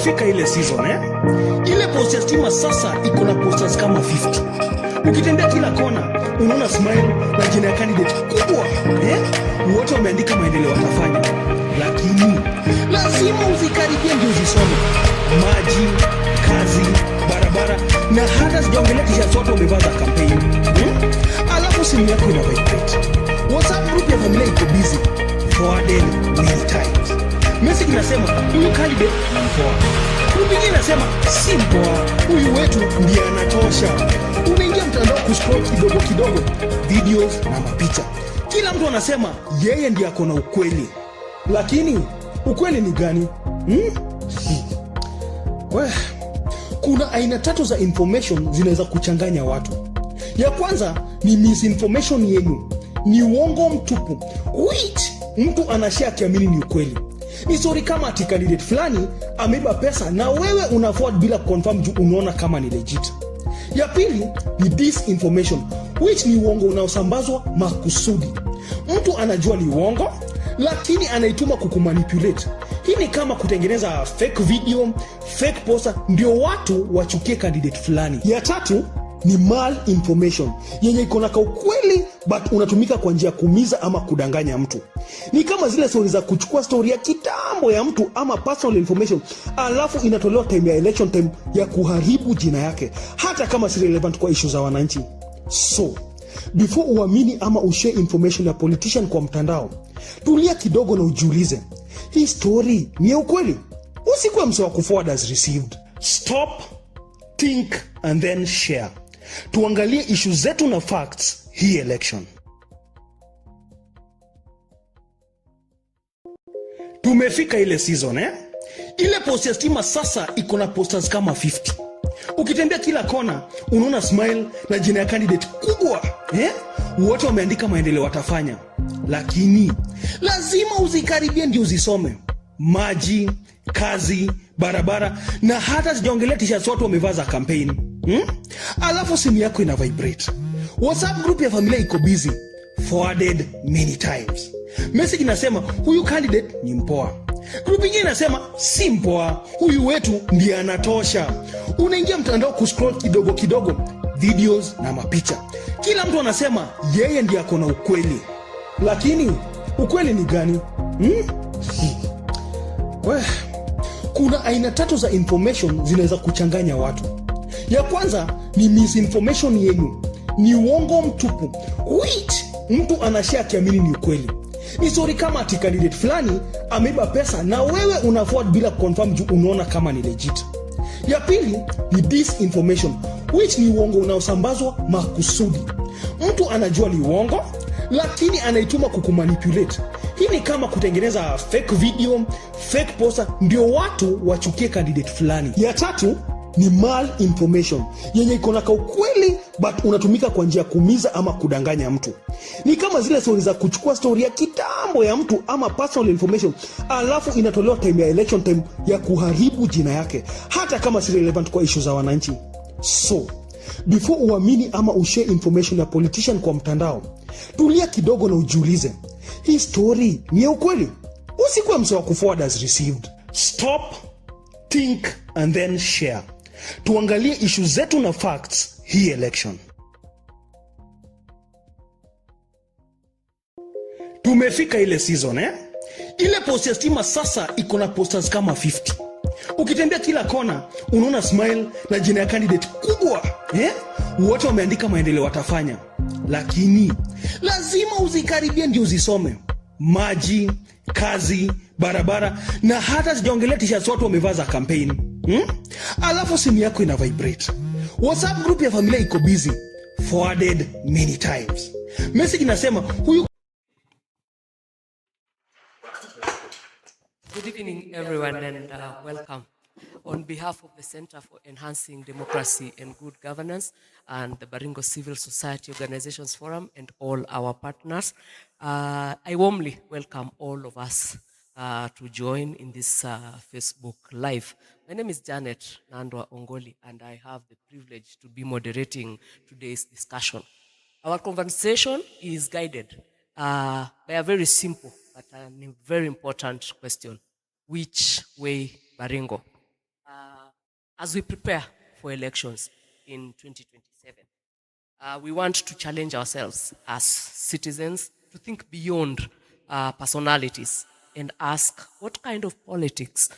Tumefika ile season ile post ya stima sasa iko na posters kama 50. Ukitembea kila kona unaona smile na jina ya candidate kubwa wote wameandika maendeleo watafanya, lakini lazima uzikaribie ndio uzisome. Maji, kazi, barabara na hata sijaongelea t-shirts watu wamevaa za campaign. Alafu simu yako ina vibrate. WhatsApp group ya familia iko busy, forwarded many times. Message inasema huyu candidate ni mpoa. Group nyingine inasema si mpoa, huyu wetu ndiye anatosha. Unaingia mtandao kuscroll kidogo kidogo, videos na mapicha. Kila mtu anasema yeye ndiye ako na ukweli. Lakini ukweli ni gani? Kuna aina tatu za information zinaweza kuchanganya watu. Ya kwanza ni misinformation yenu. Ni uongo mtupu. Mtu anashare akiamini ni ukweli. Ni story kama ati candidate fulani ameiba pesa na wewe una forward bila confirm juu unaona kama ni legit. Ya pili ni disinformation, ni uongo unaosambazwa makusudi. Mtu anajua ni uongo lakini anaituma kukumanipulate. Hii ni kama kutengeneza fake video, fake poster ndio watu wachukie candidate fulani. Ya tatu ni malinformation yenye iko na ukweli but unatumika kwa njia kuumiza ama kudanganya mtu. Ni kama zile story za kuchukua story ya kitambo ya mtu ama personal information alafu inatolewa time ya election time ya kuharibu jina yake hata kama si relevant kwa issue za wananchi. So before uamini ama ushare information ya politician kwa mtandao, tulia kidogo na ujiulize, hii story ni ya ukweli? Usikuwe mse wa kuforward as received. Stop, think and then share. Tuangalie issue zetu na facts hii election. Tumefika ile season ile post ya stima sasa iko na posters kama 50. Ukitembea kila kona unaona smile na jina ya candidate kubwa wote wameandika maendeleo watafanya, lakini lazima uzikaribie ndio uzisome. Maji, kazi, barabara na hata sijaongelea t-shirts watu wamevaa za campaign. Alafu simu yako ina vibrate. WhatsApp group ya familia iko busy, forwarded many times. Message inasema huyu candidate ni mpoa. Group nyingine inasema si mpoa, huyu wetu ndiye anatosha. Unaingia mtandao kuscroll kidogo kidogo, videos na mapicha. Kila mtu anasema yeye ndiye ako na ukweli. Lakini ukweli ni gani? Kuna aina tatu za information zinaweza kuchanganya watu. Ya kwanza ni misinformation yenu. Ni uongo mtupu. Mtu anashare akiamini ni ukweli. Ni story kama ati candidate fulani ameiba pesa na wewe una forward bila confirm juu unaona kama ni legit. Ya pili ni disinformation, ni uongo unaosambazwa makusudi. Mtu anajua ni uongo lakini anaituma kukumanipulate. Hii ni kama kutengeneza fake video, fake poster ndio watu wachukie candidate fulani. Ya tatu ni malinformation yenye iko na ukweli but unatumika kwa njia kuumiza ama kudanganya mtu. Ni kama zile story za kuchukua story ya kitambo ya mtu ama personal information alafu inatolewa time ya election time ya kuharibu jina yake hata kama si relevant kwa issue za wananchi. So before uamini ama ushare information ya politician kwa mtandao, tulia kidogo na ujiulize, hii story ni ya ukweli? Usikuwe mse wa kuforward as received. Stop, think and then share. Tuangalie issue zetu na facts hii election. Tumefika ile season ile post ya stima sasa iko na posters kama 50. Ukitembea kila kona unaona smile na jina ya candidate kubwa wote wameandika maendeleo watafanya, lakini lazima uzikaribie ndio uzisome. Maji, kazi, barabara na hata sijaongelea t-shirts watu wamevaa za campaign. Alafu simu yako ina vibrate. WhatsApp group ya familia iko busy, forwarded many times. Message inasema huyu. Good evening everyone and welcome. On behalf of the Center for Enhancing Democracy and Good Governance and the Baringo Civil Society Organizations Forum and all our partners, I warmly welcome all of us to join in this Facebook Live. My name is Janet Nandwa Ongoli and I have the privilege to be moderating today's discussion. Our conversation is guided by a very simple but a very important question. Which way Baringo? as we prepare for elections in 2027. We want to challenge ourselves as citizens to think beyond personalities and ask what kind of politics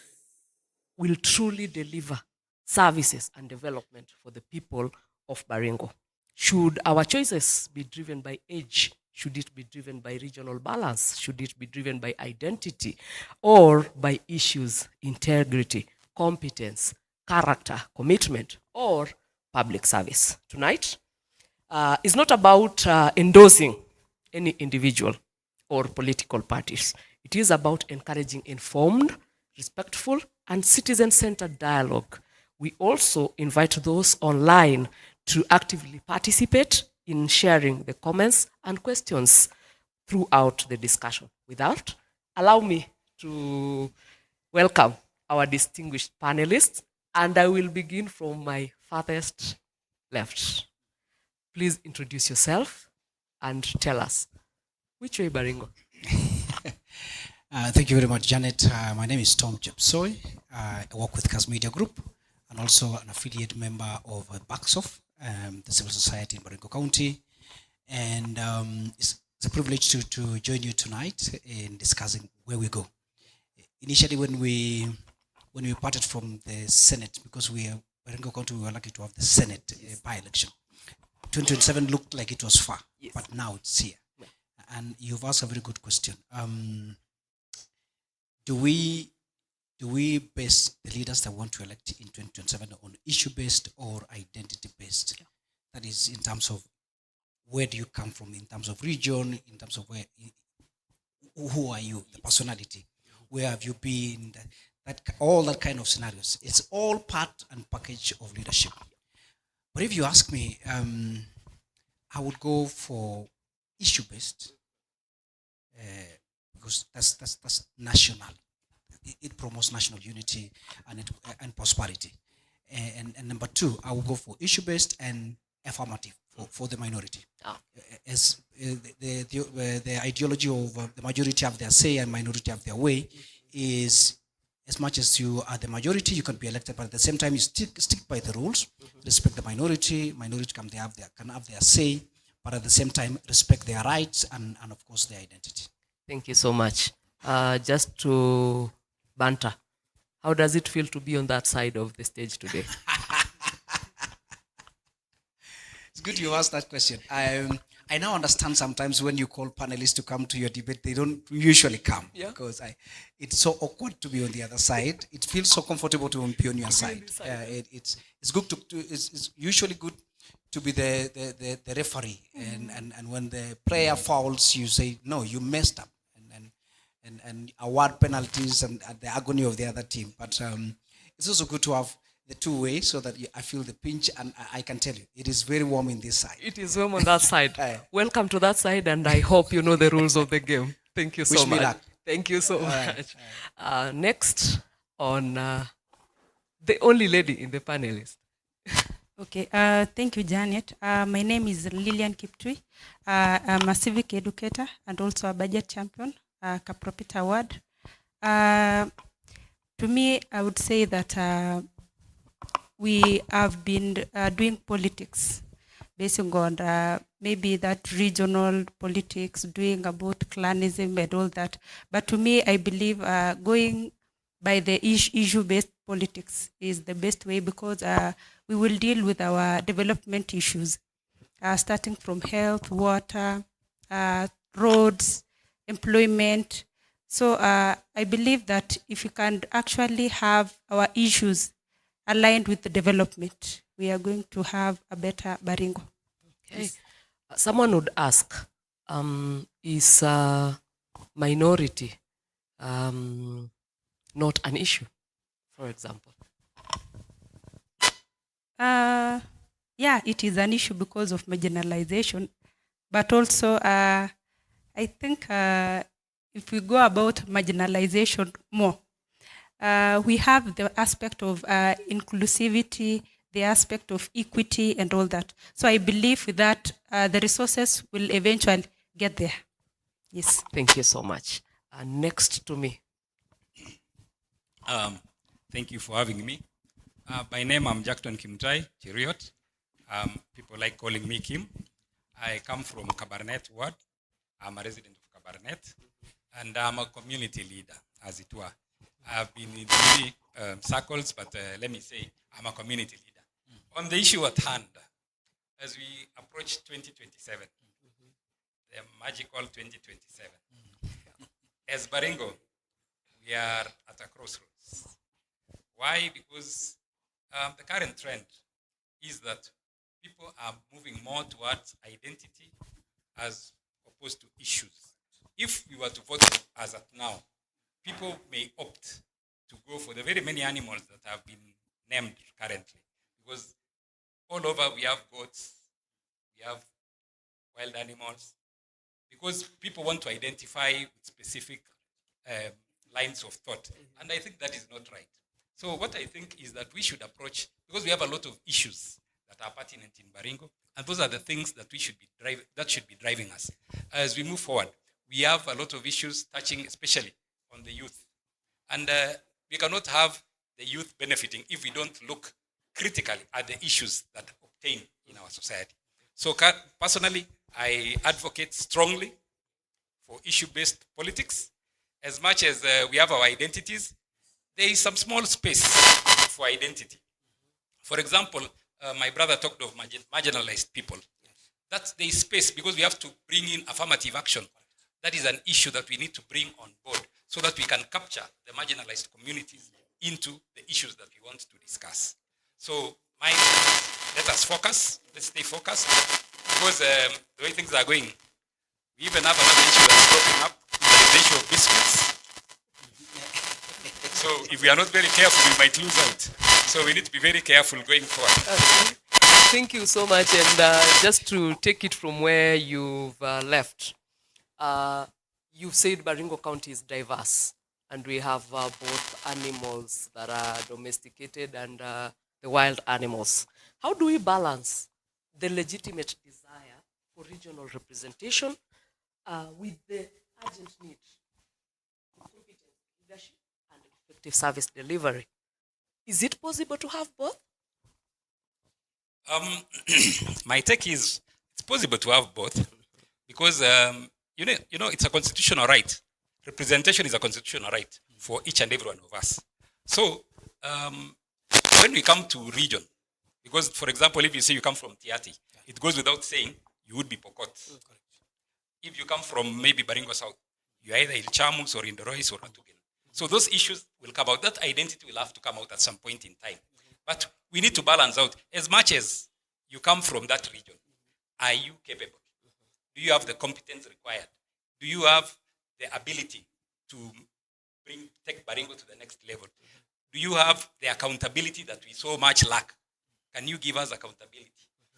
will truly deliver services and development for the people of Baringo. Should our choices be driven by age? Should it be driven by regional balance? Should it be driven by identity? Or by issues, integrity, competence, character, commitment, or public service? Tonight is not about endorsing any individual or political parties. It is about encouraging informed, respectful, and citizen-centered dialogue. We also invite those online to actively participate in sharing the comments and questions throughout the discussion. With that, allow me to welcome our distinguished panelists, and I will begin from my farthest left. Please introduce yourself and tell us which way Baringo. Thank you very much, Janet. My name is Tom Jepsoy. I work with CAS Media Group and also an affiliate member of BACSOF, the civil society in Baringo County. And it's a privilege to join you tonight in discussing where we go. Initially, when we parted from the Senate, because Baringo County, we were lucky to have the Senate by-election. 2027 looked like it was far, yes, but now it's here. Yeah. And you've asked a very good question. Do we base the leaders that want to elect in 2027 on issue-based or identity-based? Yeah. That is, in terms of where do you come from, in terms of region, in terms of who are you, the personality, where have you been, all that kind of scenarios. It's all part and package of leadership. But if you ask me, I would go for issue-based because that's national. It promotes national unity and prosperity. And number two, I will go for issue-based and affirmative for the minority. Oh. As the ideology of the majority have their say and minority have their way is, as much as you are the majority, you can be elected, but at the same time, you stick by the rules, respect the minority can have their say, but at the same time, respect their rights and of course, their identity. Thank you so much. Just to banter, how does it feel to be on that side of the stage today? It's good you asked that question. I now understand sometimes when you call panelists to come to your debate, they don't usually come, yeah, because it's so awkward to be on the other side. It feels so comfortable to be on your side. It's good it's usually good to be the referee, and when the player fouls, you say no, you messed up, and award penalties and the agony of the other team. But it's also good to have the two ways so that I feel the pinch, and I can tell you, it is very warm in this side. It is warm on that side. Welcome to that side, and I hope you know the rules of the game. Thank you so much. Wish me luck. Thank you so much. Next on the only lady in the panelist. Okay, thank you, Janet. My name is Lillian Kiptui. I'm a civic educator and also a budget champion, Kapropita Award. To me, I would say that we have been doing politics based on maybe that regional politics, doing about clanism and all that. But to me, I believe going by the issue-based politics is the best way, because we will deal with our development issues, starting from health, water, roads, employment. So I believe that if we can actually have our issues aligned with the development, we are going to have a better Baringo. Okay. Someone would ask, is minority not an issue, for example? Yeah, it is an issue because of marginalization, but also I think if we go about marginalization more, we have the aspect of inclusivity, the aspect of equity and all that. So I believe that the resources will eventually get there. Yes. Thank you so much. Next to me. Thank you for having me. By name, I'm Jackton Kimtai Chiriot. People like calling me Kim. I come from Kabarnet Ward. I'm a resident of Kabarnet, and I'm a community leader, as it were. I've been in many circles, but let me say I'm a community leader. On the issue at hand, as we approach 2027, the magical 2027, as Baringo, we are at a crossroads. Why? Because the current trend is that people are moving more towards identity as opposed to issues. If we were to vote as at now, people may opt to go for the very many animals that have been named currently. Because all over we have goats, we have wild animals, because people want to identify with specific lines of thought. And I think that is not right. So what I think is that we should approach, because we have a lot of issues that are pertinent in Baringo, and those are the things that should be driving us. As we move forward, we have a lot of issues touching especially on the youth. And we cannot have the youth benefiting if we don't look critically at the issues that obtain in our society. So personally, I advocate strongly for issue-based politics. As much as we have our identities, there is some small space for identity. For example, my brother talked of marginalized people. That's the space because we have to bring in affirmative action. That is an issue that we need to bring on board so that we can capture the marginalized communities into the issues that we want to discuss. So let us focus, let's stay focused, because the way things are going, we even have another issue that's popping up, the issue of biscuits. So if we are not very careful, we might lose out. So we need to be very careful going forward. Thank you so much. And just to take it from where you've left, you've said Baringo County is diverse, and we have both animals that are domesticated and the wild animals. How do we balance the legitimate desire for regional representation with the urgent need for competent leadership and effective service delivery? Is it possible to have both? My take is it's possible to have both because you know it's a constitutional right. Representation is a constitutional right for each and every one of us. So when we come to region, because for example, if you say you come from Tiati, it goes without saying you would be Pokot. If you come from maybe Baringo South, you're either Ilchamus or Indorois or Ratugen. So those issues will come out. That identity will have to come out at some point in time. But we need to balance out. As much as you come from that region, are you capable? Do you have the competence required? Do you have the ability to take Baringo to the next level? Do you have the accountability that we so much lack? Can you give us accountability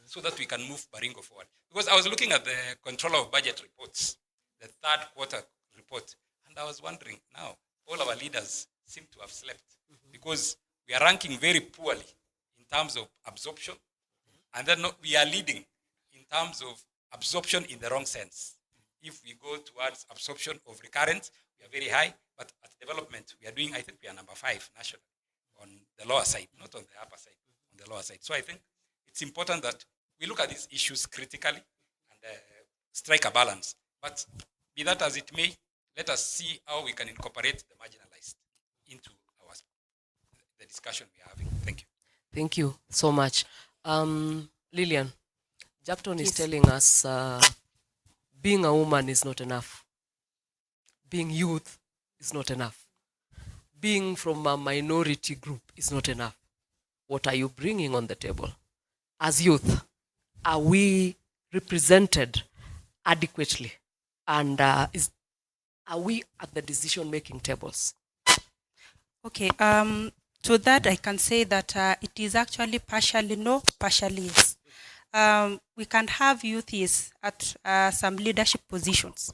so that we can move Baringo forward? Because I was looking at the Controller of Budget reports, the third quarter report, and I was wondering now, all our leaders seem to have slept because we are ranking very poorly in terms of absorption, and then we are leading in terms of absorption in the wrong sense. If we go towards absorption of recurrent, we are very high, but at development, we are doing, I think we are number 5 nationally on the lower side, not on the upper side, on the lower side. So I think it's important that we look at these issues critically and strike a balance. But be that as it may, let us see how we can incorporate the marginalized into the discussion we are having. Thank you. Thank you so much. Lillian, Jackton is telling us being a woman is not enough. Being youth is not enough. Being from a minority group is not enough. What are you bringing on the table? As youth, are we represented adequately? And are we at the decision-making tables? Okay, to that I can say that it is actually partially no, partially yes. We can have youths at some leadership positions,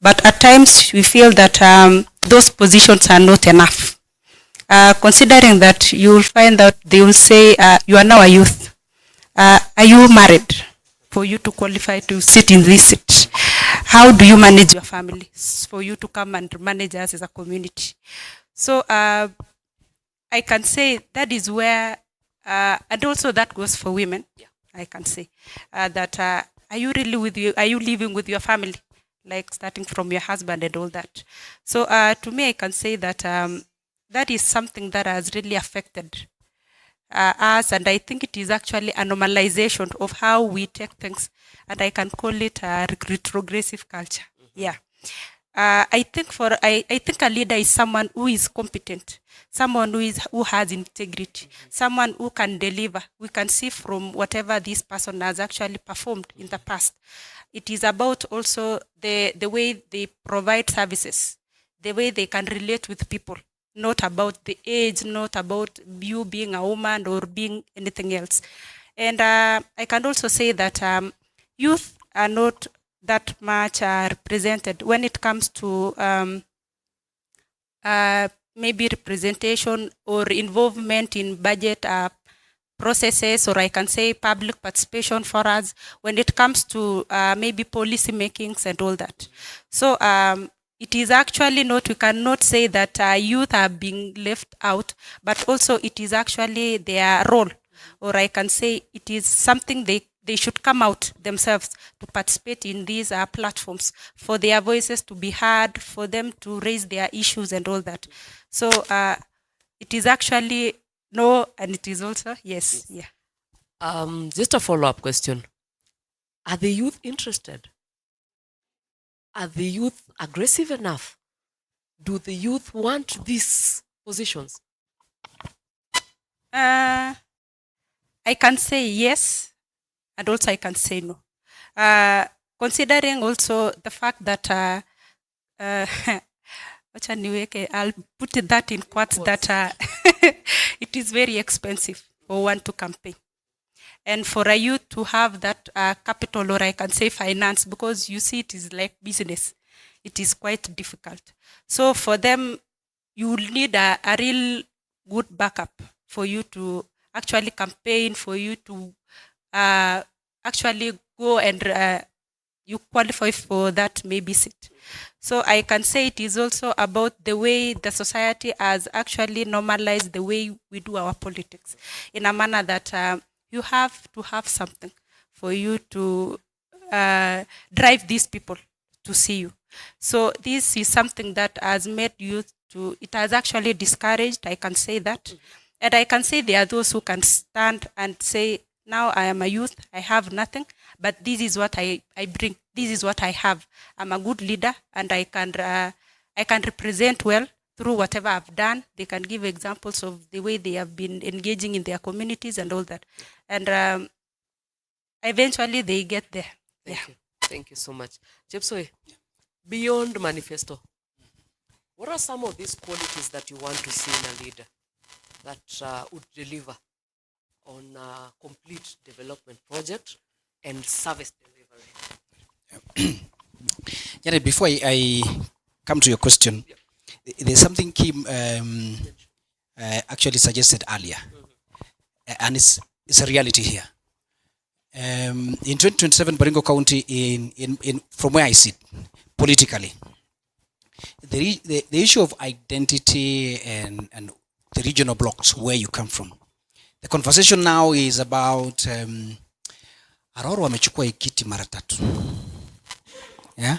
but at times we feel that those positions are not enough. Considering that you will find that they will say, you are now a youth. Are you married for you to qualify to sit in this seat? How do you manage your family for you to come and manage us as a community? So I can say that is where and also that goes for women. I can say that are you really with you? Are you living with your family, like starting from your husband and all that? So to me, I can say that that is something that has really affected us, and I think it is actually a normalization of how we take things, and I can call it a retrogressive culture. Yeah. I think a leader is someone who is competent, someone who has integrity, someone who can deliver. We can see from whatever this person has actually performed in the past. It is about also the way they provide services, the way they can relate with people, not about the age, not about you being a woman or being anything else. And I can also say that youth are not that much represented when it comes to maybe representation or involvement in budget processes, or I can say public participation for us when it comes to maybe policy makings and all that. So it is actually not, we cannot say that youth are being left out, but also it is actually their role, or I can say it is something they should come out themselves to participate in these platforms for their voices to be heard, for them to raise their issues and all that. So it is actually no, and it is also yes. Yeah. Just a follow-up question. Are the youth interested? Are the youth aggressive enough? Do the youth want these positions? I can say yes, and also I can say no. Considering also the fact that I'll put that in quotes that it is very expensive for one to campaign. And for a youth to have that capital, or I can say finance, because you see it is like business, it is quite difficult. So for them, you will need a real good backup for you to actually campaign, for you to actually go and you qualify for that maybe seat. So I can say it is also about the way the society has actually normalized the way we do our politics in a manner that you have to have something for you to drive these people to see you. So this is something that has made youth to, it has actually discouraged, I can say that. And I can say there are those who can stand and say, now I am a youth, I have nothing, but this is what I bring. This is what I have. I'm a good leader, and I can represent well through whatever I've done. They can give examples of the way they have been engaging in their communities and all that. And eventually they get there. Thank you. Thank you so much. Chepsoi, beyond manifesto, what are some of these qualities that you want to see in a leader that would deliver on a complete development project and service delivery? Jared, before I come to your question, there's something Kim actually suggested earlier, and it's a reality here. In 2027, Baringo County, in from where I sit politically, the issue of identity and the regional blocks where you come from, the conversation now is about Aroro wamechukua ikiti mara tatu, yeah,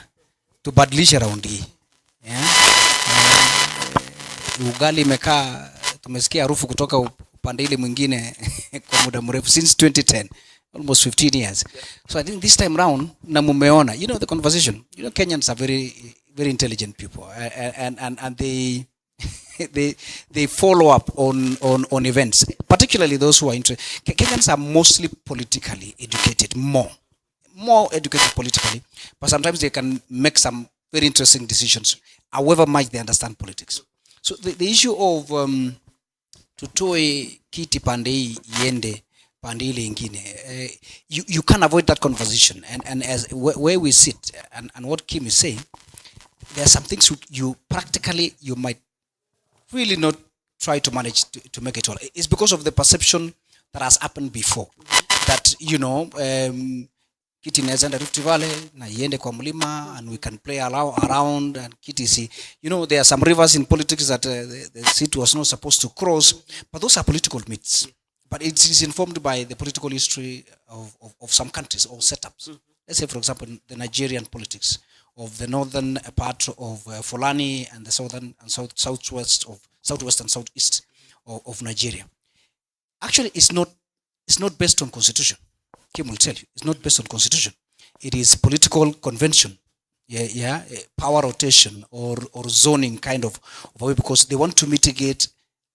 tubadilishe raundi hii, yeah. Ugali imekaa, tumesikia harufu kutoka upande ile mwingine kwa muda mrefu since 2010, almost 15 years. So I think this time round na mumeona, you know, the conversation, you know, Kenyans are very intelligent people, and they they follow up on events, particularly those who are interested. Kenyans are mostly politically educated, more educated politically, but sometimes they can make some very interesting decisions, however much they understand politics. So the issue of tutoe kiti pande yende pande ile ingine, you can't avoid that conversation, and as where we sit and what Kim is saying, there are some things you practically you might really not try to manage to make it all. It's because of the perception that has happened before, that, you know, kiti inaweza enda Rift Valley na iende kwa mlima, and we can play around and kiti see, you know, there are some rivers in politics that the seat was not supposed to cross, but those are political myths. but it is informed by the political history of some countries or setups. Let's say, for example, the Nigerian politics of the northern part of Fulani and the southern and southwest and southeast of Nigeria. Actually, it's not based on constitution. Kim will tell you, it's not based on constitution. It is political convention, power rotation or zoning kind of way, because they want to mitigate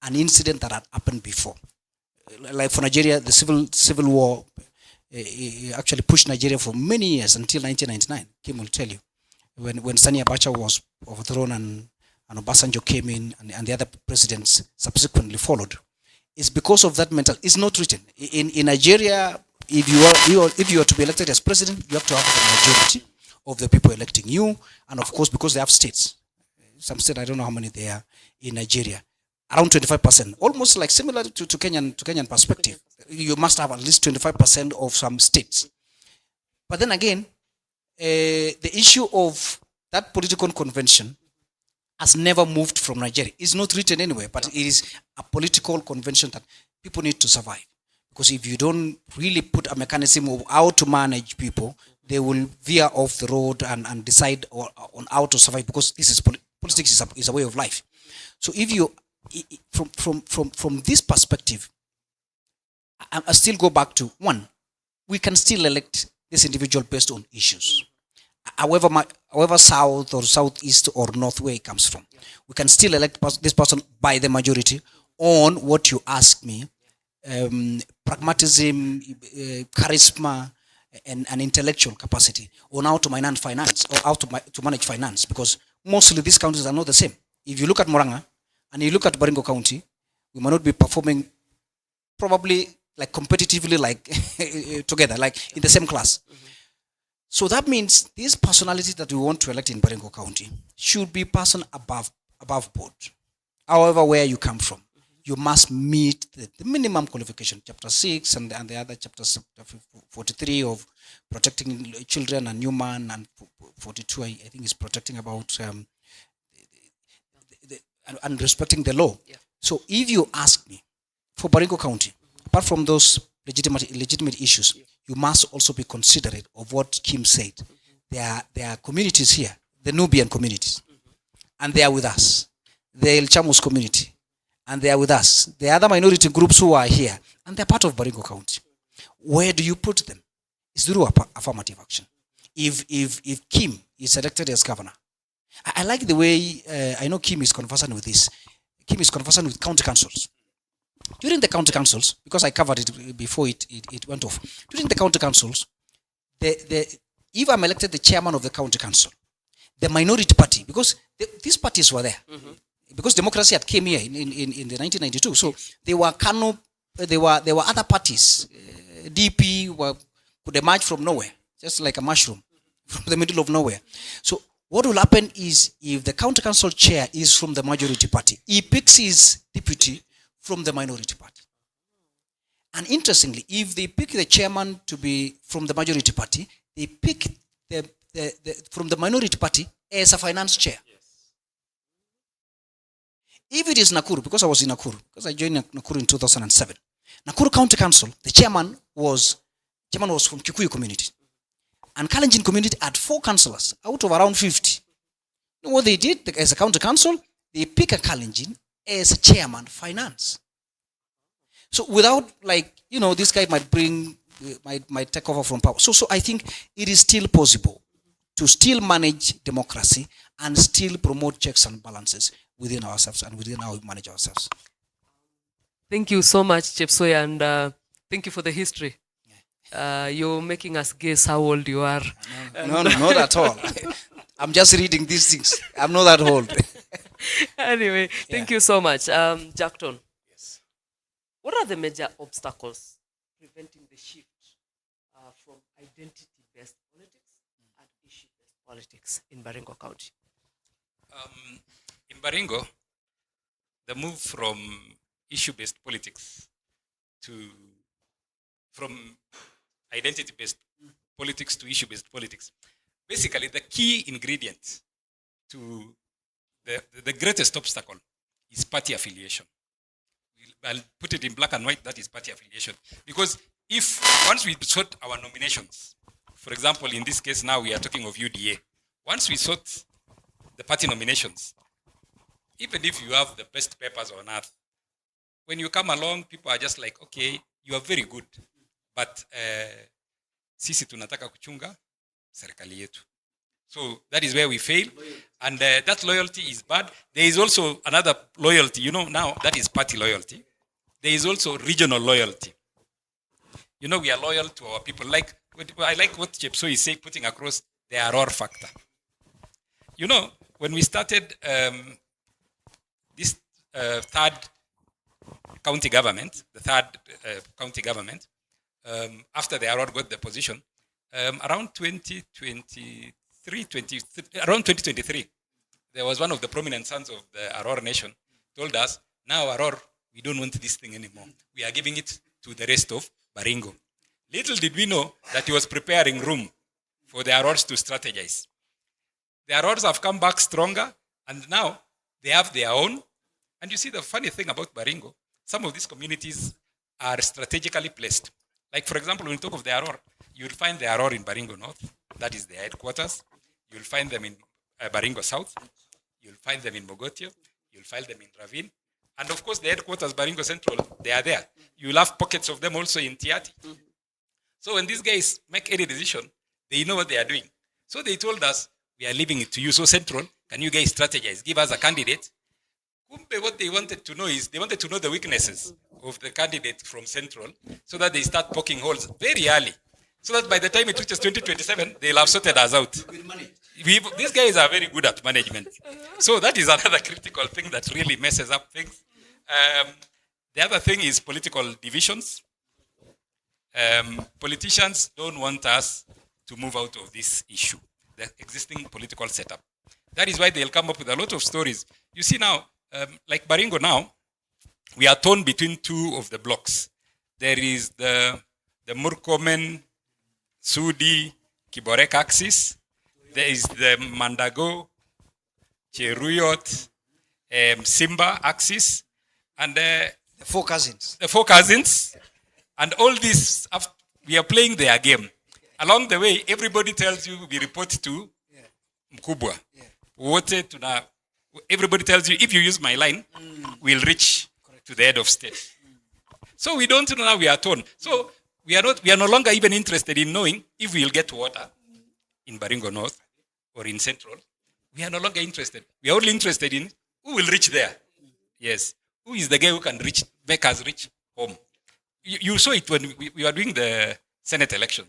an incident that had happened before. Like for Nigeria, the civil war actually pushed Nigeria for many years until 1999. Kim will tell you, when Sani Abacha was overthrown and Obasanjo came in and the other presidents subsequently followed. It's because of that mental. It's not written in Nigeria. If you are to be elected as president, you have to have the majority of the people electing you, and of course, because they have states, some state, I don't know how many they are in Nigeria, around 25%, almost like similar to Kenyan perspective. You must have at least 25% of some states. But then again, the issue of that political convention has never moved from Nigeria. It's not written anywhere, but it is a political convention that people need to survive. Because if you don't really put a mechanism of how to manage people, they will veer off the road and decide on how to survive, because this is politics is a way of life. So if you, from this perspective, I still go back to one, we can still elect this individual based on issues. However south or southeast or north where he comes from, we can still elect this person by the majority on what you ask me, pragmatism, charisma, and intellectual capacity on how to manage finance or how to manage finance, because mostly these counties are not the same. If you look at Murang'a and you look at Baringo County, we might not be performing probably like competitively like together, like in the same class. So that means these personalities that we want to elect in Baringo County should be person above board. However, where you come from, you must meet the minimum qualification. Chapter 6 and the other chapters, 43 of protecting children and human, and 42 I think is protecting about and respecting the law. Yeah. So if you ask me, for Baringo County, apart from those legitimate issues, you must also be considerate of what Kim said. There are communities here, the Nubian communities, and they are with us. The El Chamus community, and they are with us. The other minority groups who are here, and they're part of Baringo County. Where do you put them? It's through affirmative action. If Kim is elected as governor, I like the way, I know Kim is conversant with this. Kim is conversant with county councils. During the county councils, because I covered it before it went off, during the county councils, if I'm elected the chairman of the county council, the minority party, because these parties were there, because democracy had came here in the 1992, so they were there were other parties. DP could emerge from nowhere, just like a mushroom from the middle of nowhere. So what will happen is, if the county council chair is from the majority party, he picks his deputy from the minority party. And interestingly, if they pick the chairman to be from the majority party, they pick from the minority party as a finance chair. Yes. If it is Nakuru, because I was in Nakuru, because I joined Nakuru in 2007, Nakuru County Council, the chairman was from Kikuyu community. And Kalenjin community had 4 councillors out of around 50. You know what they did as a county council? They pick a Kalenjin as a chairman finance. So without, this guy might take over from power. So I think it is still possible to still manage democracy and still promote checks and balances within ourselves and within how we manage ourselves. Thank you so much, Chepsoy, and thank you for the history. You're making us guess how old you are. No, not at all. I'm just reading these things. I'm not that old. Anyway, thank you so much. Jackton, yes. What are the major obstacles preventing the shift from identity-based politics and issue-based politics in Baringo County? In Baringo, the move from issue-based politics from identity-based politics to issue-based politics. Basically, the key ingredient to the greatest obstacle is party affiliation. I'll put it in black and white, that is party affiliation. Because if once we sort our nominations, for example, in this case now we are talking of UDA, once we sort the party nominations, even if you have the best papers on earth, when you come along, people are just like, okay, you are very good, but sisi tunataka kuchunga serikali yetu. So that is where we fail, and that loyalty is bad. There is also another loyalty, you know, now that is party loyalty. There is also regional loyalty. You know, we are loyal to our people. Like, I like what Chepso is saying, putting across the Aror factor. You know, when we started this third county government, after the Aror got the position, around 2023, there was one of the prominent sons of the Aror nation told us, now Aror, we don't want this thing anymore. We are giving it to the rest of Baringo. Little did we know that he was preparing room for the Arors to strategize. The Arors have come back stronger, and now they have their own. And you see the funny thing about Baringo, some of these communities are strategically placed. Like, for example, when you talk of the Aror, you'll find the Aror in Baringo North. That is their headquarters. You'll find them in Baringo South. You'll find them in Mogotio. You'll find them in Ravine. And of course, the headquarters, Baringo Central, they are there. You'll have pockets of them also in Tiati. So when these guys make any decision, they know what they are doing. So they told us, we are leaving it to you. So Central, can you guys strategize? Give us a candidate. What they wanted to know is, they wanted to know the weaknesses of the candidate from Central, so that they start poking holes very early. So that by the time it reaches 2027, they'll have sorted us out. These guys are very good at management. So that is another critical thing that really messes up things. The other thing is political divisions. Politicians don't want us to move out of this issue, the existing political setup. That is why they'll come up with a lot of stories. You see now, like Baringo now, we are torn between two of the blocks. There is the Murkomen, Sudi, Kiborek axis. There is the Mandago, Cheruyot, Simba axis, and the four cousins. The four cousins. And all this, we are playing their game. Along the way, everybody tells you, we report to Mkubwa. Everybody tells you, if you use my line, we'll reach to the head of state. So we don't know, now we are torn. So we are no longer even interested in knowing if we'll get water in Baringo North or in Central. We are no longer interested. We are only interested in who will reach there. Yes. Who is the guy who can make us reach home? You saw it when we were doing the Senate elections,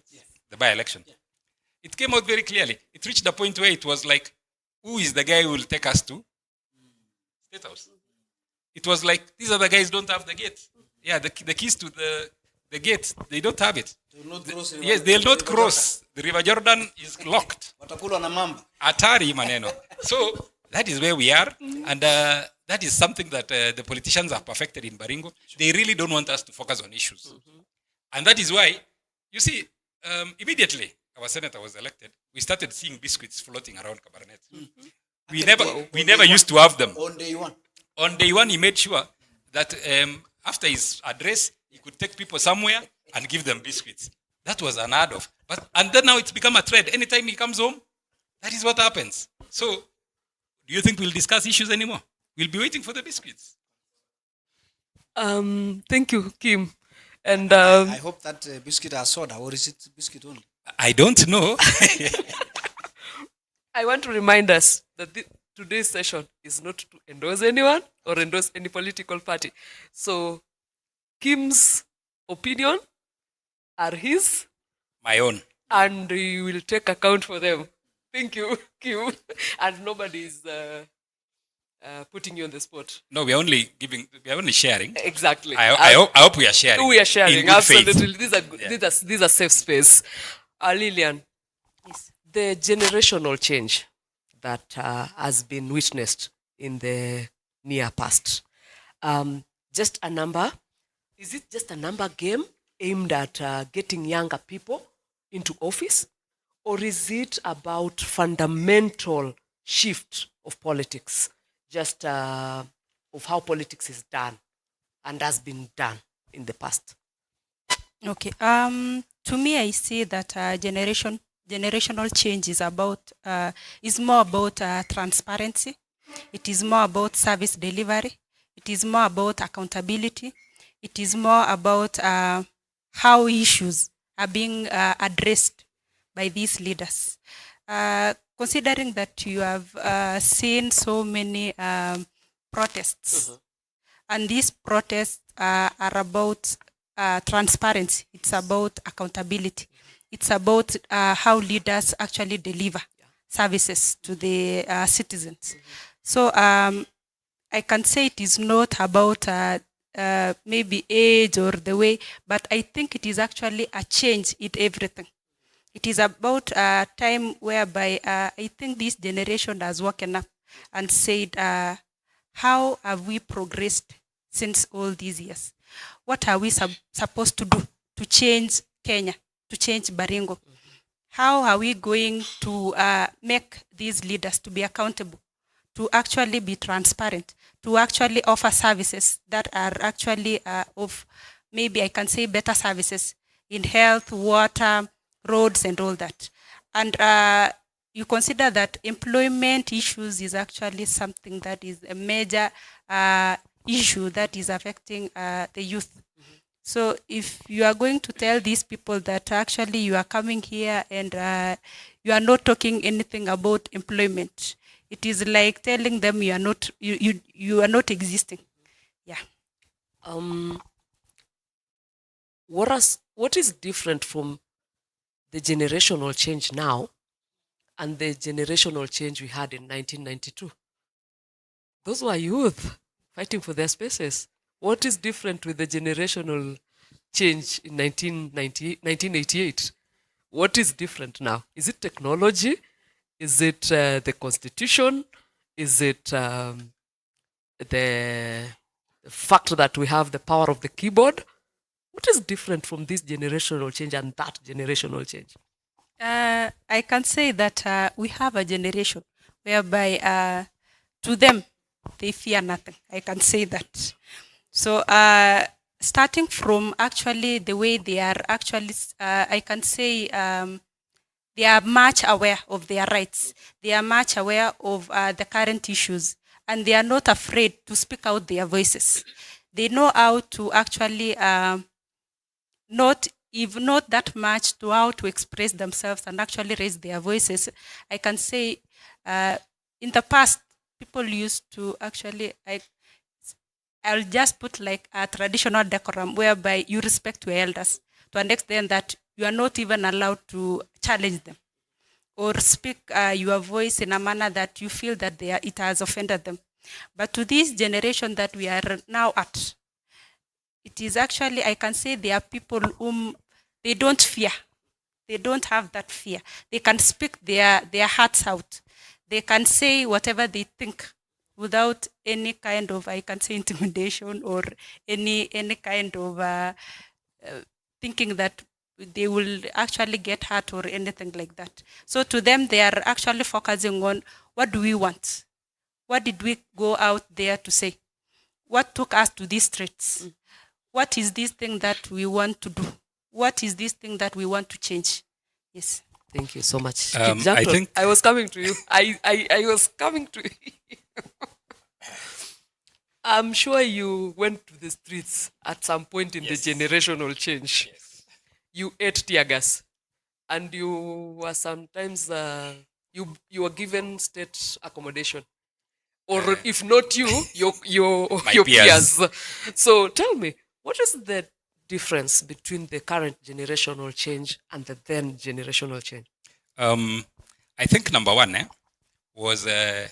the by-election. It came out very clearly. It reached the point where it was like, who is the guy who will take us to State House? It was like, these other guys don't have the gate. Yeah, the keys to the gate, they don't have it. Yes, they'll not cross. The River Jordan is locked. Atari maneno. So that is where we are, and that is something that the politicians have perfected in Baringo. They really don't want us to focus on issues. And that is why, you see, immediately our senator was elected, we started seeing biscuits floating around Cabernet. We never used to have them. On day one. On day one, he made sure that after his address, he could take people somewhere and give them biscuits. That was unheard of. And then now it's become a trend. Anytime he comes home, that is what happens. So, do you think we'll discuss issues anymore? We'll be waiting for the biscuits. Thank you, Kim. And I hope that biscuit are soda, or is it biscuit only? I don't know. I want to remind us that today's session is not to endorse anyone or endorse any political party. So, Kim's opinion are his. My own. And we will take account for them. Thank you, Kim. And nobody is putting you on the spot. No, we are only sharing. Exactly. I hope we are sharing. We are sharing, absolutely. Faith. These are safe space. Lillian, yes. The generational change that has been witnessed in the near past. Just a number. Is it just a number game aimed at getting younger people into office? Or is it about fundamental shift of politics, just of how politics is done and has been done in the past? Okay. To me, I see that generational change is more about transparency. It is more about service delivery. It is more about accountability. It is more about how issues are being addressed by these leaders. Considering that you have seen so many protests, and these protests are about transparency. It's about accountability. It's about how leaders actually deliver services to the citizens. So I can say it is not about maybe age or the way, but I think it is actually a change in everything. It is about a time whereby I think this generation has woken up and said, how have we progressed since all these years? What are we supposed to do to change Kenya, to change Baringo? How are we going to make these leaders to be accountable, to actually be transparent, to actually offer services that are actually of, maybe I can say, better services in health, water, roads, and all that? And you consider that employment issues is actually something that is a major issue that is affecting the youth. So if you are going to tell these people that actually you are coming here and you are not talking anything about employment, it is like telling them you are not existing. Yeah. What is different from the generational change now and the generational change we had in 1992? Those were youth fighting for their spaces. What is different with the generational change in 1988? What is different now? Is it technology? Is it the constitution? Is it the fact that we have the power of the keyboard? What is different from this generational change and that generational change? I can say that we have a generation whereby to them, they fear nothing. I can say that. So starting from actually the way they are actually, I can say they are much aware of their rights. They are much aware of the current issues, and they are not afraid to speak out their voices. They know how to actually not that much to how to express themselves and actually raise their voices. I can say in the past, people used to actually, I'll just put like a traditional decorum whereby you respect your elders to an extent that you are not even allowed to challenge them or speak your voice in a manner that you feel that it has offended them. But to this generation that we are now at, it is actually, I can say, there are people whom they don't fear. They don't have that fear. They can speak their hearts out. They can say whatever they think without any kind of, I can say, intimidation or any kind of thinking that they will actually get hurt or anything like that. So to them, they are actually focusing on, what do we want? What did we go out there to say? What took us to these streets? What is this thing that we want to do? What is this thing that we want to change? Yes. Thank you so much. I was coming to you. I was coming to you. I'm sure you went to the streets at some point in the generational change. Yes. You ate tear gas, and you were sometimes you were given state accommodation, or if not you, your peers. So tell me, what is the difference between the current generational change and the then generational change? I think number one was the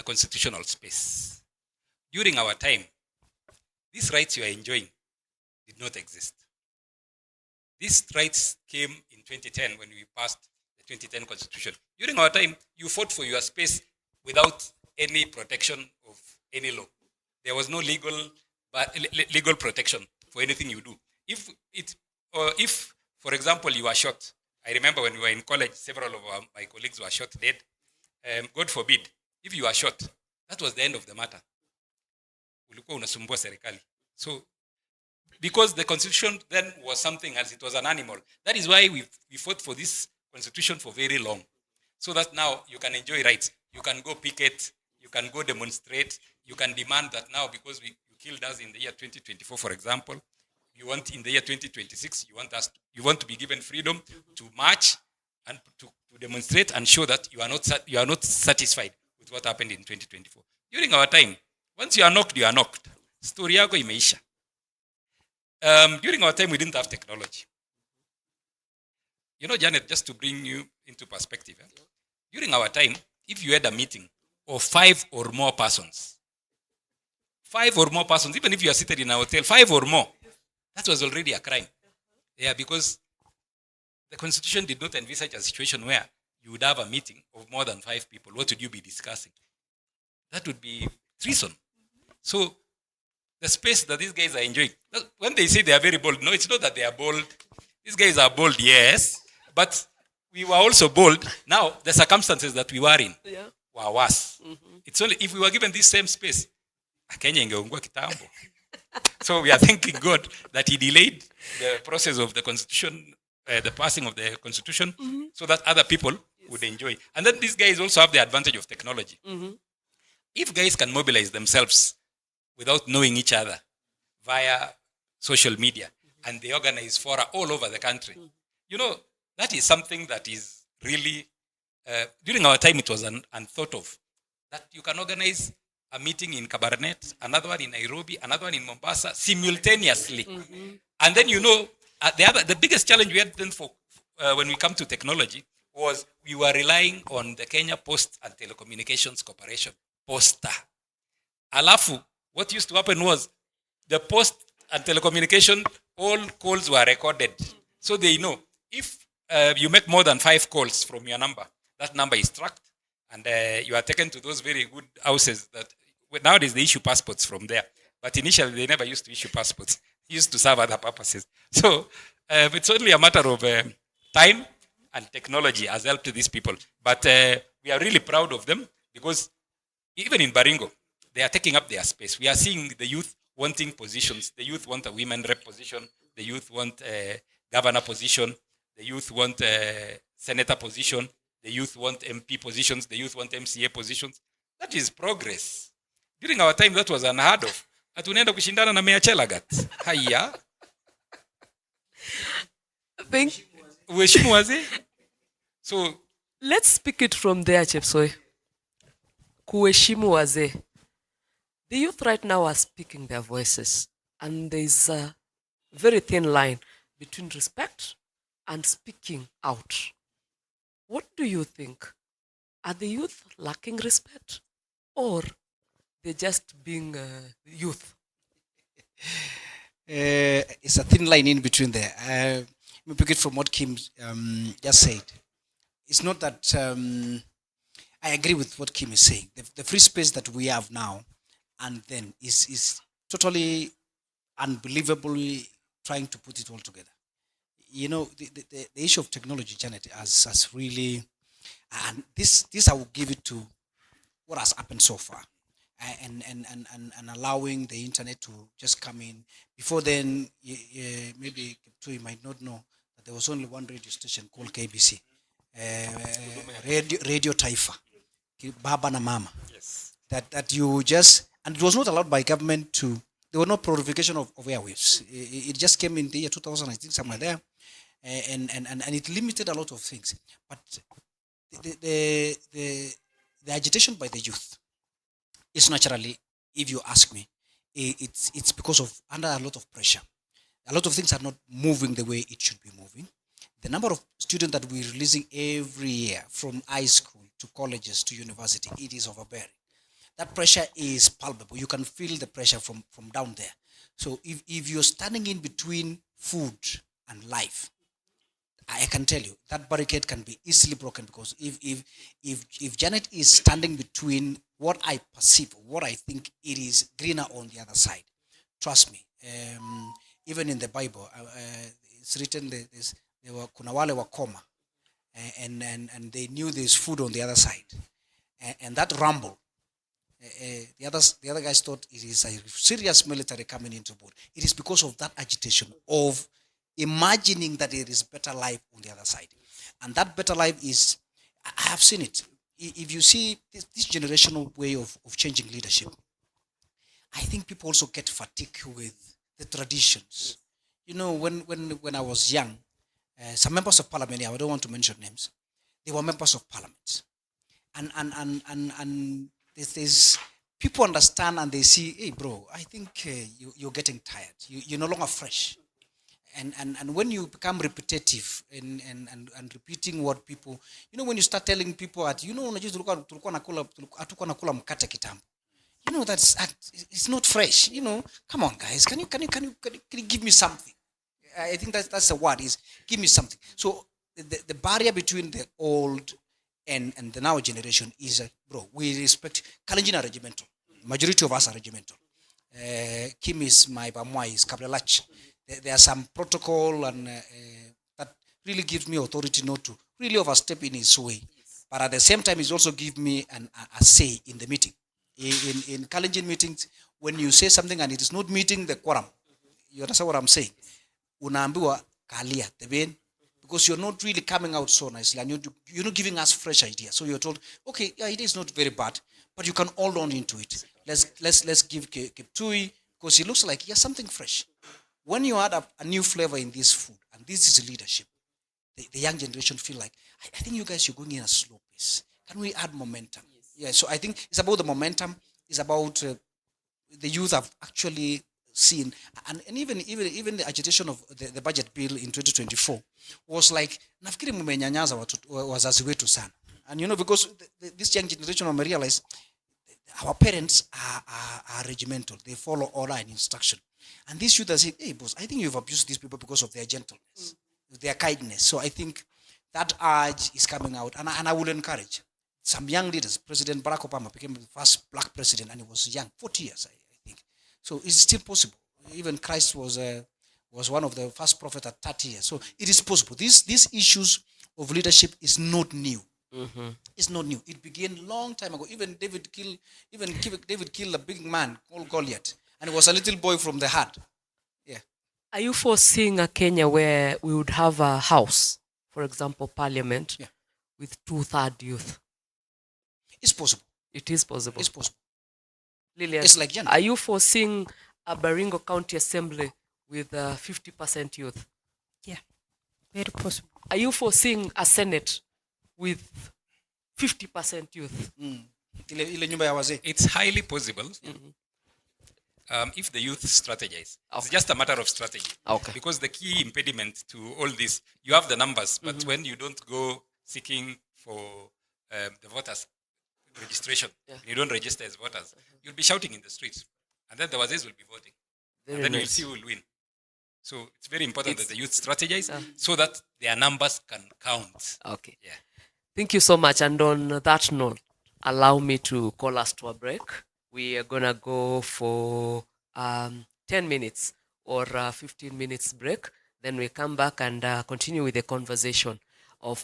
constitutional space. During our time, these rights you are enjoying did not exist. These rights came in 2010 when we passed the 2010 constitution. During our time, you fought for your space without any protection of any law. There was no legal protection for anything you do. If, for example, you are shot, I remember when we were in college, several of my colleagues were shot dead. God forbid, if you are shot, that was the end of the matter. Ulikuwa unasumbua serikali. So because the constitution then was something else. It was an animal. That is why we fought for this constitution for very long. So that now you can enjoy rights. You can go picket, you can go demonstrate, you can demand that now because you killed us in the year 2024, for example, you want in the year 2026, you want to be given freedom to march and to demonstrate and show that you are not satisfied with what happened in 2024. During our time, once you are knocked, you are knocked. Story yako imeisha. During our time, we didn't have technology. You know, Janet, just to bring you into perspective, during our time, if you had a meeting of 5 or more persons, even if you are seated in a hotel, 5 or more, that was already a crime. Yeah, because the constitution did not envisage a situation where you would have a meeting of more than 5 people. What would you be discussing? That would be treason. So the space that these guys are enjoying, when they say they are very bold, no, it's not that they are bold. These guys are bold, yes, but we were also bold. Now, the circumstances that we were in were worse. It's only if we were given this same space, Kenya ingeungua kitambo. So we are thanking God that he delayed the process of the constitution, the passing of the constitution, so that other people would enjoy. And then these guys also have the advantage of technology. If guys can mobilize themselves without knowing each other via social media, and they organize fora all over the country, you know, that is something that is really, during our time it was unthought of, that you can organize a meeting in Kabarnet, another one in Nairobi, another one in Mombasa, simultaneously. And then, you know, the biggest challenge we had then for when we come to technology was we were relying on the Kenya Post and Telecommunications Corporation, Posta. Alafu, what used to happen was the Post and Telecommunication, all calls were recorded. So they know if you make more than 5 calls from your number, that number is tracked, and you are taken to those very good houses that nowadays they issue passports from there. But initially they never used to issue passports. They used to serve other purposes. So it's only a matter of time, and technology has helped these people. But we are really proud of them because even in Baringo, they are taking up their space. We are seeing the youth wanting positions. The youth want a women rep position. The youth want a governor position. The youth want a senator position. The youth want MP positions. The youth want MCA positions. That is progress. During our time, that was unheard of. Atunaenda kushindana na Meya Chelagat. Haya. Uheshimu wazee. So Let's speak it from there, Chepsoi. Kuheshimu wazee. The youth right now are speaking their voices, and there is a very thin line between respect and speaking out. What do you think? Are the youth lacking respect, or they're just being youth? It's a thin line in between there. Let me pick it from what Kim just said. It's not that I agree with what Kim is saying. The free space that we have now and then is totally unbelievably trying to put it all together. You know, the issue of technology, Janet, has really, and this I will give it to what has happened so far, and allowing the internet to just come in. Before then, maybe you might not know that there was only one radio station called KBC, Radio Taifa, Baba na Mama. yes, That you just, and it was not allowed by government to. There were no proliferation of airwaves. It just came in the year 2000, I think, somewhere there, and it limited a lot of things. But the agitation by the youth is naturally, if you ask me, it's because of under a lot of pressure. A lot of things are not moving the way it should be moving. The number of students that we're releasing every year from high school to colleges to university, it is overbearing. That pressure is palpable. You can feel the pressure from down there. So if you're standing in between food and life, I can tell you that barricade can be easily broken, because if Janet is standing between what I perceive, what I think it is greener on the other side, trust me. Even in the Bible, it's written there were kuna wale wakoma, and they knew there's food on the other side, and that rumble The other guys thought it is a serious military coming into board. It is because of that agitation of imagining that there is better life on the other side. And that better life is, I have seen it. If you see this generational way of changing leadership, I think people also get fatigued with the traditions. You know, when I was young, some members of parliament, I don't want to mention names, they were members of parliament. And there's people understand and they see, hey bro, I think you're getting tired. You're no longer fresh. And when you become repetitive and repeating what people, you know, when you start telling people that, you know, you know, it's not fresh. You know, come on guys, can you give me something? I think that's the word, is give me something. So the barrier between the old and the now generation is, bro, we respect Kalenjin are regimental. Majority of us are regimental. Kim is my Bamwai is Kablelach. There are some protocol and that really gives me authority not to really overstep in his way. But at the same time, it also gives me a say in the meeting. In Kalenjin meetings, when you say something and it is not meeting the quorum, you understand what I'm saying? Unaambiwa kalia teben, because you're not really coming out so nicely and you're not giving us fresh ideas. So you're told, okay, yeah, it is not very bad, but you can hold on into it. Let's give Kiptui, because he looks like he has something fresh. When you add up a new flavor in this food, and this is leadership, the young generation feel like, I think you guys, you're going in a slow pace. Can we add momentum? Yes. Yeah, so I think it's about the momentum. It's about the youth have actually seen, and even the agitation of the budget bill in 2024 was like, nafikiri mumenyanyaza wazazi wetu sana. And you know, because this young generation will realize our parents are regimental. They follow order and instruction. And these youth are saying, hey boss, I think you've abused these people because of their gentleness, their kindness. So I think that urge is coming out. And I will encourage some young leaders. President Barack Obama became the first black president and he was young, 40 years, I think. So it's still possible. Even Christ was one of the first prophets at 30 years. So it is possible. These issues of leadership is not new. Mm-hmm. It's not new. It began long time ago. Even David killed a big man called Goliath. And it was a little boy from the heart. Yeah. Are you foreseeing a Kenya where we would have a house, for example, parliament, yeah, with 2/3 youth? It's possible. It is possible. It's possible. Lillian, it's like gender. Are you foreseeing a Baringo County Assembly with 50% youth? Yeah, very possible. Are you foreseeing a Senate with 50% youth? It's highly possible. Mm-hmm. If the youth strategize. Okay. It's just a matter of strategy. Okay. Because the key impediment to all this, you have the numbers, but when you don't go seeking for the voters registration, you don't register as voters, you'll be shouting in the streets. And then the Wazis will be voting. And then you'll see who will win. So it's very important that the youth strategize so that their numbers can count. Okay. Yeah. Thank you so much. And on that note, allow me to call us to a break. We are going to go for 10 minutes or 15 minutes break. Then we come back and continue with the conversation of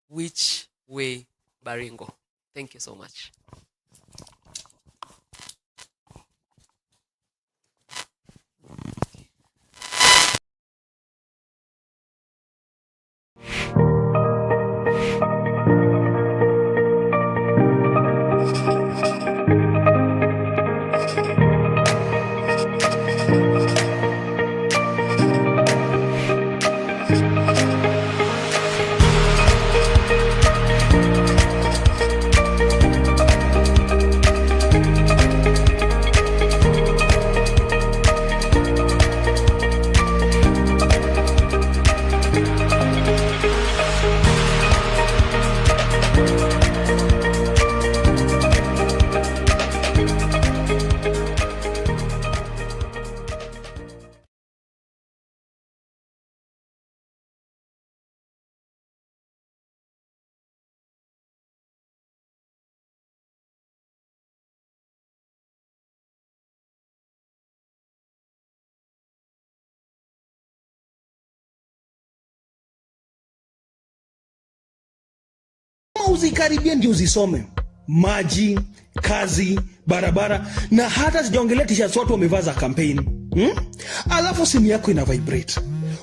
which way Baringo. Thank you so much. Uzikaribie ndio uzisome. maji, kazi, barabara, na hata sijaongelea t-shirts watu wamevaa za campaign. Alafu simu yako ina vibrate.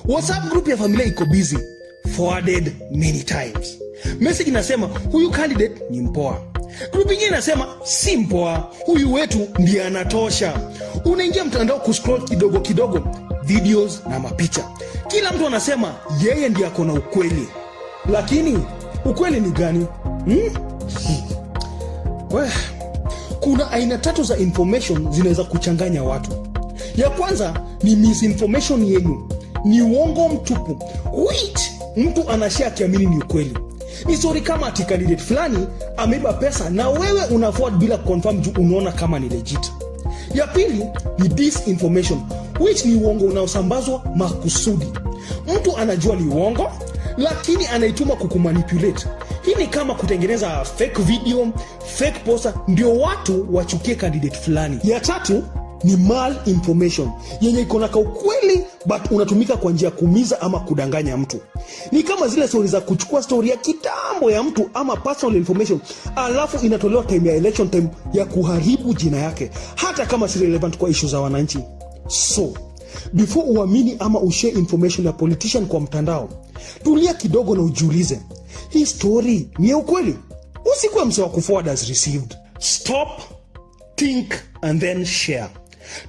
WhatsApp group ya familia iko busy, forwarded many times. Message inasema huyu candidate ni mpoa. Group ingine inasema si mpoa, huyu wetu ndiye anatosha. Unaingia mtandao kuscroll kidogo kidogo, videos na mapicha. Kila mtu anasema yeye ndiye ako na ukweli. Lakini ukweli ni gani? Kuna aina tatu za information zinaweza kuchanganya watu. Ya kwanza ni misinformation yenu, ni uongo mtupu, which mtu anashare akiamini ni ukweli. Ni story kama ati candidate fulani ameiba pesa na wewe una forward bila confirm juu unaona kama ni legit. Ya pili ni disinformation, which ni uongo unaosambazwa makusudi. Mtu anajua ni uongo lakini anaituma kukumanipulate. Hii ni kama kutengeneza fake video, fake poster ndio watu wachukie candidate fulani. Ya tatu ni malinformation, yenye iko na ukweli but unatumika kwa njia kuumiza ama kudanganya mtu. Ni kama zile story za kuchukua story ya kitambo ya mtu ama personal information alafu inatolewa time ya election time ya kuharibu jina yake, hata kama si relevant kwa issue za wananchi. So before uamini ama ushare information ya politician kwa mtandao, tulia kidogo na ujiulize, hii story ni ya ukweli? Usikuwe mse wa kuforward as received. Stop, think and then share.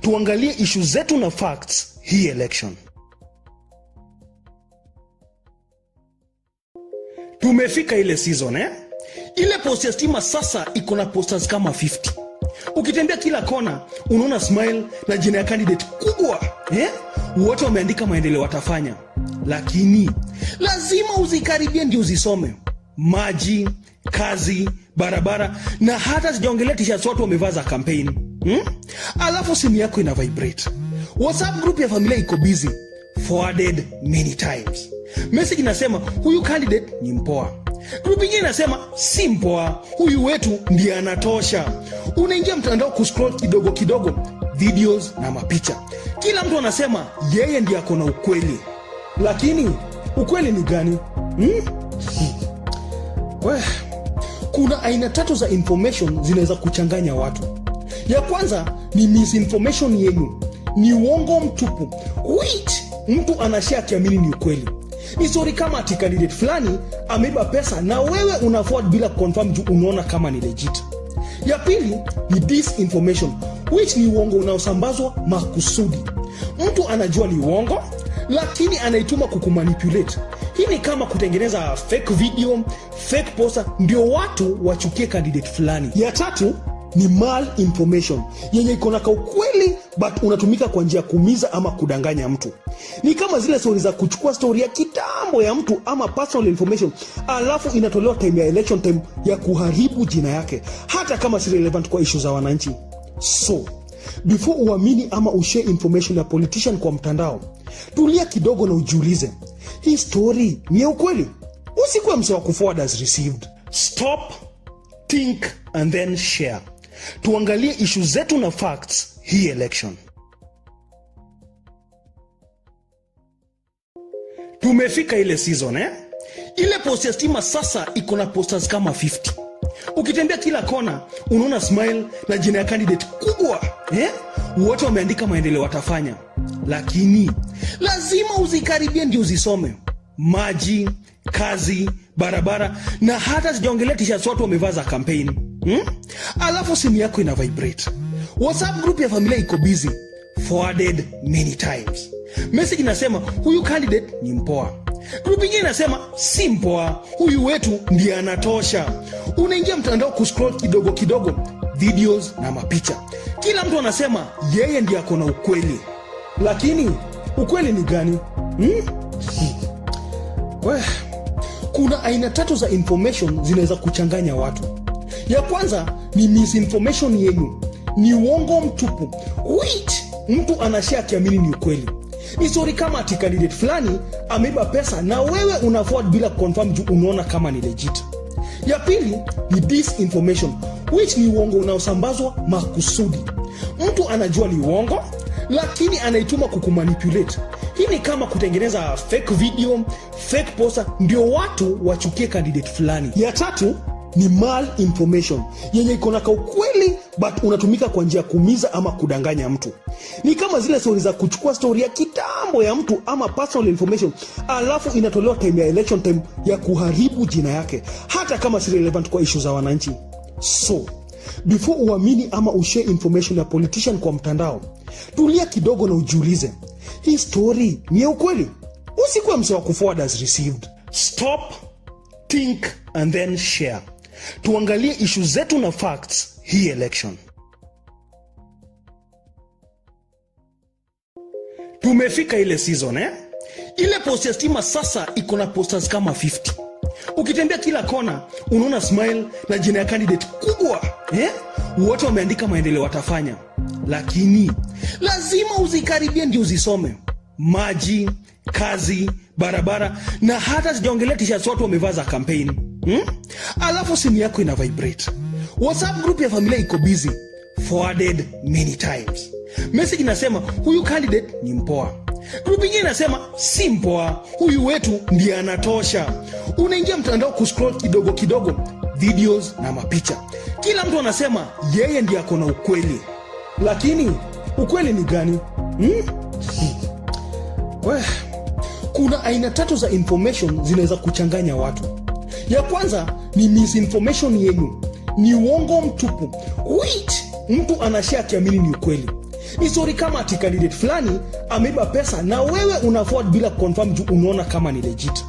Tuangalie issue zetu na facts hii election. Tumefika ile season Ile post ya stima sasa iko na posters kama 50. Ukitembea kila kona unaona smile na jina ya candidate kubwa wote wameandika maendeleo watafanya. Lakini lazima uzikaribie ndio uzisome. Maji, kazi, barabara, na hata sijaongelea t-shirts watu wamevaa za campaign. Alafu simu yako ina vibrate. WhatsApp group ya familia iko busy, forwarded many times. Message inasema huyu candidate ni mpoa. Group ingine inasema si mpoa, huyu wetu ndiye anatosha. Unaingia mtandao kuscroll kidogo kidogo, videos na mapicha. Kila mtu anasema yeye ndiye ako na ukweli. Lakini ukweli ni gani? Kuna aina tatu za information zinaweza kuchanganya watu. Ya kwanza ni misinformation yenu, ni uongo mtupu, which mtu anashare akiamini ni ukweli. Ni story kama ati candidate fulani ameiba pesa na wewe una forward bila confirm juu unaona kama ni legit. Ya pili ni disinformation, which ni uongo unaosambazwa makusudi. Mtu anajua ni uongo lakini anaituma kukumanipulate. Hii ni kama kutengeneza fake video, fake poster ndio watu wachukie candidate fulani. Ya tatu ni malinformation, yenye iko na ukweli but unatumika kwa njia kuumiza ama kudanganya mtu. Ni kama zile story za kuchukua story ya kitambo ya mtu ama personal information alafu inatolewa time ya election time ya kuharibu jina yake, hata kama si relevant kwa issue za wananchi. So before uamini ama ushare information ya politician kwa mtandao, tulia kidogo na ujiulize, hii story ni ya ukweli? Usikuwe mse wa kuforward as received. Stop, think and then share. Tuangalie issue zetu na facts hii election. Tumefika ile season Ile post ya stima sasa iko na posters kama 50. Ukitembea kila kona unaona smile na jina ya candidate kubwa wote wameandika maendeleo watafanya. Lakini lazima uzikaribie ndio uzisome. Maji, kazi, barabara, na hata sijaongelea t-shirts watu wamevaa za campaign. Alafu simu yako ina vibrate. WhatsApp group ya familia iko busy, forwarded many times. Message inasema huyu candidate ni mpoa. Group ingine inasema si mpoa, huyu wetu ndiye anatosha. Unaingia mtandao kuscroll kidogo kidogo, videos na mapicha. Kila mtu anasema yeye ndiye ako na ukweli. Lakini ukweli ni gani? Kuna aina tatu za information zinaweza kuchanganya watu. Ya kwanza ni misinformation yenu, ni uongo mtupu, which mtu anashare akiamini ni ukweli. Ni story kama ati candidate fulani ameiba pesa na wewe una forward bila confirm juu unaona kama ni legit. Ya pili ni disinformation, which ni uongo unaosambazwa makusudi. Mtu anajua ni uongo lakini anaituma kukumanipulate. Hii ni kama kutengeneza fake video, fake poster ndio watu wachukie candidate fulani. Ya tatu ni malinformation yenye iko na ukweli but unatumika kwa njia kuumiza ama kudanganya mtu. Ni kama zile story za kuchukua story ya kitambo ya mtu ama personal information alafu inatolewa time ya election time ya kuharibu jina yake hata kama si relevant kwa issue za wananchi. So, before uamini ama ushare information ya politician kwa mtandao, tulia kidogo na ujiulize, hii story ni ya ukweli? Usikuwe mse wa kuforward as received. Stop, think and then share. Tuangalie issue zetu na facts hii election. Tumefika ile season Ile post ya stima sasa iko na posters kama 50. Ukitembea kila kona unaona smile na jina ya candidate kubwa wote wameandika maendeleo watafanya, lakini lazima uzikaribie ndio uzisome. Maji, kazi, barabara na hata sijaongelea t-shirts watu wamevaa za campaign. Alafu simu yako ina vibrate. WhatsApp group ya familia iko busy, forwarded many times. Message inasema huyu candidate ni mpoa. Group nyingine inasema si mpoa, huyu wetu ndiye anatosha. Unaingia mtandao kuscroll kidogo kidogo, videos na mapicha. Kila mtu anasema yeye ndiye ako na ukweli. Lakini ukweli ni gani? Kuna aina tatu za information zinaweza kuchanganya watu. Ya kwanza ni misinformation yenu, ni uongo mtupu, which mtu anashare akiamini ni ukweli. Ni story kama ati candidate fulani ameiba pesa na wewe una forward bila confirm juu unaona kama ni legit.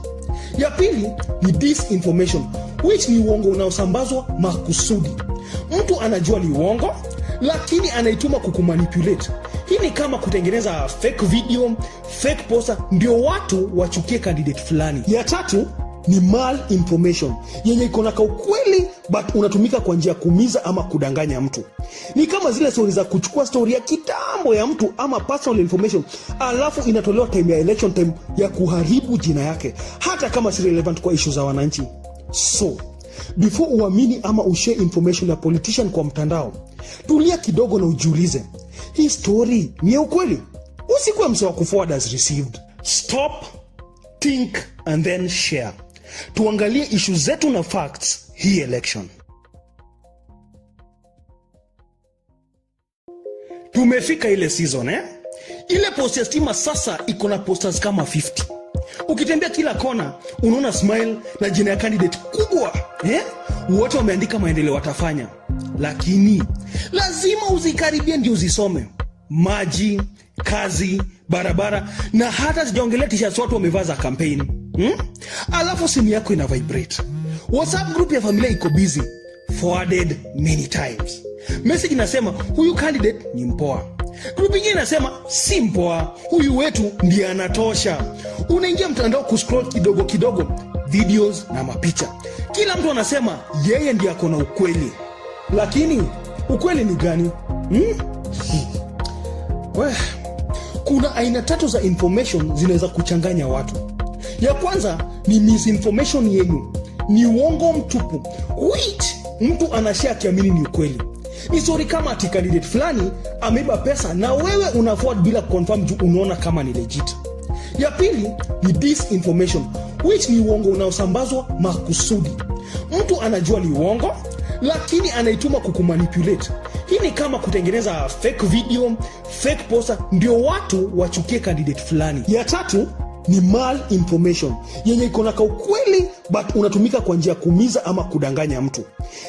Ya pili ni disinformation, which ni uongo unaosambazwa makusudi. Mtu anajua ni uongo lakini anaituma kukumanipulate. Hii ni kama kutengeneza fake video, fake poster ndio watu wachukie candidate fulani. Ya tatu ni malinformation yenye iko na ukweli but unatumika kwa njia kuumiza ama kudanganya mtu. Ni kama zile story za kuchukua story ya kitambo ya mtu ama personal information alafu inatolewa time ya election time ya kuharibu jina yake hata kama si relevant kwa issue za wananchi. So, before uamini ama ushare information ya politician kwa mtandao, tulia kidogo na ujiulize, hii story ni ya ukweli? Usikuwe mse wa kuforward as received. Stop, think and then share. Tuangalie issue zetu na facts hii election. Tumefika ile season Ile post ya stima sasa iko na posters kama 50. Ukitembea kila kona unaona smile na jina ya candidate kubwa wote wameandika maendeleo watafanya, lakini lazima uzikaribie ndio uzisome. Maji, kazi, barabara na hata sijaongelea t-shirts watu wamevaa za campaign. Alafu simu yako ina vibrate. WhatsApp group ya familia iko busy, forwarded many times. Message inasema huyu candidate ni mpoa. Group nyingine inasema si mpoa, huyu wetu ndiye anatosha. Unaingia mtandao kuscroll kidogo kidogo, videos na mapicha. Kila mtu anasema yeye ndiye ako na ukweli. Lakini ukweli ni gani? Kuna aina tatu za information zinaweza kuchanganya watu. Ya kwanza ni misinformation yenu, ni uongo mtupu, which mtu anashare akiamini ni ukweli. Ni story kama ati candidate fulani ameiba pesa na wewe una forward bila confirm juu unaona kama ni legit. Ya pili ni disinformation, which ni uongo unaosambazwa makusudi. Mtu anajua ni uongo lakini anaituma kukumanipulate. Hii ni kama kutengeneza fake video, fake poster ndio watu wachukie candidate fulani. Ya tatu ni malinformation yenye iko na ukweli but unatumika kwa njia kuumiza ama kudanganya mtu.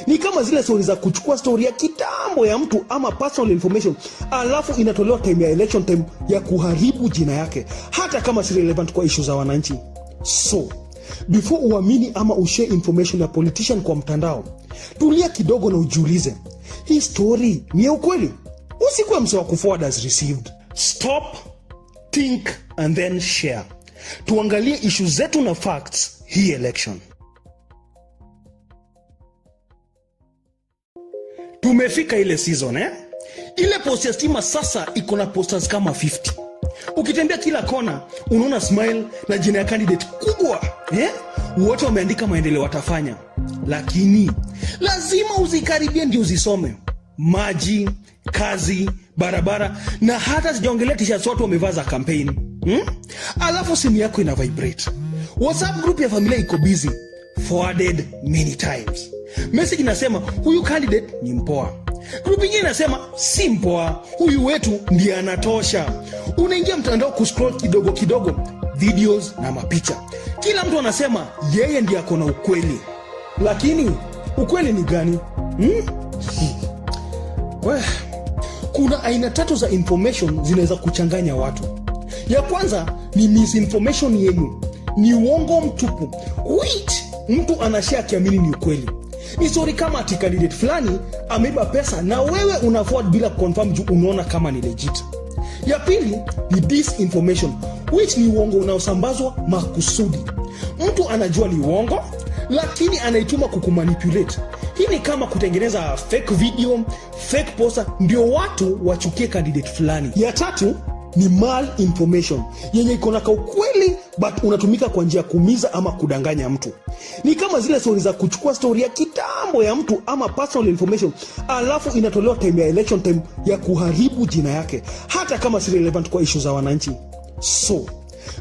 Ni kama zile story za kuchukua story ya kitambo ya mtu ama personal information alafu inatolewa time ya election time ya kuharibu jina yake hata kama si relevant kwa issue za wananchi. So, before uamini ama ushare information ya politician kwa mtandao, tulia kidogo na ujiulize, hii story ni ya ukweli? Usikuwe mse wa kuforward as received. Stop, think and then share. Tuangalie issue zetu na facts hii election. Tumefika ile season Ile post ya stima sasa iko na posters kama 50. Ukitembea kila kona unaona smile na jina ya candidate kubwa wote wameandika maendeleo watafanya, lakini lazima uzikaribie ndio uzisome. Maji, kazi, barabara na hata sijaongelea t-shirts watu wamevaa za campaign. Alafu simu yako ina vibrate. WhatsApp group ya familia iko busy, forwarded many times. Message inasema huyu candidate ni mpoa. Group nyingine inasema si mpoa, huyu wetu ndiye anatosha. Unaingia mtandao kuscroll kidogo kidogo videos na mapicha. Kila mtu anasema yeye ndiye ako na ukweli. Lakini ukweli ni gani? Kuna aina tatu za information zinaweza kuchanganya watu. Ya kwanza ni misinformation yenu. Ni uongo mtupu. Wait, mtu anashare akiamini ni ukweli. Ni story kama ati candidate fulani ameiba pesa na wewe una forward bila confirm juu unaona kama ni legit. Ya pili ni disinformation, which ni uongo unaosambazwa makusudi. Mtu anajua ni uongo lakini anaituma kukumanipulate. Hii ni kama kutengeneza fake video, fake poster ndio watu wachukie candidate fulani. Ya tatu ni malinformation yenye iko na ukweli but unatumika kwa njia ya kuumiza ama kudanganya mtu. Ni kama zile story za kuchukua story ya kitambo ya mtu ama personal information alafu inatolewa time ya election time ya kuharibu jina yake hata kama si relevant kwa issue za wananchi. So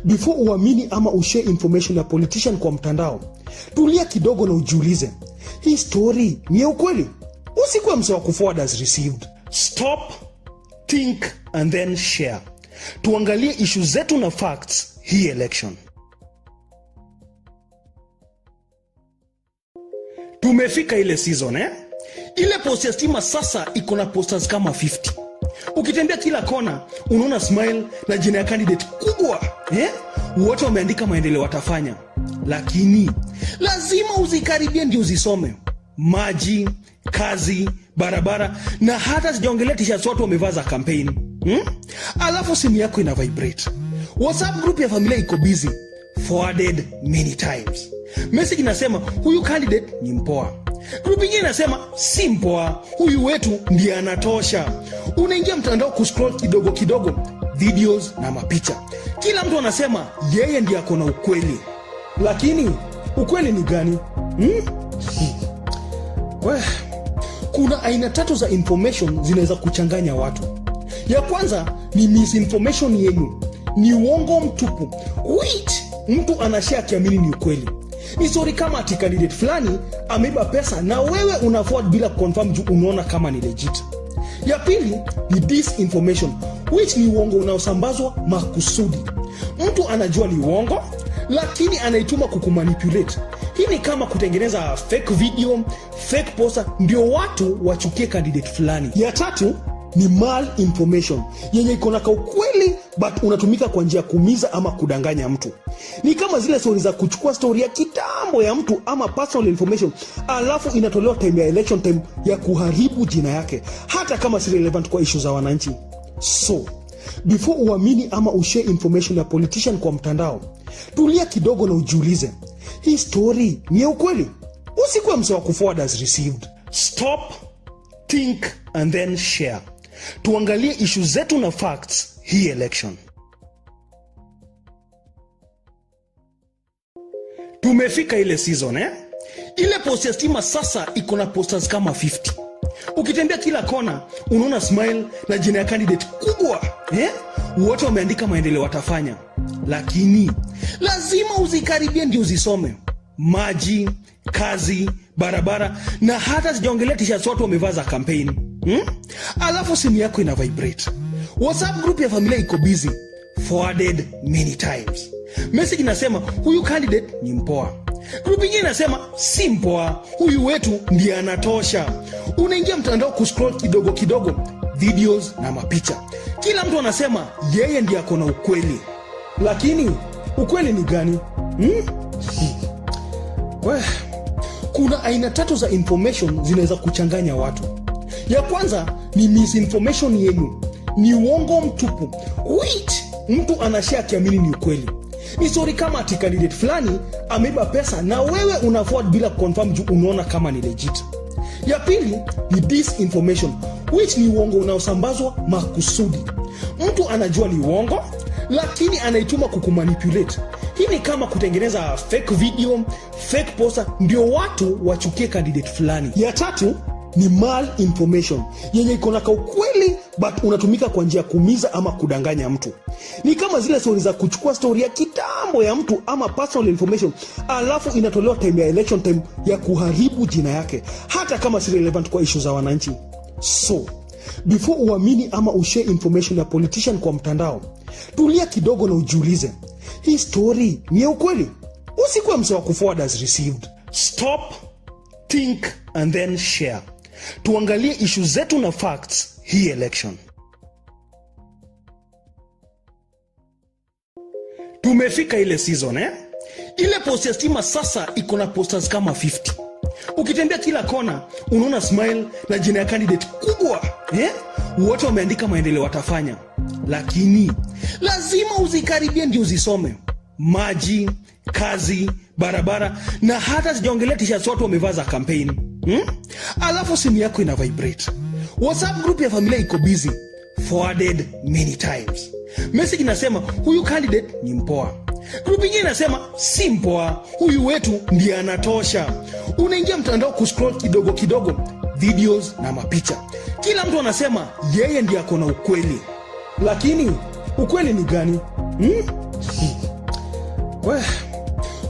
before uamini ama ushare information ya politician kwa mtandao, tulia kidogo na ujiulize, hii story ni ya ukweli? Usikuwe msewa kuforward as received. Stop, think and then share. Tuangalie issue zetu na facts hii election. Tumefika ile season Ile post ya stima sasa iko na posters kama 50. Ukitembea kila kona unaona smile na jina ya candidate kubwa wote wameandika maendeleo watafanya. Lakini lazima uzikaribie ndio uzisome. Maji, kazi, barabara na hata sijaongelea t-shirts watu wamevaa za campaign. Alafu simu yako ina vibrate. WhatsApp group ya familia iko busy. Forwarded many times. Message inasema huyu candidate ni mpoa. Group nyingine inasema si mpoa, huyu wetu ndiye anatosha. Unaingia mtandao kuscroll kidogo kidogo videos na mapicha. Kila mtu anasema yeye ndiye ako na ukweli. Lakini ukweli ni gani? Kuna aina tatu za information zinaweza kuchanganya watu. Ya kwanza ni misinformation yenu. Ni uongo mtupu. Wait, mtu anashare akiamini ni ukweli. Ni story kama ati candidate fulani ameiba pesa na wewe una forward bila confirm juu unaona kama ni legit. Ya pili ni disinformation, which ni uongo unaosambazwa makusudi. Mtu anajua ni uongo lakini anaituma kukumanipulate. Hii ni kama kutengeneza fake video, fake poster ndio watu wachukie candidate fulani. Ya tatu ni malinformation yenye iko na ukweli but unatumika kwa njia ya kuumiza ama kudanganya mtu. Ni kama zile story za kuchukua story ya kitambo ya mtu ama personal information alafu inatolewa time ya election time ya kuharibu jina yake hata kama si relevant kwa issue za wananchi. So before uamini ama ushare information ya politician kwa mtandao, tulia kidogo na ujiulize, hii story ni ya ukweli? Usikuwe msewa kuforward as received. Stop, think and then share. Tuangalie issue zetu na facts hii election. Tumefika ile season Ile post ya stima sasa iko na posters kama 50. Ukitembea kila kona unaona smile na jina ya candidate kubwa wote wameandika maendeleo watafanya. Lakini lazima uzikaribie ndio uzisome. Maji, kazi, barabara na hata sijaongelea t-shirts watu wamevaa za campaign. Alafu simu yako ina vibrate. WhatsApp group ya familia iko busy. Forwarded many times. Message inasema huyu candidate ni mpoa. Group nyingine inasema si mpoa, huyu wetu ndiye anatosha. Unaingia mtandao kuscroll kidogo kidogo videos na mapicha. Kila mtu anasema yeye ndiye ako na ukweli. Lakini ukweli ni gani? Kuna aina tatu za information zinaweza kuchanganya watu. Ya kwanza ni misinformation yenu. Ni uongo mtupu. Wait, mtu anashare akiamini ni ukweli. Ni story kama ati candidate fulani ameiba pesa na wewe una forward bila confirm juu unaona kama ni legit. Ya pili ni disinformation, which ni uongo unaosambazwa makusudi. Mtu anajua ni uongo lakini anaituma kukumanipulate. Hii ni kama kutengeneza fake video, fake poster ndio watu wachukie candidate fulani. Ya tatu ni malinformation yenye iko na ukweli but unatumika kwa njia ya kuumiza ama kudanganya mtu. Ni kama zile story za kuchukua story ya kitambo ya mtu ama personal information, alafu inatolewa time ya election time ya kuharibu jina yake, hata kama si relevant kwa issue za wananchi. So, before uamini ama ushare information ya politician kwa mtandao, tulia kidogo na ujiulize, hii story ni ya ukweli? Usikuwe mse wa kuforward as received. Stop, think and then share. Tuangalie issue zetu na facts hii election. Tumefika ile season Ile post ya stima sasa iko na posters kama 50. Ukitembea kila kona unaona smile na jina ya candidate kubwa wote wameandika maendeleo watafanya, lakini lazima uzikaribie ndio uzisome. Maji, kazi, barabara, na hata sijaongelea t-shirts watu wamevaa za campaign. Alafu simu yako ina vibrate. WhatsApp group ya familia iko busy, forwarded many times. Message inasema huyu candidate ni mpoa. Group nyingine inasema si mpoa, huyu wetu ndiye anatosha. Unaingia mtandao kuscroll kidogo kidogo, videos na mapicha. Kila mtu anasema yeye ndiye ako na ukweli. Lakini ukweli ni gani?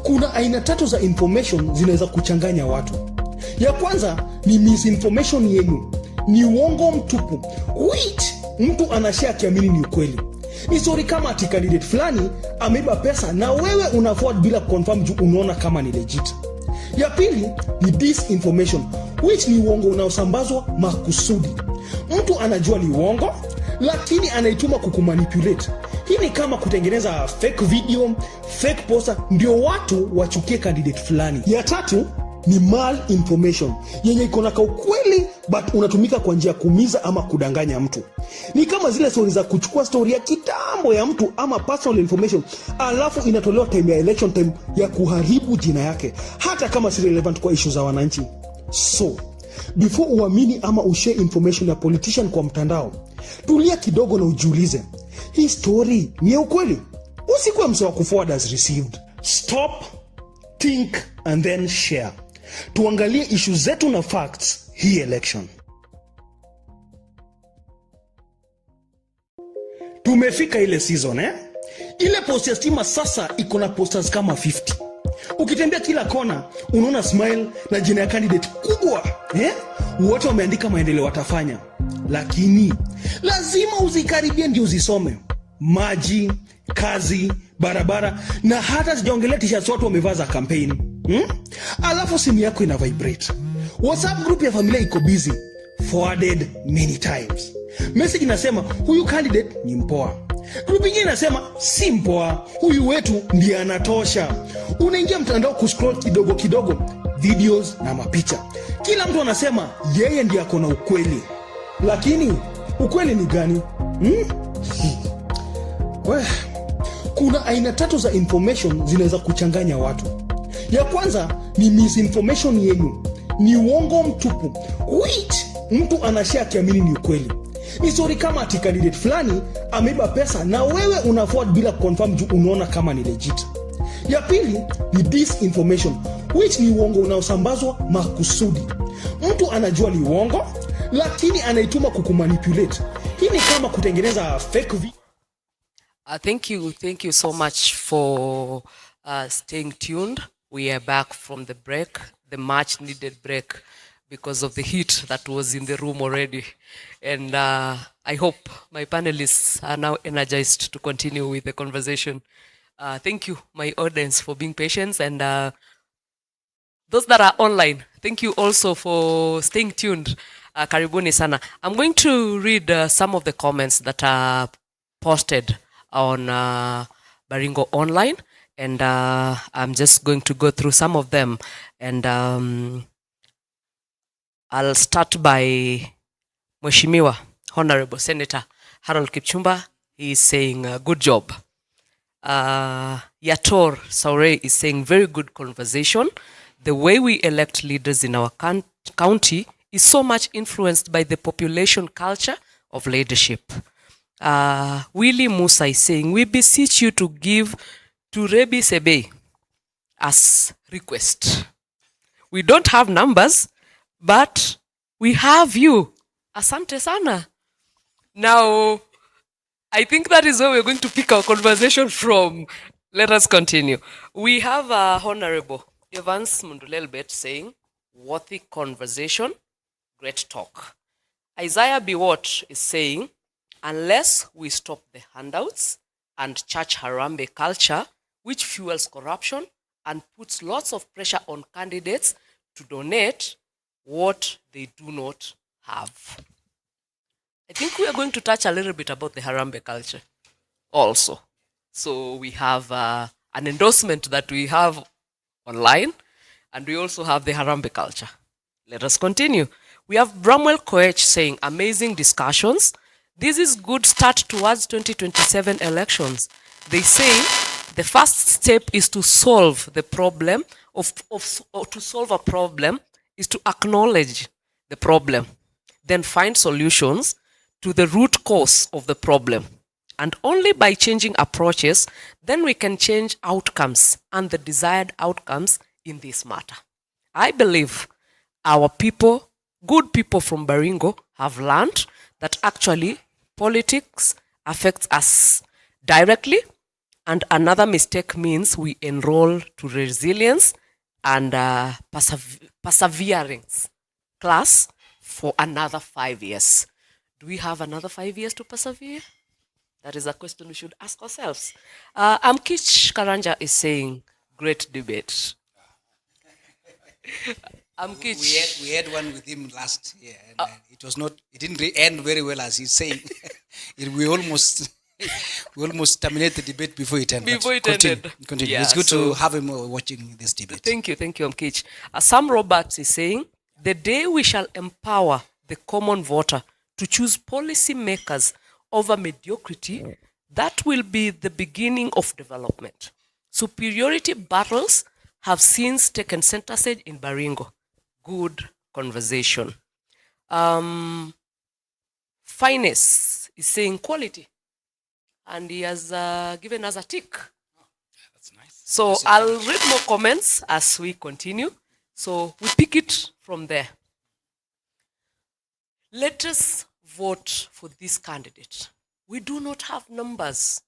Kuna aina tatu za information zinaweza kuchanganya watu. Ya kwanza ni misinformation yenu, ni uongo mtupu, which mtu anashare akiamini ni ukweli. Ni story kama ati candidate fulani ameiba pesa na wewe una forward bila confirm juu unaona kama ni legit. Ya pili ni disinformation, which ni uongo unaosambazwa makusudi. Mtu anajua ni uongo lakini anaituma kukumanipulate. Hii ni kama kutengeneza fake video, fake poster ndio watu wachukie candidate fulani. Ya tatu ni malinformation, yenye iko na ukweli but unatumika kwa njia ya kuumiza ama kudanganya mtu. Ni kama zile story za kuchukua story ya kitambo ya mtu ama personal information, alafu inatolewa time ya election time ya kuharibu jina yake, hata kama si relevant kwa issue za wananchi. So, before uamini ama ushare information ya politician kwa mtandao, tulia kidogo na ujiulize, hii story ni ya ukweli? Usikuwe mse wa kuforward as received. Stop, think and then share. Tuangalie issue zetu na facts hii election. Tumefika ile season Ile post ya stima sasa iko na posters kama 50. Ukitembea kila kona unaona smile na jina ya candidate kubwa wote wameandika maendeleo watafanya, lakini lazima uzikaribie ndio uzisome. Maji, kazi, barabara, na hata sijaongelea t-shirts watu wamevaa za campaign. Alafu simu yako ina vibrate. WhatsApp group ya familia iko busy, forwarded many times. Message inasema huyu candidate ni mpoa. Group nyingine inasema si mpoa, huyu wetu ndiye anatosha. Unaingia mtandao kuscroll kidogo kidogo, videos na mapicha. Kila mtu anasema yeye ndiye ako na ukweli. Lakini ukweli ni gani? Kuna aina tatu za information zinaweza kuchanganya watu. Ya kwanza ni misinformation yenu, ni uongo mtupu, which mtu anashare akiamini ni ukweli. Ni story kama ati candidate fulani ameiba pesa na wewe una forward bila confirm juu unaona kama ni legit. Ya pili ni disinformation, which ni uongo unaosambazwa makusudi. Mtu anajua ni uongo lakini anaituma kukumanipulate. Hii ni kama kutengeneza fake video. Thank you so much for staying tuned. We are back from the break, the much needed break, because of the heat that was in the room already. And I hope my panelists are now energized to continue with the conversation. Thank you, my audience, for being patient. And those that are online, thank you also for staying tuned. Karibuni sana. I'm going to read some of the comments that are posted on Baringo Online. And I'm just going to go through some of them. And I'll start by Mheshimiwa, Honorable Senator Harold Kipchumba. He is saying, good job. Yator Saure is saying, very good conversation. The way we elect leaders in our county is so much influenced by the population culture of leadership. Willie Musa is saying, we beseech you to give to Rebi Sebe as request. We don't have numbers, but we have you. Asante sana. Now, I think that is where we're going to pick our conversation from. Let us continue. We have Honorable Evans Mundulelbet saying, worthy conversation, great talk. Isaiah Biwot is saying, unless we stop the handouts and church Harambe culture, which fuels corruption and puts lots of pressure on candidates to donate what they do not have. I think we are going to touch a little bit about the Harambe culture also. So we have an endorsement that we have online, and we also have the Harambe culture. Let us continue. We have Bramwell Koech saying, amazing discussions. This is good start towards 2027 elections. They say the first step is to solve the problem or to solve a problem is to acknowledge the problem, then find solutions to the root cause of the problem. And only by changing approaches, then we can change outcomes and the desired outcomes in this matter. I believe our people, good people from Baringo, have learned that actually politics affects us directly, and another mistake means we enroll to resilience and perseverance class for another 5 years. Do we have another 5 years to persevere? That is a question we should ask ourselves. Amkich Karanja is saying, great debate. Amkich. We had one with him last year, and it was not. It didn't end very well, as he's saying. we almost terminated the debate before it ended. Continue. Yeah, it's good to have him watching this debate. Thank you, Amkich. Sam Roberts is saying, the day we shall empower the common voter to choose policy makers over mediocrity, that will be the beginning of development. Superiority battles have since taken center stage in Baringo. Good conversation. Finest is saying quality, and he has given us a tick. That's nice. So I'll read more comments as we continue. So we pick it from there. Let us vote for this candidate. We do not have numbers,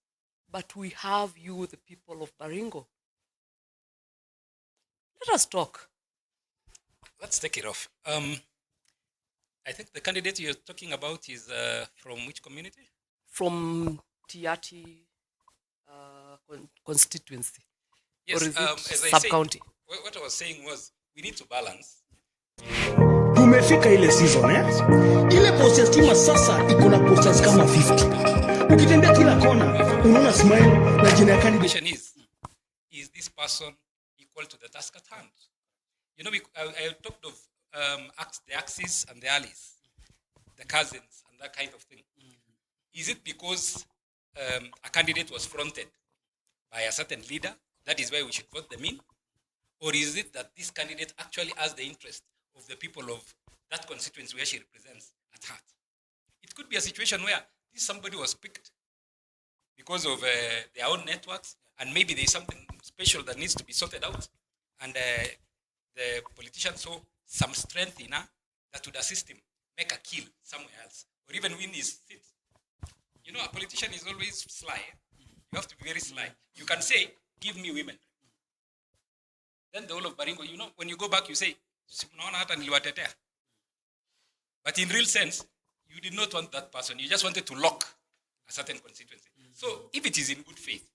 but we have you, the people of Baringo. Let us talk. Let's take it off. I think the candidate you're talking about is from which community? From Tiati constituency. Yes, or is it as I sub-county? said, what I was saying was we need to balance. Tumefika ile season ile post ya stima sasa iko na posters kama 50. Ukitembea kila kona unaona smile na jina ya The candidate. question is this person equal to the task at hand? You know, I talked of the axes and the allies, the cousins and that kind of thing. Is it because a candidate was fronted by a certain leader, that is why we should vote them in? Or is it that this candidate actually has the interest of the people of that constituency where she represents at heart? It could be a situation where somebody was picked because of their own networks, and maybe there's something special that needs to be sorted out, and the politician saw some strength in her that would assist him make a kill somewhere else, or even win his seat. You know, a politician is always sly. You have to be very sly. You can say, give me women. Then the whole of Baringo, you know, when you go back, you say, but in real sense, you did not want that person. You just wanted to lock a certain constituency. So if it is in good faith,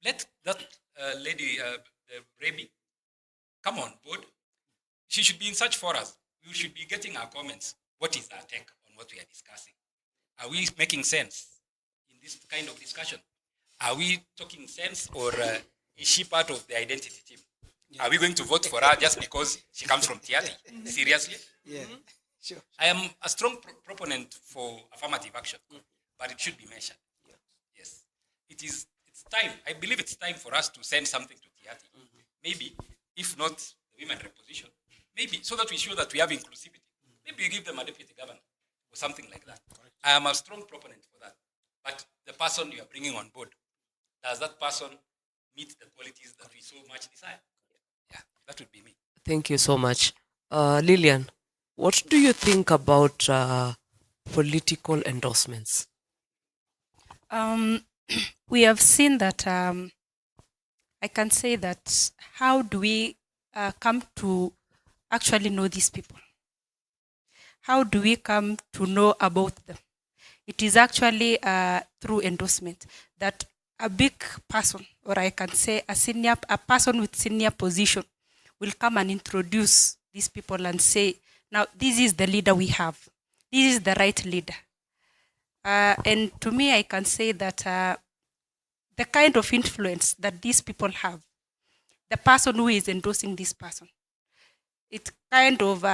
let that lady, Remy, come on board. She should be in such for us. We should be getting our comments. What is our take on what we are discussing? Are we making sense in this kind of discussion? Are we talking sense, or is she part of the identity team? Yeah. Are we going to vote for her just because she comes from Tiati? Seriously? Yeah, sure. I am a strong proponent for affirmative action, but it should be measured. Yeah. Yes. It's time. I believe it's time for us to send something to Tiati. Maybe, if not the women reposition, maybe so that we show that we have inclusivity. Maybe you give them a deputy governor or something like that. I am a strong proponent for that. But the person you are bringing on board, does that person meet the qualities that we so much desire? Yeah, that would be me. Thank you so much. Lillian, what do you think about political endorsements? We have seen that, I can say that, how do we come to actually know these people? How do we come to know about them? It is actually through endorsement that a big person, or I can say a person with senior position, will come and introduce these people and say, now this is the leader we have. This is the right leader. And to me, I can say that the kind of influence that these people have, the person who is endorsing this person, it kind of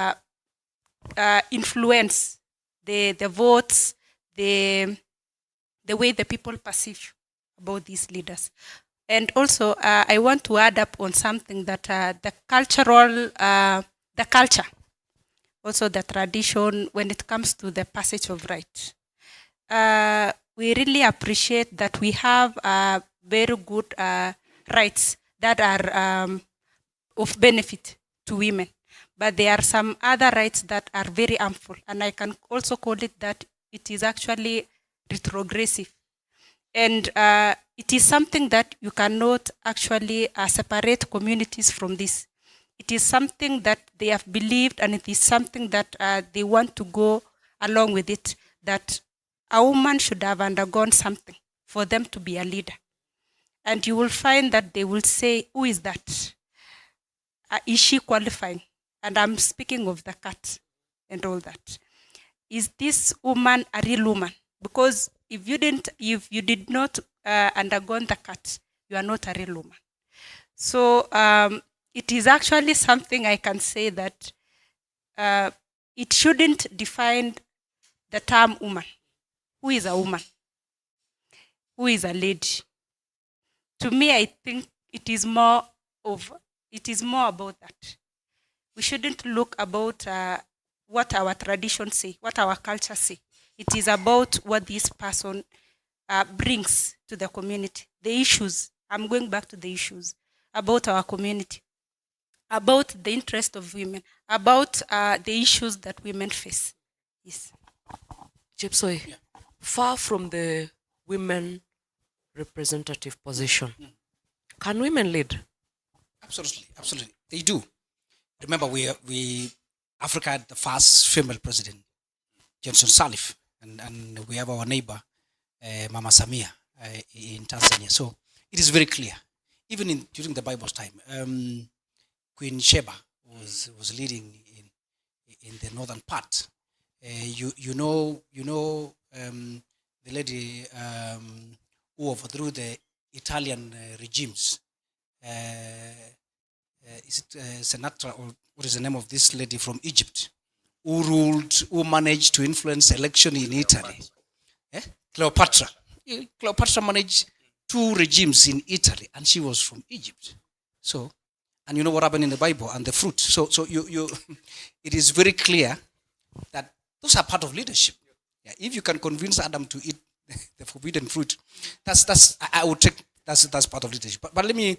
influence the votes, the way the people perceive about these leaders. And also, I want to add up on something that the culture, also the tradition when it comes to the passage of right. We really appreciate that we have very good rights that are of benefit to women. But there are some other rights that are very harmful. And I can also call it that it is actually retrogressive. And it is something that you cannot actually separate communities from this. It is something that they have believed, and it is something that they want to go along with it, that a woman should have undergone something for them to be a leader. And you will find that they will say, who is that? Is she qualifying? And I'm speaking of the cat and all that. Is this woman a real woman? Because if you did not undergo the cut, you are not a real woman. So it is actually something I can say that it shouldn't define the term woman. Who is a woman? Who is a lady? To me, I think it is more about that. We shouldn't look about what our traditions say, what our culture say. It is about what this person brings to the community. The issues, I'm going back to the issues, about our community, about the interest of women, about the issues that women face. Yes. Chepsoi, far from the women representative position, can women lead? Absolutely, absolutely. They do. Remember, Africa had the first female president, Johnson Sirleaf, and we have our neighbor, Mama Samia, in Tanzania. So it is very clear. Even during the Bible's time, Queen Sheba was leading in the northern part. You know the lady who overthrew the Italian regimes. Is it Sinatra, or what is the name of this lady from Egypt, who managed to influence election in Italy? Cleopatra. Cleopatra managed 2 regimes in Italy, and she was from Egypt. So, and you know what happened in the Bible and the fruit. So it is very clear that those are part of leadership. Yeah, if you can convince Adam to eat the forbidden fruit, I would take that's part of leadership. But let me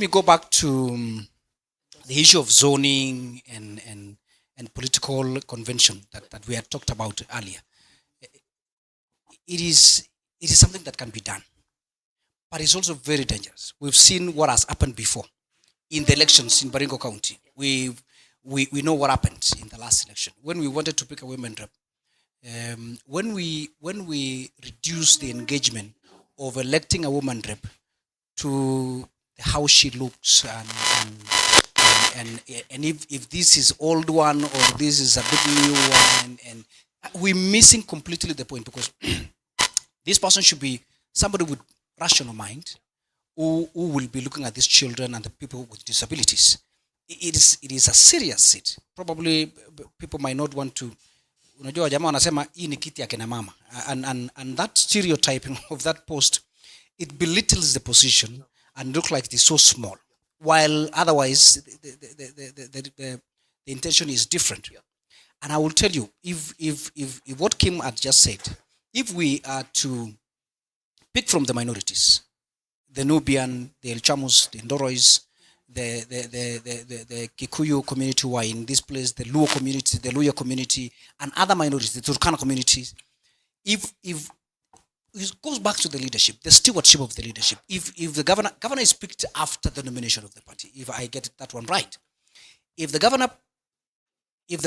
go back to the issue of zoning and political convention that we had talked about earlier. It is something that can be done, but it's also very dangerous. We've seen what has happened before in the elections in Baringo County. We know what happened in the last election when we wanted to pick a women rep. When we reduced the engagement of electing a woman rep to how she looks and if this is old one or this is a bit new one, and we're missing completely the point, because this person should be somebody with rational mind who will be looking at these children and the people with disabilities. It is a serious seat. Probably people might not want to. Unajua jamaa wanasema hii ni kiti ya kina mama, and that stereotyping of that post, it belittles the position and look like it is so small, while otherwise the intention is different. And I will tell you, if what Kim had just said, if we are to pick from the minorities, the Nubian, the El Chamus, the Ndorois, the Kikuyu community who are in this place, the Luo community, the Luya community, and other minorities, the Turkana communities, if it goes back to the leadership, the stewardship of the leadership. If the governor is picked after the nomination of the party, if I get that one right, if the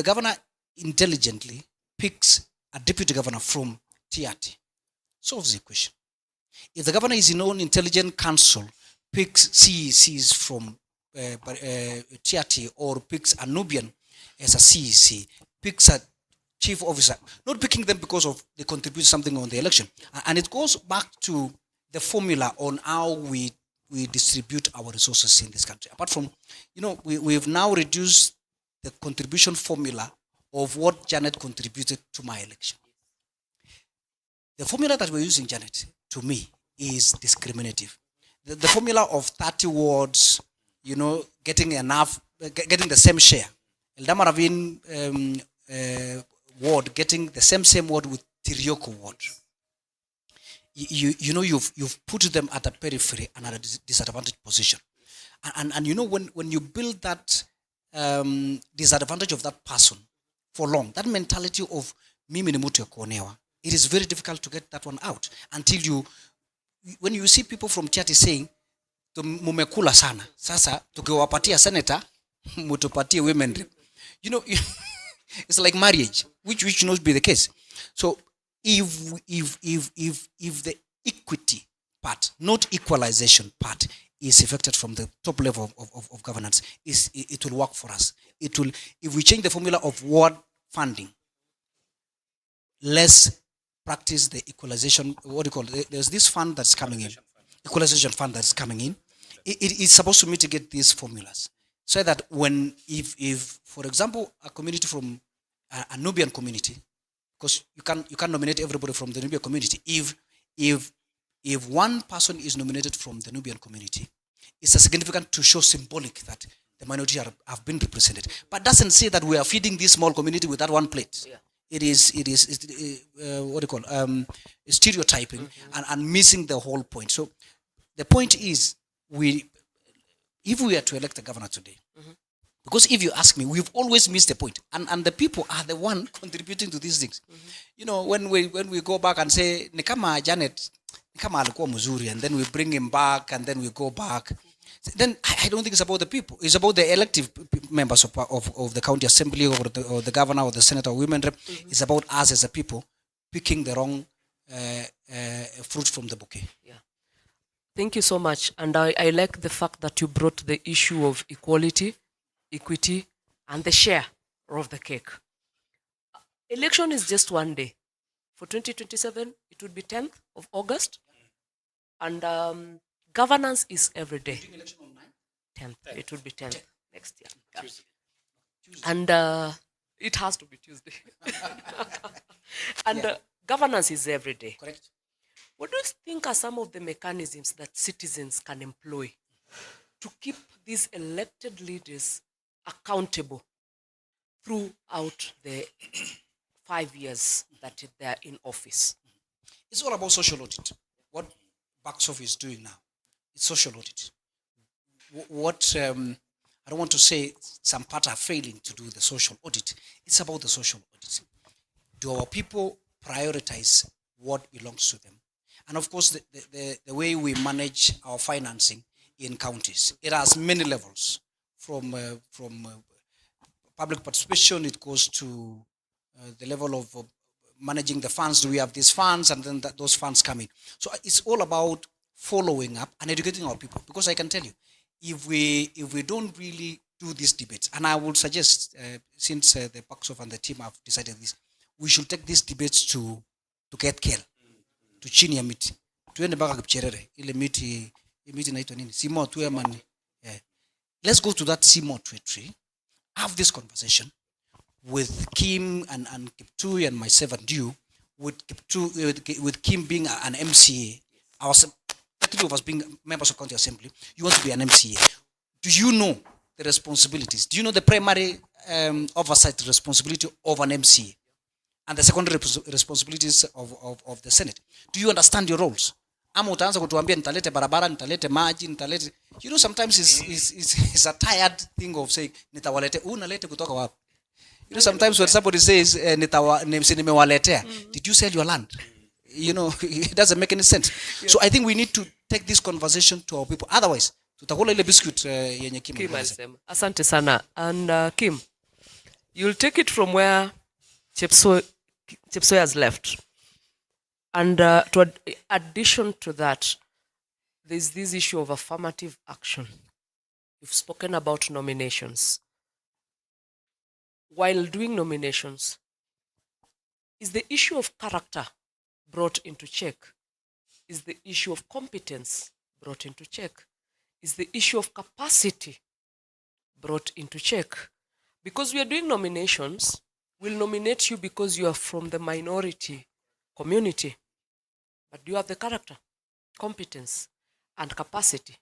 governor intelligently picks a deputy governor from TRT, solves the equation. If the governor is in own intelligent council, picks CECs from TRT, or picks a Nubian as a CEC, picks a chief officer, not picking them because of they contribute something on the election. And it goes back to the formula on how we distribute our resources in this country. Apart from, we've now reduced the contribution formula of what Janet contributed to my election. The formula that we're using, Janet, to me, is discriminative. The formula of 30 wards, getting the same share. Eldama Ravine ward getting the same ward with Tirioko ward. You've put them at a periphery and at a disadvantaged position. And when you build that disadvantage of that person for long, that mentality of mimi ni mtu ya kuonewa, it is very difficult to get that one out until when you see people from Tiati saying, mumekula sana, sasa tukiwapatia senator, mutupatie women rep. It's like marriage, which should not be the case. So if the equity part, not equalization part, is effected from the top level of governance, it will work for us. If we change the formula of ward funding, let's practice the equalization. What do you call it? There's this fund that's coming in, equalization fund that's coming in. It is supposed to mitigate these formulas, so that if for example a community from a Nubian community, because you can't nominate everybody from the Nubian community. If one person is nominated from the Nubian community, it's a significant to show symbolic that the minority have been represented. But doesn't say that we are feeding this small community with that one plate. Yeah. It is stereotyping and missing the whole point. So the point is, if we are to elect a governor today, because if you ask me, we've always missed the point, and the people are the one contributing to these things. When we go back and say ni kama Janet, ni kama alikuwa mzuri, and then we bring him back, and then we go back, then I don't think it's about the people. It's about the elective members of the county assembly, or the governor, or the senator, or women rep. It's about us as a people picking the wrong fruit from the bouquet. Yeah. Thank you so much. And I like the fact that you brought the issue of equality, equity, and the share of the cake. Election is just one day. For 2027, it would be 10th of August. And governance is every day. 10th. It would be 10th next year. Yeah. And it has to be Tuesday. And governance is every day. Correct. What do you think are some of the mechanisms that citizens can employ to keep these elected leaders accountable throughout the 5 years that they are in office? It's all about social audit. What Baksov is doing now, it's social audit. I don't want to say some part are failing to do the social audit. It's about the social audit. Do our people prioritize what belongs to them? And of course, the way we manage our financing in counties, it has many levels. From public participation, it goes to the level of managing the funds. Do we have these funds? And then those funds come in. So it's all about following up and educating our people. Because I can tell you, if we don't really do these debates, and I would suggest, since the Paksov and the team have decided this, we should take these debates to get care, to chini ya miti. Tuende mpaka Kipcherere, ile miti inaitwa nini? Simo tuwe mani. Let's go to that Simo tree, have this conversation with Kim and Kiptui and myself and you, with Kim being an MCA, the three of us being members of county assembly. You want to be an MCA. Do you know the responsibilities? Do you know the primary oversight responsibility of an MCA and the secondary responsibilities of the Senate? Do you understand your roles? Ama utaanza kutuambia nitalete barabara, nitalete maji, You know, sometimes it's a tired thing of saying, nitawalete, unalete kutoka wapi? You know, sometimes when somebody says, nimewaletea, did you sell your land? You know, it doesn't make any sense. Yeah. So I think we need to take this conversation to our people. Otherwise, tutakula ile biscuit yenye Kim alisema. Asante sana. And Kim, you'll take it from where Chepsoi has left. And to addition to that, there's this issue of affirmative action. You've spoken about nominations. While doing nominations, is the issue of character brought into check? Is the issue of competence brought into check? Is the issue of capacity brought into check? Because we are doing nominations, we'll nominate you because you are from the minority community. But do you have the character, competence, and capacity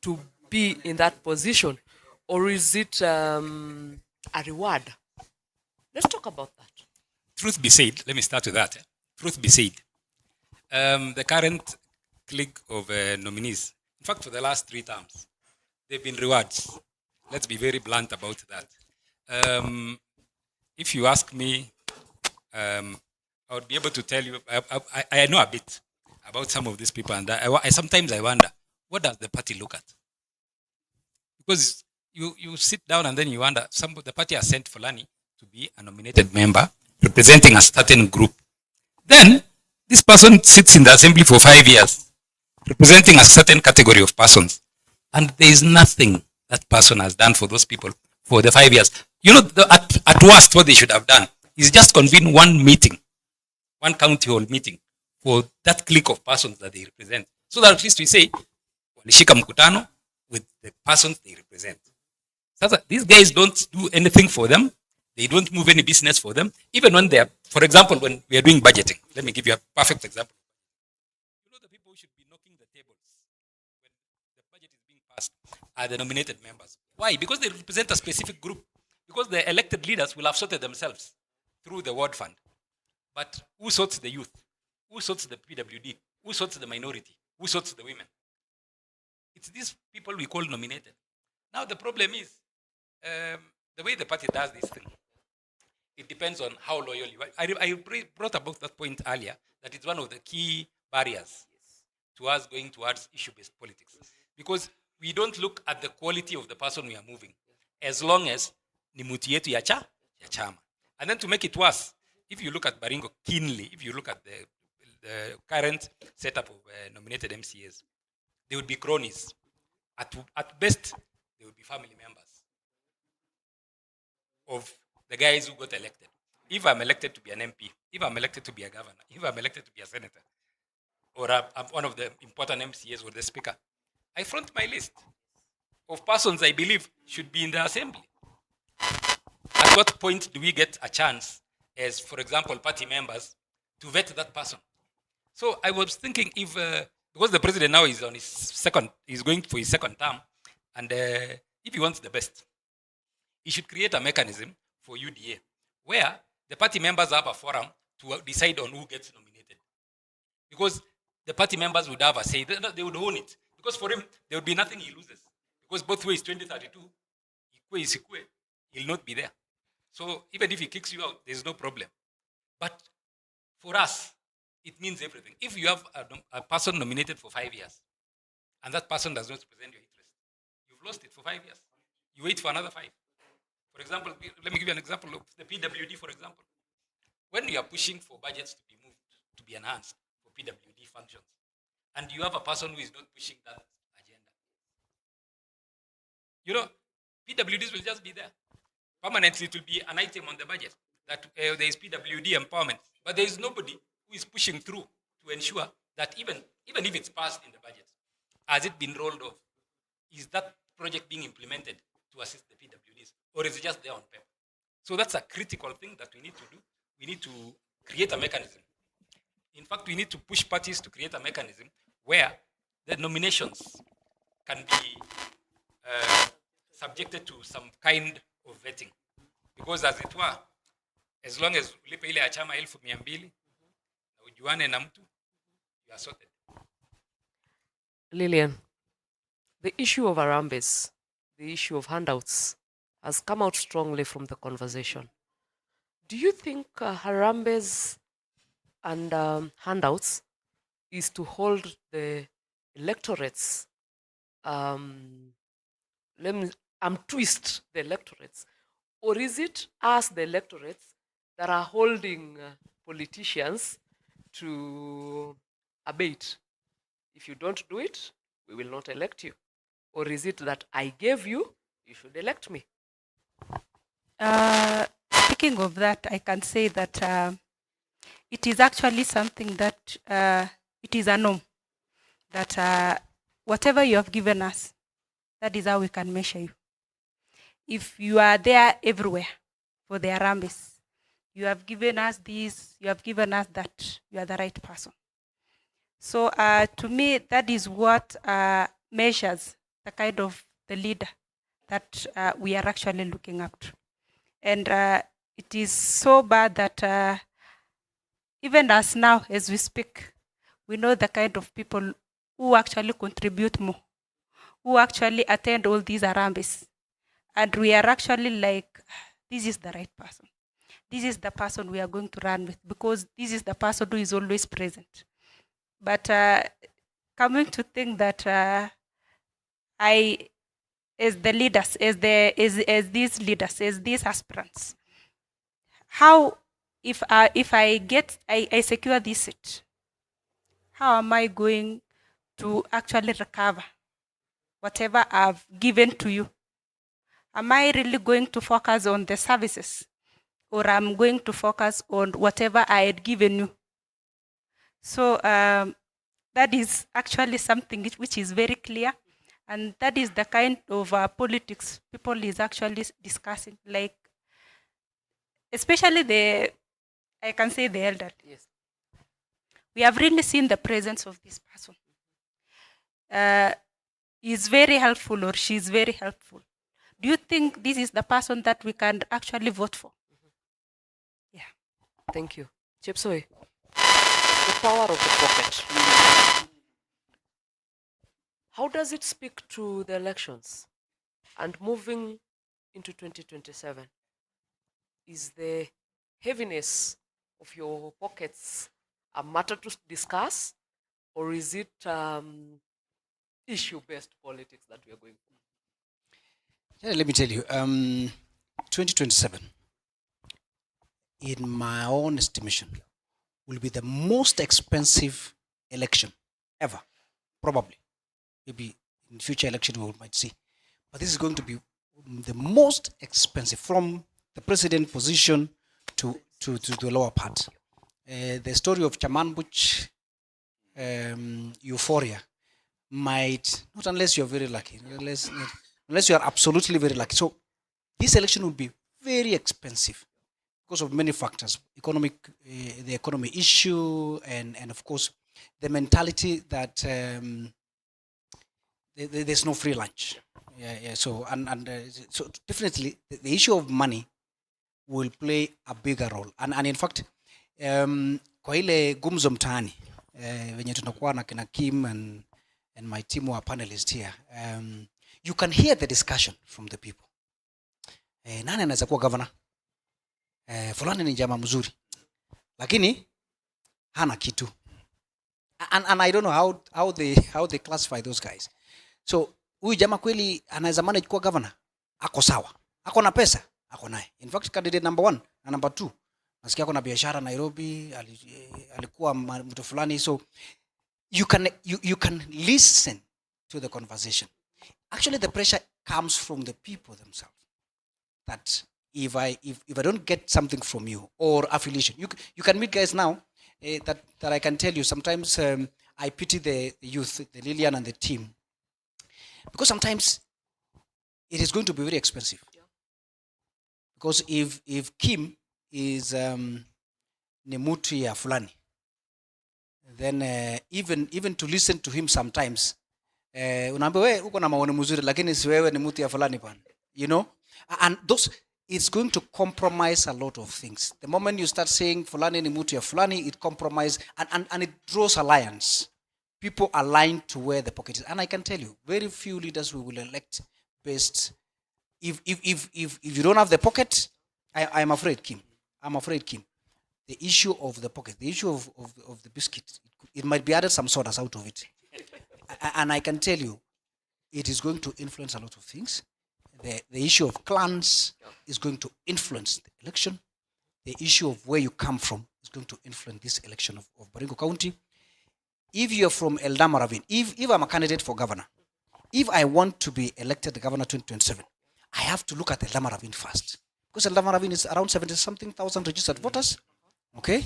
to be in that position? Or is it a reward? Let's talk about that. Truth be said, let me start with that. Truth be said, the current clique of nominees, in fact, for the last 3 terms, they've been rewards. Let's be very blunt about that. If you ask me, I would be able to tell you, I know a bit about some of these people, and I sometimes I wonder, what does the party look at? Because you sit down and then you wonder, the party has sent Fulani to be a nominated member representing a certain group. Then, this person sits in the assembly for 5 years, representing a certain category of persons. And there is nothing that person has done for those people for the 5 years. You know, at worst, what they should have done is just convene one meeting, one county hall meeting for that clique of persons that they represent. So that at least we say, walishika mkutano with the persons they represent. So these guys don't do anything for them. They don't move any business for them. Even when they are, for example, when we are doing budgeting, let me give you a perfect example. You know, the people who should be knocking the tables when the budget is being passed are the nominated members. Why? Because they represent a specific group. Because the elected leaders will have sorted themselves through the ward fund. But who sorts the youth? Who sorts the PWD? Who sorts the minority? Who sorts the women? It's these people we call nominated. Now the problem is, the way the party does this thing, it depends on how loyal you are. I brought about that point earlier, that it's one of the key barriers to us going towards issue-based politics. Because we don't look at the quality of the person we are moving, as long as ni muti yetu ya chama. And then to make it worse, if you look at Baringo keenly, if you look at the current setup of nominated MCAs, they would be cronies. At best, they would be family members of the guys who got elected. If I'm elected to be an MP, if I'm elected to be a governor, if I'm elected to be a senator, or I'm one of the important MCAs or the speaker, I front my list of persons I believe should be in the assembly. At what point do we get a chance as, for example, party members to vet that person? So I was thinking if, because the president now is on he's going for his second term, and if he wants the best, he should create a mechanism for UDA where the party members have a forum to decide on who gets nominated. Because the party members would have a say, they would own it. Because for him, there would be nothing he loses. Because both ways, 2032, he'll not be there. So even if he kicks you out, there's no problem. But for us, it means everything. If you have a person nominated for 5 years, and that person does not represent your interest, you've lost it for 5 years. You wait for another 5. For example, let me give you an example of the PWD, for example. When you are pushing for budgets to be moved, to be enhanced for PWD functions, and you have a person who is not pushing that agenda, you know, PWDs will just be there. Permanently, it will be an item on the budget that there is PWD empowerment, but there is nobody who is pushing through to ensure that even if it's passed in the budget, has it been rolled off? Is that project being implemented to assist the PWDs, or is it just there on paper? So that's a critical thing that we need to do. We need to create a mechanism. In fact, we need to push parties to create a mechanism where the nominations can be subjected to some kind of vetting. Because as it were, as long as ulipe ile ya chama 1200 na ujuane na mtu, you are sorted. Lillian, The issue of Harambes, the issue of handouts, has come out strongly from the conversation. Do you think Harambes and handouts is to hold the electorates, twist the electorates, or is it us, the electorates, that are holding politicians to a bait? If you don't do it, we will not elect you. Or is it that I gave you, you should elect me? Speaking of that, I can say that it is actually something that it is a norm that whatever you have given us, that is how we can measure you. If you are there everywhere for the Harambes, you have given us this, you have given us that, you are the right person. So to me, that is what measures the kind of the leader that we are actually looking up to. And it is so bad that even as now, as we speak, we know the kind of people who actually contribute more, who actually attend all these Harambes. And we are actually like, this is the right person. This is the person we are going to run with, because this is the person who is always present. But coming to think that as the leaders, as these leaders, as these aspirants, how if I secure this seat, how am I going to actually recover whatever I've given to you? Am I really going to focus on the services, or I'm going to focus on whatever I had given you? So that is actually something which is very clear, and that is the kind of politics people is actually discussing, like especially I can say the elderly. Yes. We have really seen the presence of this person. He's very helpful, or she's very helpful. Do you think this is the person that we can actually vote for? Yeah. Thank you. Chepsoi, the power of the pocket. How does it speak to the elections and moving into 2027? Is the heaviness of your pockets a matter to discuss, or is it issue-based politics that we are going for? Yeah, let me tell you, 2027, in my own estimation, will be the most expensive election ever, probably. Maybe in future election we might see. But this is going to be the most expensive, from the president position to the lower part. The story of Chamanbuch euphoria might, not unless you're very lucky, unless you are absolutely very lucky. So this election will be very expensive because of many factors: the economy issue, and of course the mentality that there's no free lunch. So so definitely the issue of money will play a bigger role, and in fact kwa ile gumzo mtaani venye tunakuwa na kina Kim and my team who are panelists here, you can hear the discussion from the people. Nani anaweza kuwa governor? Fulani ni jamaa mzuri, lakini hana kitu. And I don't know how they classify those guys. So huyu jamaa kweli anaweza manage kuwa governor? Ako sawa, ako na pesa, ako naye. In fact, candidate number 1 na number 2 nasikia ako na biashara Nairobi, alikuwa mtu fulani. So you can listen to the conversation. Actually, the pressure comes from the people themselves. That if I don't get something from you, or affiliation, you can meet guys now that I can tell you. Sometimes I pity the youth, the Lillian and the team, because sometimes it is going to be very expensive. Because if Kim is ni mtu ya fulani, then even to listen to him sometimes, unaambia wewe uko na maoni mzuri, lakini si wewe ni mtu ya fulani bwana, you know, and those, it's going to compromise a lot of things. The moment you start saying fulani ni mtu ya fulani, it compromise and it draws alliance people aligned to where the pocket is. And I can tell you, very few leaders we will elect based. If you don't have the pocket, I'm afraid, Kim. The issue of the pocket, the issue of the biscuit, it might be added some sodas out of it. And I can tell you, it is going to influence a lot of things. The issue of clans is going to influence the election. The issue of where you come from is going to influence this election of Baringo County. If you're from Eldama Ravine, if I'm a candidate for governor, if I want to be elected the governor 2027, I have to look at Eldama Ravine first. Because Eldama Ravine is around 70-something thousand registered voters. Okay?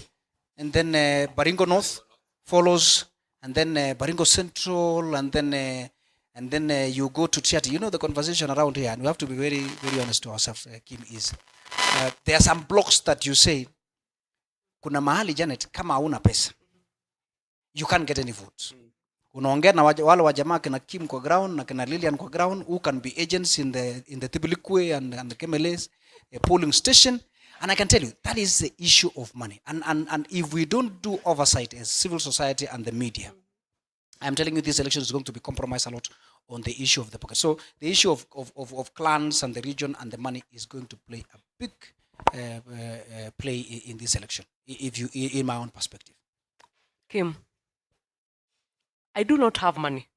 And then Baringo North follows, and then Baringo Central, and then you go to Tiati. You know the conversation around here, and we have to be very, very honest to ourselves, Kim, is there are some blocks that you say, kuna mahali Janet, kama hauna pesa, you can't get any votes. Unaongea na wale wa jamaa kina Kim kwa ground na kina Lilian kwa ground, who can be agents in the Tibilikwe and the Kemele's polling station. And I can tell you, that is the issue of money. And if we don't do oversight as civil society and the media, I'm telling you, this election is going to be compromised a lot on the issue of the pocket. So the issue of clans and the region and the money is going to play a big play in this election, in my own perspective. Kim, I do not have money,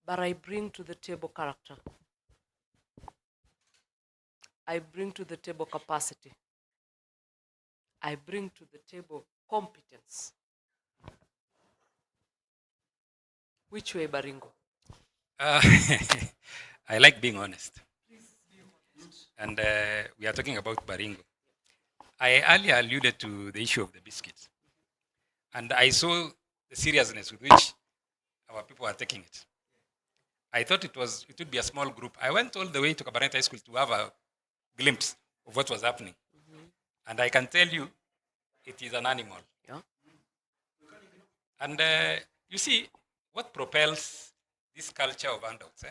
but I bring to the table character. I bring to the table capacity. I bring to the table competence. Which way, Baringo? I like being honest. And we are talking about Baringo. I earlier alluded to the issue of the biscuits. And I saw the seriousness with which our people are taking it. I thought it would be a small group. I went all the way to Kabarnet High School to have a glimpse of what was happening. Mm-hmm. And I can tell you, it is an animal. Yeah. And you see, what propels this culture of handouts?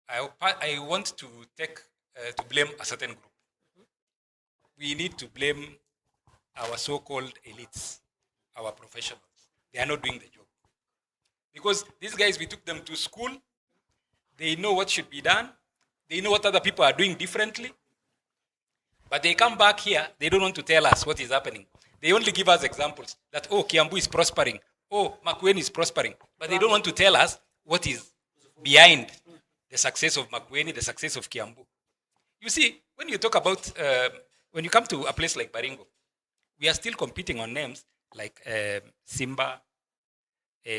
I want to to blame a certain group. Mm-hmm. We need to blame our so-called elites, our professionals. They are not doing the job. Because these guys, we took them to school. They know what should be done. They know what other people are doing differently. But they come back here, they don't want to tell us what is happening. They only give us examples that, oh, Kiambu is prospering. Oh, Makueni is prospering. But they don't want to tell us what is behind the success of Makueni, the success of Kiambu. You see, when you talk about, when you come to a place like Baringo, we are still competing on names like Simba,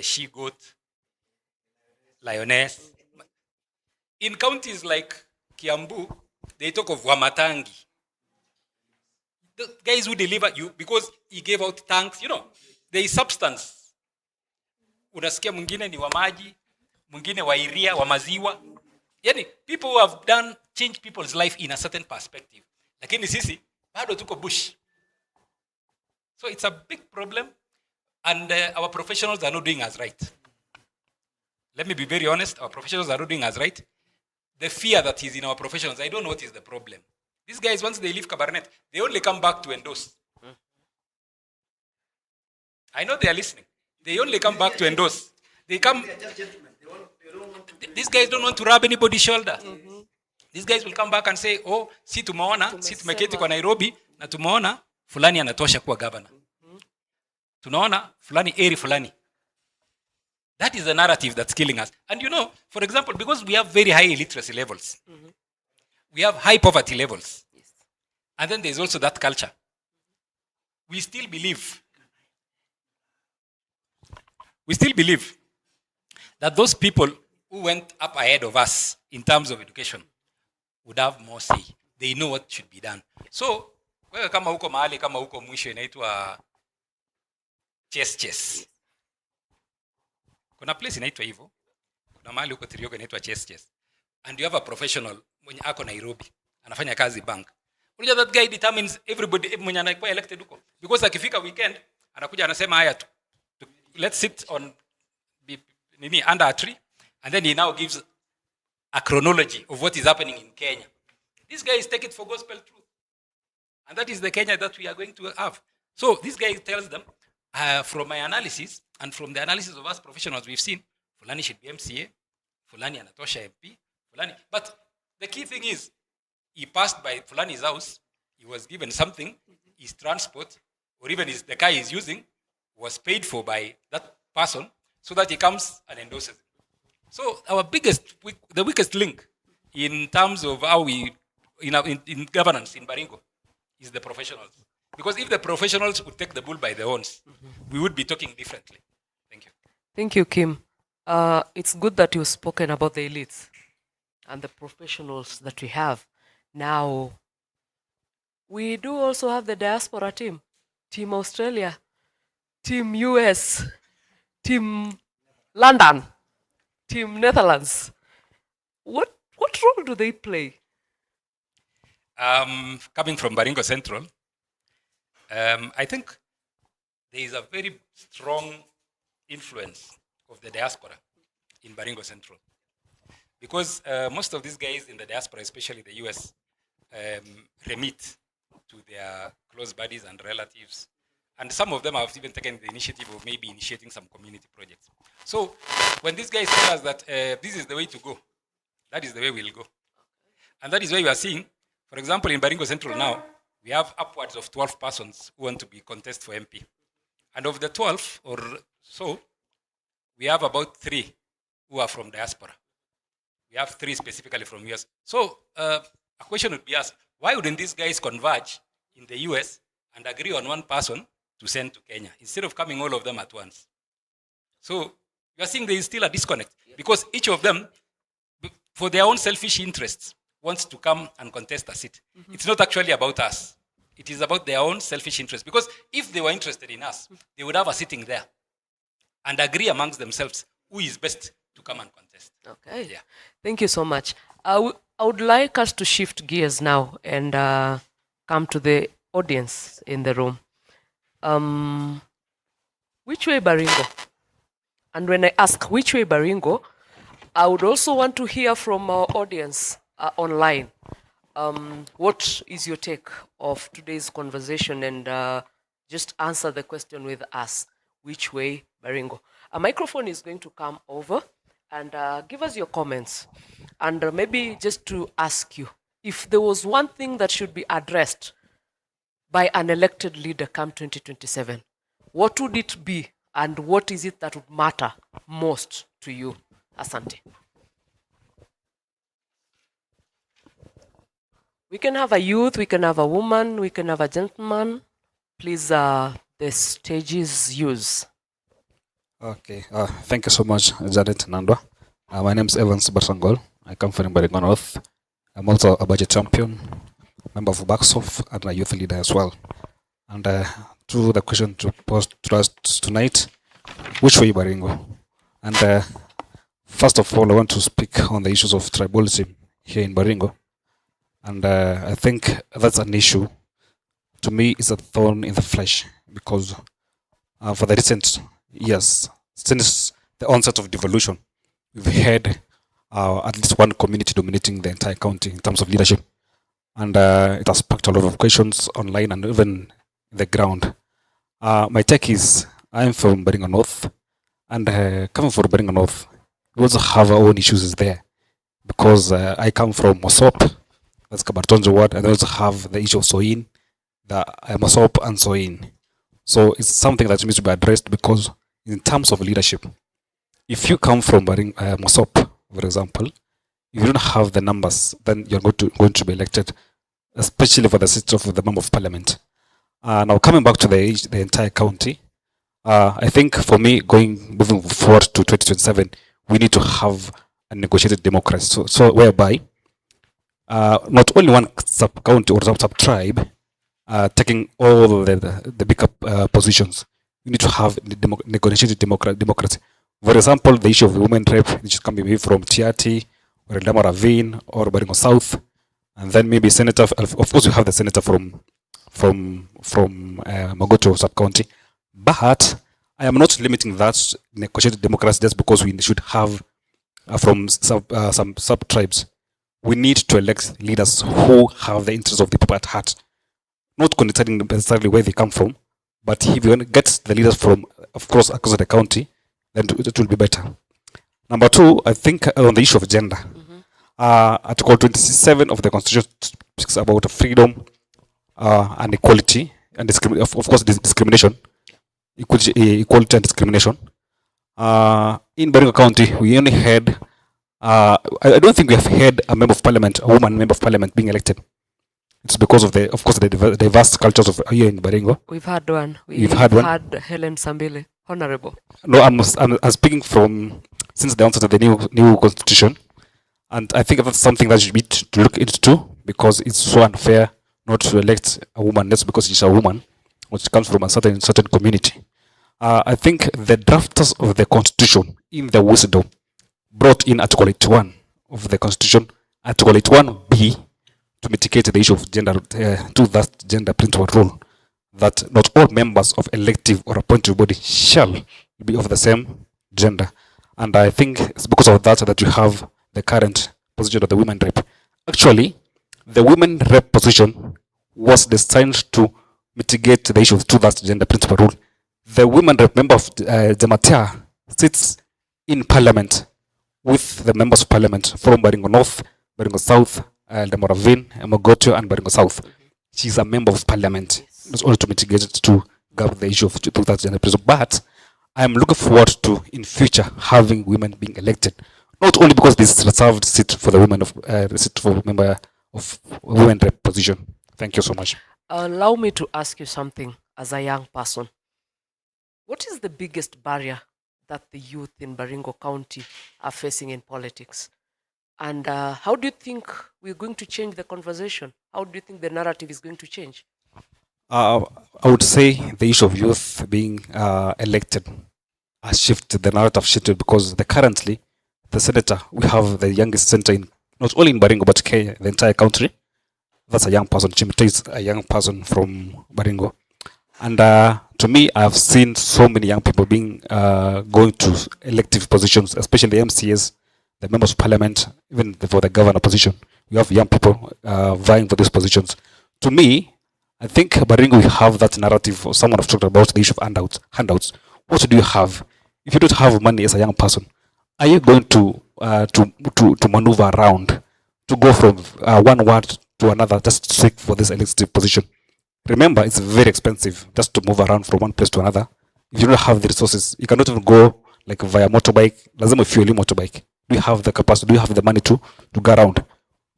She-Goat, Lioness. In counties like Kiambu, they talk of Wamatangi. The guys who deliver you, because he gave out tanks, there is substance. Unasikia mwingine ni wa maji, mwingine wa iria, wa maziwa. Yani, people who have changed people's life in a certain perspective. Lakini sisi, bado tuko bush. So it's a big problem, and our professionals are not doing us right. Let me be very honest, our professionals are not doing us right. The fear that is in our professionals, I don't know what is the problem. These guys, once they leave Kabarnet, they only come back to endorse. I know they are listening. They only come back to endorse. They come. These guys don't want to rub anybody's shoulder. Mm-hmm. These guys will come back and say, oh, si tumeketi kwa Nairobi, na tumeona fulani anatosha kuwa governor. Mm-hmm. Tunaona fulani eri fulani. That is the narrative that's killing us. And for example, because we have very high illiteracy levels, mm-hmm. we have high poverty levels, yes. And then there's also that culture. We still believe that those people who went up ahead of us in terms of education would have more say. They know what should be done. So, wewe kama huko mahali kama huko mwisho inaitwa chess. Kuna place inaitwa hivyo. Kuna mahali huko Tirioko inaitwa chess. And you have a professional mwenye ako Nairobi, anafanya kazi bank. Unajua that guy determines everybody mwenye anakuwa elected huko. Because akifika weekend, anakuja anasema haya tu. Let's sit under a tree, and then he now gives a chronology of what is happening in Kenya. These guys take it for gospel truth. And that is the Kenya that we are going to have. So this guy tells them, from my analysis and from the analysis of us professionals we've seen, Fulani should be MCA, Fulani anatosha MP, Fulani. But the key thing is, he passed by Fulani's house, he was given something, his transport, or even the car he's using, was paid for by that person, so that he comes and endorses it. So the weakest link in terms of how we, in governance in Baringo, is the professionals. Because if the professionals would take the bull by the horns, we would be talking differently. Thank you. Thank you, Kim. It's good that you've spoken about the elites and the professionals that we have. Now, we do also have the diaspora team, Team Australia, Team US, Team London, Team Netherlands. What role do they play? Coming from Baringo Central, I think there is a very strong influence of the diaspora in Baringo Central. Because most of these guys in the diaspora, especially the US, remit to their close buddies and relatives. And some of them have even taken the initiative of maybe initiating some community projects. So when these guys tell us that this is the way to go, that is the way we'll go. And that is why we are seeing, for example, in Baringo Central now, we have upwards of 12 persons who want to be contest for MP. And of the 12 or so, we have about 3 who are from diaspora. We have 3 specifically from US. So a question would be asked, why wouldn't these guys converge in the US and agree on one person to send to Kenya instead of coming all of them at once? So you are seeing there is still a disconnect because each of them, for their own selfish interests, wants to come and contest a seat. It's not actually about us. It is about their own selfish interests. Because if they were interested in us, they would have a sitting there and agree amongst themselves who is best to come and contest. Okay. Yeah. Thank you so much. I would like us to shift gears now and come to the audience in the room. Which way Baringo? And when I ask which way Baringo, I would also want to hear from our audience online. What is your take of today's conversation? And just answer the question with us. Which way Baringo? A microphone is going to come over and give us your comments. And maybe just to ask you, if there was one thing that should be addressed by an elected leader come 2027, what would it be? And what is it that would matter most to you? Asante. We can have a youth, we can have a woman, we can have a gentleman. Please, the stage is yours. Okay, thank you so much, Janet Nandwa. My name is Evans Barsangol. I come from Baringo North. I'm also a budget champion, member of Backsoft, and a youth leader as well. And to the question to pose to us tonight, which way Baringo? And first of all, I want to speak on the issues of tribalism here in Baringo. And I think that's an issue. To me, it's a thorn in the flesh because for the recent years, since the onset of devolution, we've had at least one community dominating the entire county in terms of leadership. And it has sparked a lot of questions online and even in the ground. My take is, I'm from Baringo North, and coming from Baringo North, we also have our own issues there. Because I come from Mosop, that's Kabartonjo ward, and I also have the issue of Soin, the Mosop and Soin. So it's something that needs to be addressed because in terms of leadership, if you come from Mosop, for example, if you don't have the numbers, then you're going to be elected, especially for the seat of the member of parliament. Now coming back to the entire county, I think for me, moving forward to 2027, we need to have a negotiated democracy. So whereby not only one sub-county or sub-tribe taking all the big positions, we need to have negotiated democracy. For example, the issue of women rep, which can be from Tiati, or Eldama Ravine, or Baringo South, and then maybe senator. Of course, we have the senator from Mogoto sub-county. But I am not limiting that negotiated democracy just because we should have from some sub-tribes. We need to elect leaders who have the interests of the people at heart, not considering necessarily where they come from, But if you get the leaders from, of course, across the county, then it will be better. Number two, I think on the issue of gender, Article 27 of the Constitution speaks about freedom and equality and of course discrimination, equality and discrimination. In Baringo County, we only had, I don't think we have had a member of parliament, a woman member of parliament being elected. It's because of the diverse cultures of here in Baringo. We've had one. We've had one. Had Helen Sambile, honorable. No, I'm speaking from since the onset of the new constitution, and I think that's something that should be to look into, because it's so unfair not to elect a woman just because she's a woman, which comes from a certain community. I think the drafters of the constitution, in their wisdom, brought in Article 81 of the constitution, Article 81B, to mitigate the issue of gender, to that gender principle rule, that not all members of elective or appointed body shall be of the same gender. And I think it's because of that you have the current position of the women rep. Actually, the women rep position was designed to mitigate the issue of to that gender principle rule. The women rep member of Jamatea sits in parliament with the members of parliament from Baringo North, Baringo South, the Moravin, Mogotio, and Baringo South. She's a member of parliament. It's only to mitigate it, to govern the issue of that gender principle. But I'm looking forward to, in future, having women being elected. Not only because this is reserved seat for the women of seat for member of women rep position. Thank you so much. Allow me to ask you something as a young person. What is the biggest barrier that the youth in Baringo County are facing in politics? And how do you think we're going to change the conversation? How do you think the narrative is going to change? I would say the issue of youth being elected has shifted, the narrative shifted, because currently the senator, we have the youngest senator in not only in Baringo but Kenya, the entire country. That's a young person. Chimite is a young person from Baringo. And to me, I've seen so many young people being going to elective positions, especially the MCAs, the members of parliament, even for the governor position. We have young people vying for these positions. To me, I think Baringo, we have that narrative. Someone have talked about the issue of handouts. What do you have? If you don't have money as a young person, are you going to maneuver around to go from one ward to another just to seek for this elective position? Remember, it's very expensive just to move around from one place to another. If you don't have the resources, you cannot even go like via motorbike. Lazima fuel motorbike. Do you have the capacity? Do you have the money to go around?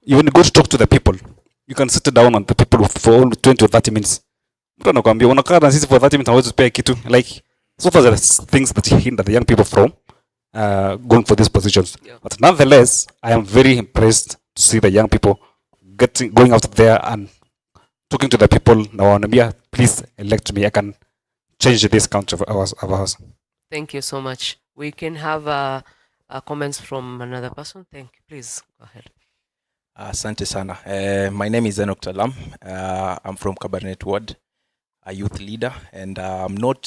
You when you go to talk to the people, you can sit down on the people for only 20 or 30 minutes. Mtu anakuambia unakaa na sisi for 30 minutes hawezi spare kitu. Like, so far there are things that hinder the young people from going for these positions. Yeah. But nonetheless, I am very impressed to see the young people going out there and talking to the people. Now, please elect me. I can change this country of ours. Thank you so much. We can have comments from another person. Thank you. Please go ahead. Asante sana. My name is Enoch Talam. I'm from Cabernet Ward, a youth leader, and I'm not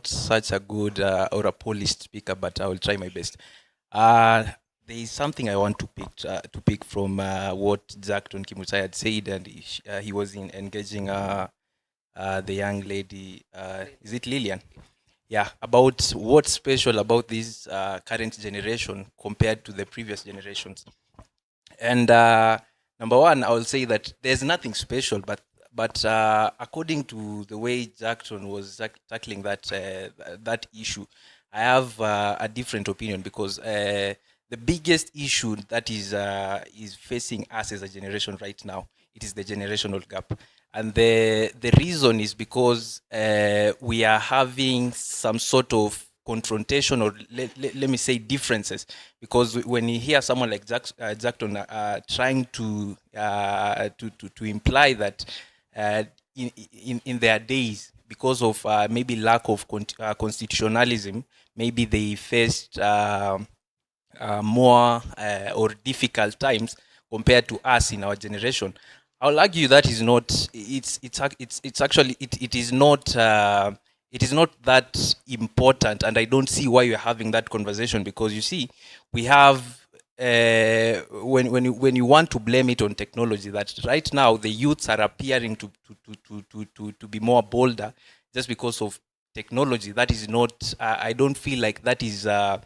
such a good or a polished speaker, but I will try my best. There is something I want to pick from what Jackton Kimutai had said, and he was engaging the young lady. Is it Lillian? Yeah, about what's special about this current generation compared to the previous generations. And number one, I will say that there's nothing special, but according to the way Jackson was tackling that issue, I have a different opinion, because the biggest issue that is facing us as a generation right now, it is the generational gap. And the reason is because we are having some sort of confrontation, or let me say differences, because when you hear someone like Jackton trying to imply that in their days, because of maybe lack of constitutionalism, maybe they faced more or difficult times compared to us in our generation. I'll argue that is not. It's actually it is not. It is not that important, and I don't see why you're having that conversation, because you see, we have when you want to blame it on technology, that right now the youths are appearing to be more bolder just because of technology. That is not, I don't feel like that is a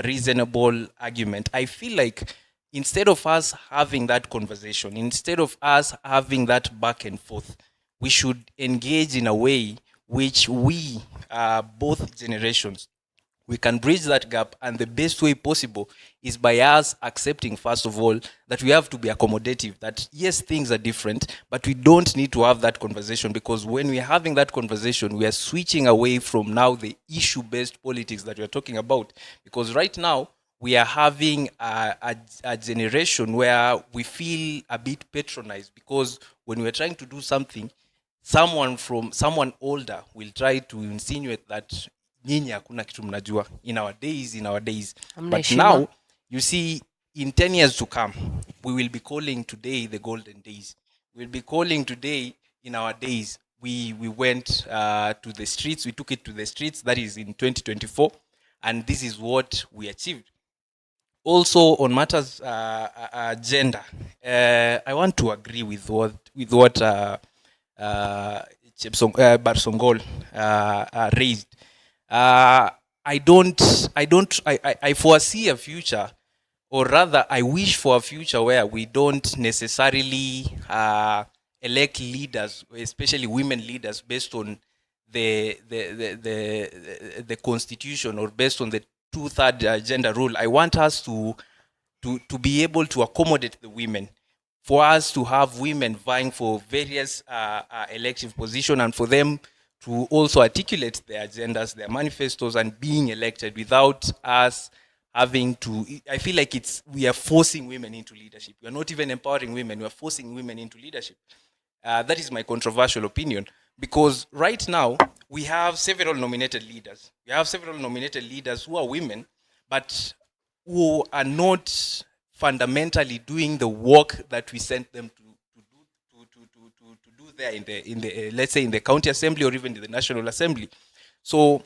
reasonable argument. I feel like instead of us having that conversation, instead of us having that back and forth, we should engage in a way which we, both generations, we can bridge that gap, and the best way possible is by us accepting, first of all, that we have to be accommodative, that yes, things are different, but we don't need to have that conversation, because when we're having that conversation, we are switching away from now the issue-based politics that we're talking about. Because right now, we are having a generation where we feel a bit patronized, because when we're trying to do something, someone older will try to insinuate that nyinyi hakuna kitu mnajua in our days. But now, you see, in 10 years to come, we will be calling today the golden days. We'll be calling today in our days. We went to the streets, we took it to the streets, that is in 2024, and this is what we achieved. Also, on matters gender, I want to agree with what Barsongol raised. I foresee a future, or rather I wish for a future where we don't necessarily elect leaders, especially women leaders, based on the constitution, or based on the 2/3 gender rule. I want us to be able to accommodate the women, for us to have women vying for various elective positions, and for them to also articulate their agendas, their manifestos, and being elected without us having to. I feel like we are forcing women into leadership. We are not even empowering women, we are forcing women into leadership. That is my controversial opinion, because right now we have several nominated leaders. We have several nominated leaders who are women, but who are not fundamentally doing the work that we sent them to do there in the let's say in the county assembly, or even in the national assembly. So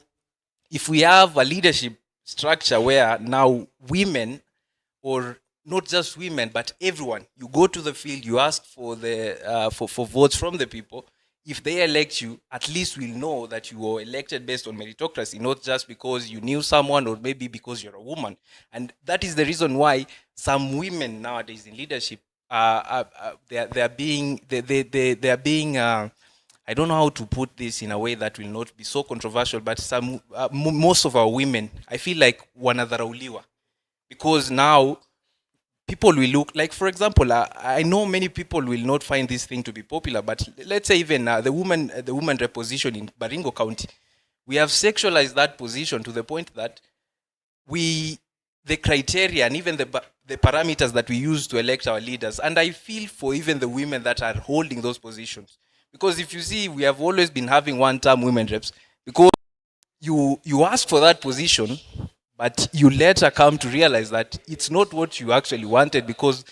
if we have a leadership structure where now women, or not just women, but everyone, you go to the field, you ask for the for votes from the people. If they elect you, at least we'll know that you were elected based on meritocracy, not just because you knew someone, or maybe because you're a woman. And that is the reason why some women nowadays in leadership, they are being I don't know how to put this in a way that will not be so controversial, but most of our women, I feel like wanadharauliwa, because now people will look like, for example, I know many people will not find this thing to be popular, but let's say even the woman rep position in Baringo County, we have sexualized that position to the point that the criteria and even the parameters that we use to elect our leaders, and I feel for even the women that are holding those positions, because if you see, we have always been having one-term women reps, because you ask for that position, but you later come to realize that it's not what you actually wanted, because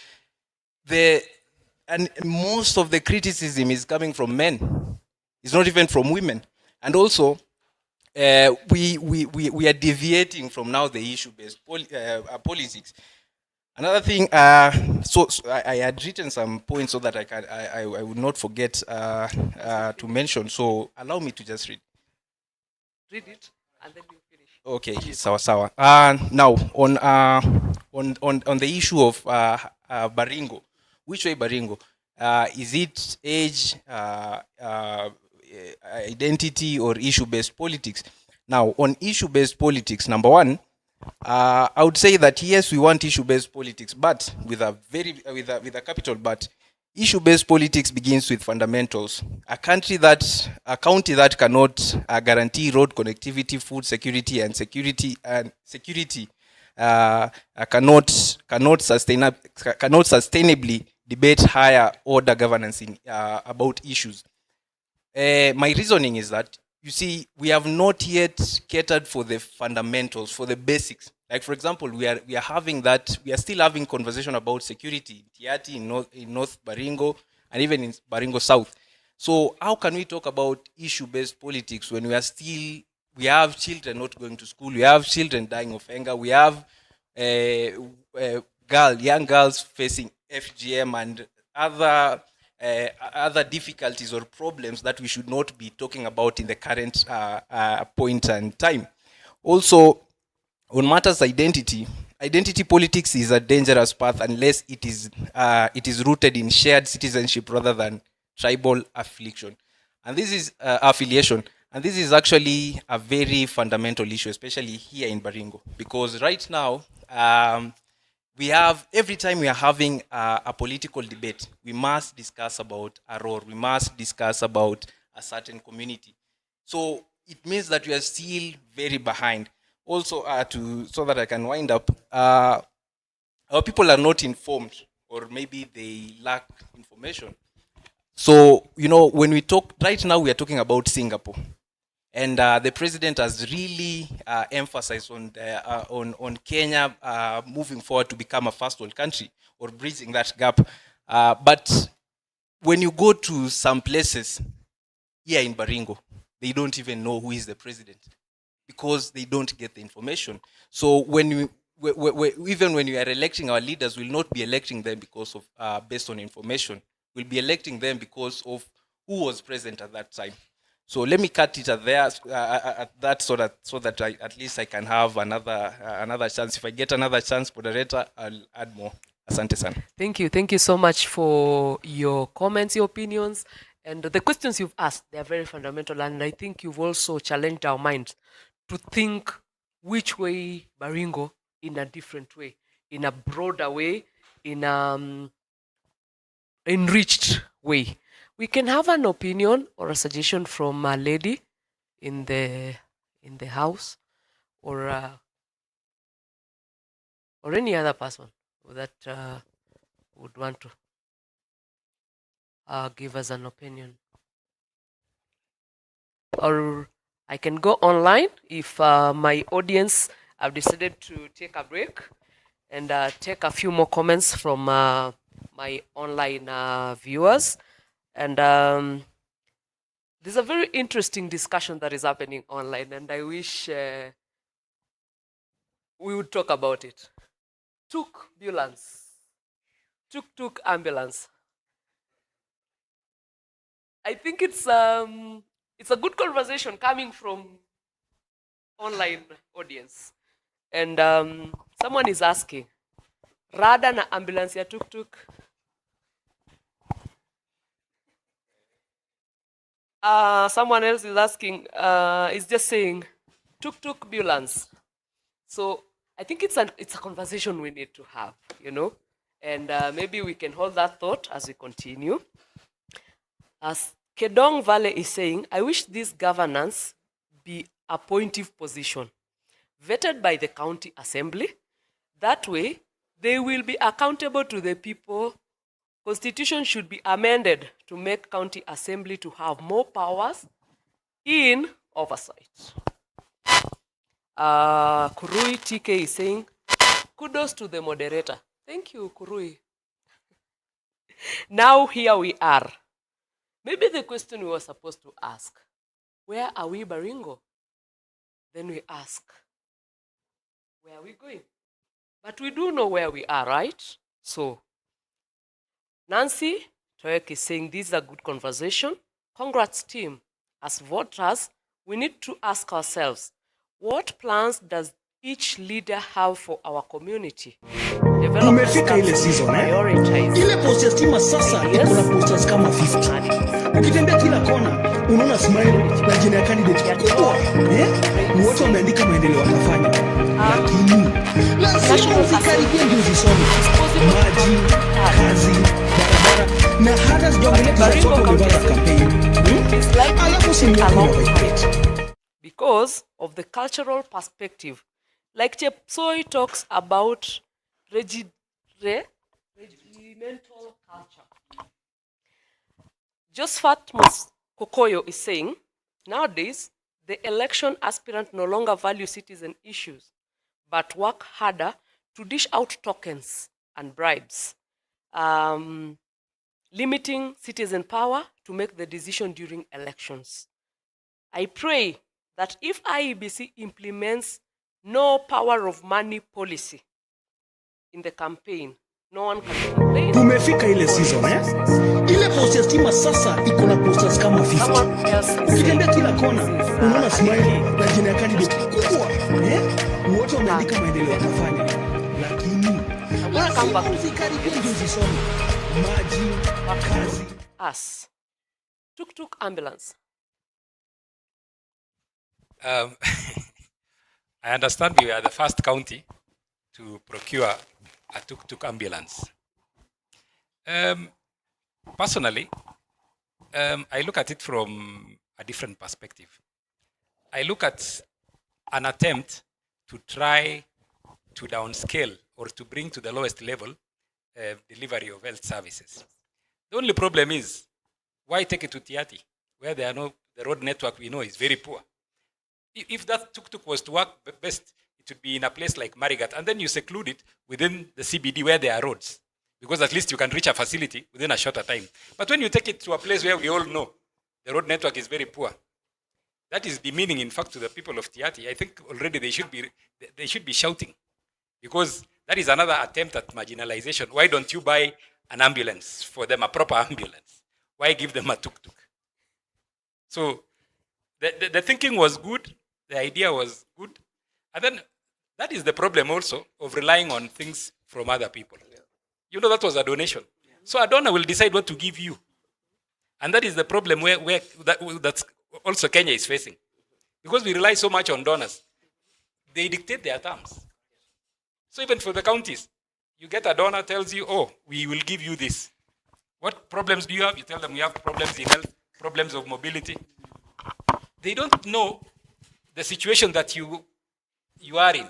and most of the criticism is coming from men. It's not even from women. And also, we are deviating from now the issue-based politics. Another thing, so I had written some points so that I would not forget to mention. So allow me to just read it, and then you finish. Okay, sawa. Now on the issue of Baringo, which way Baringo? Is it age, identity, or issue-based politics? Now, on issue-based politics, number one, I would say that yes, we want issue-based politics, but with a capital but. Issue-based politics begins with fundamentals. A county that cannot guarantee road connectivity, food security, and security cannot sustainably debate higher order governance about issues. My reasoning is that, you see, we have not yet catered for the fundamentals, for the basics. Like, for example, we are still having conversation about security in Tiati, in North Baringo, and even in Baringo South. So how can we talk about issue-based politics when we have children not going to school, we have children dying of hunger, we have young girls facing FGM and other other difficulties or problems that we should not be talking about in the current point and time. Also, on matters identity politics is a dangerous path unless it is rooted in shared citizenship rather than tribal affiliation. And this is actually a very fundamental issue, especially here in Baringo, because right now, every time we are having a political debate, we must discuss about a role, we must discuss about a certain community. So it means that we are still very behind. Also, so that I can wind up, our people are not informed, or maybe they lack information. So, when we talk, right now we are talking about Singapore. And the president has really emphasized on Kenya moving forward to become a first world country, or bridging that gap. But when you go to some places here in Baringo, they don't even know who is the president, because they don't get the information. So even when we are electing our leaders, we'll not be electing them because of based on information. We'll be electing them because of who was present at that time. So let me cut it at that, so that at least I can have another chance. If I get another chance, moderator, I'll add more. Asante sana. Thank you so much for your comments, your opinions, and the questions you've asked. They are very fundamental, and I think you've also challenged our minds to think which way Baringo in a different way, in a broader way, in an enriched way. We can have an opinion or a suggestion from a lady in the house, or any other person that would want to give us an opinion. Or I can go online if my audience have decided to take a break and take a few more comments from my online viewers. And there's a very interesting discussion that is happening online, and I wish we would talk about it. Tuk-tuk ambulance. I think it's a good conversation coming from online audience. And someone is asking, rada na ambulance ya tuk-tuk? Someone else is asking, is just saying, tuk-tuk ambulance. So I think it's a conversation we need to have, and maybe we can hold that thought as we continue. As Kedong Valley is saying, I wish this governance be a appointive position, vetted by the county assembly. That way, they will be accountable to the people. Constitution should be amended to make county assembly to have more powers in oversight. Kurui TK is saying, kudos to the moderator. Thank you, Kurui. Now here we are. Maybe the question we were supposed to ask, where are we, Baringo? Then we ask, where are we going? But we do know where we are, right? So, Nancy Toek is saying this is a good conversation. Congrats, team. As voters, we need to ask ourselves, what plans does each leader have for our community? Tumefika ile season ile post ya stima sasa iko na posters kama 50. Ukitembea kila kona unaona smile na jina ya candidate kubwa, wote wameandika maendeleo watafanya, lakini lazima uzikaribie ndio zisome maji, kazi, barabara na hata zijaongelea za watu wamevaa campaign. Alafu because of the cultural perspective, like Chepsoi talks about regimental culture. Josephat Kokoyo is saying, nowadays, the election aspirant no longer value citizen issues, but work harder to dish out tokens and bribes, limiting citizen power to make the decision during elections. I pray that if IEBC implements no power of money policy in the campaign, No one can complain. Tumefika ile season ile post ya stima sasa iko na posters kama 50. Someone else is Ukitembea saying kila kona this is, unaona smile na jina ya candidate kubwa. Wote wameandika maendeleo watafanya. Lakini gonna come back to hizi karibuni ndio zisome. Maji, kazi. us. Tuk-tuk ambulance. I understand we are the first county to procure a tuk-tuk ambulance. Personally, I look at it from a different perspective. I look at an attempt to try to downscale or to bring to the lowest level delivery of health services. The only problem is, why take it to Tiati, where there are no, the road network we know is very poor. If that tuk-tuk was to work best, it would be in a place like Marigat, and then you seclude it within the CBD where there are roads, because at least you can reach a facility within a shorter time. But when you take it to a place where we all know the road network is very poor, that is demeaning, in fact, to the people of Tiati. I think already they should be shouting, because that is another attempt at marginalization. Why don't you buy an ambulance for them, a proper ambulance? Why give them a tuk-tuk? So the thinking was good, the idea was good, and then that is the problem also of relying on things from other people. You know, that was a donation. So a donor will decide what to give you. And that is the problem that's also Kenya is facing. Because we rely so much on donors, they dictate their terms. So even for the counties, you get a donor tells you, oh, we will give you this. What problems do you have? You tell them you have problems in health, problems of mobility. They don't know the situation that you are in.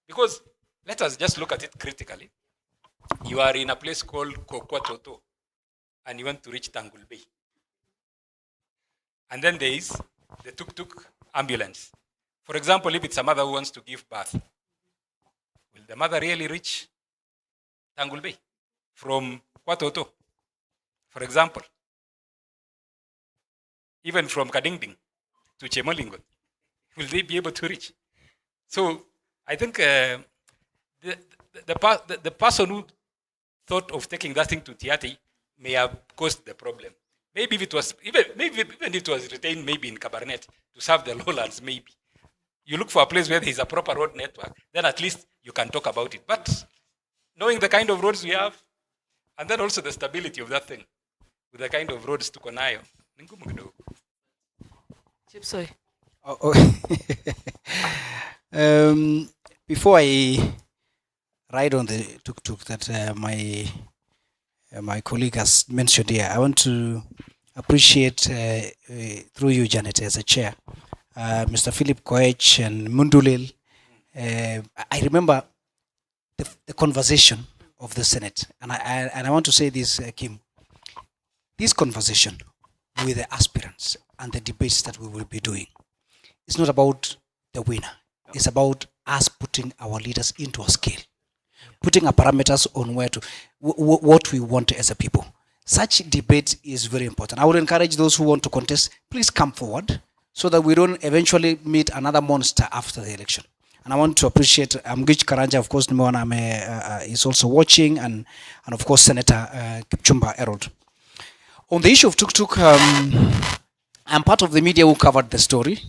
Because let us just look at it critically. You are in a place called Kokwatoto, and you want to reach Tangul Bay. And then there is the tuk-tuk ambulance. For example, if it's a mother who wants to give birth, will the mother really reach Tangul Bay from Kwatoto? For example, even from Kadingding to Chemolingot, will they be able to reach? So I think the person who thought of taking that thing to Tiati may have caused the problem. Maybe if it was even if it was retained maybe in Cabernet to serve the lowlands, maybe. You look for a place where there is a proper road network, then at least you can talk about it. But knowing the kind of roads we have, and then also the stability of that thing, with the kind of roads to Konayo, Chipsoy. Before I ride on the tuk-tuk that my colleague has mentioned here, I want to appreciate through you, Janet, as a chair, Mr. Philip Koech and Mundulil. I remember the conversation of the Senate, and I want to say this, Kim. This conversation with the aspirants and the debates that we will be doing, it's not about the winner. It's about us putting our leaders into a scale, putting our parameters on where to what we want as a people. Such debate is very important. I would encourage those who want to contest, please come forward so that we don't eventually meet another monster after the election. And I want to appreciate Mgich Karanja, of course, is also watching, and of course, Senator Kipchumba Errol. On the issue of tuk-tuk, I'm part of the media who covered the story.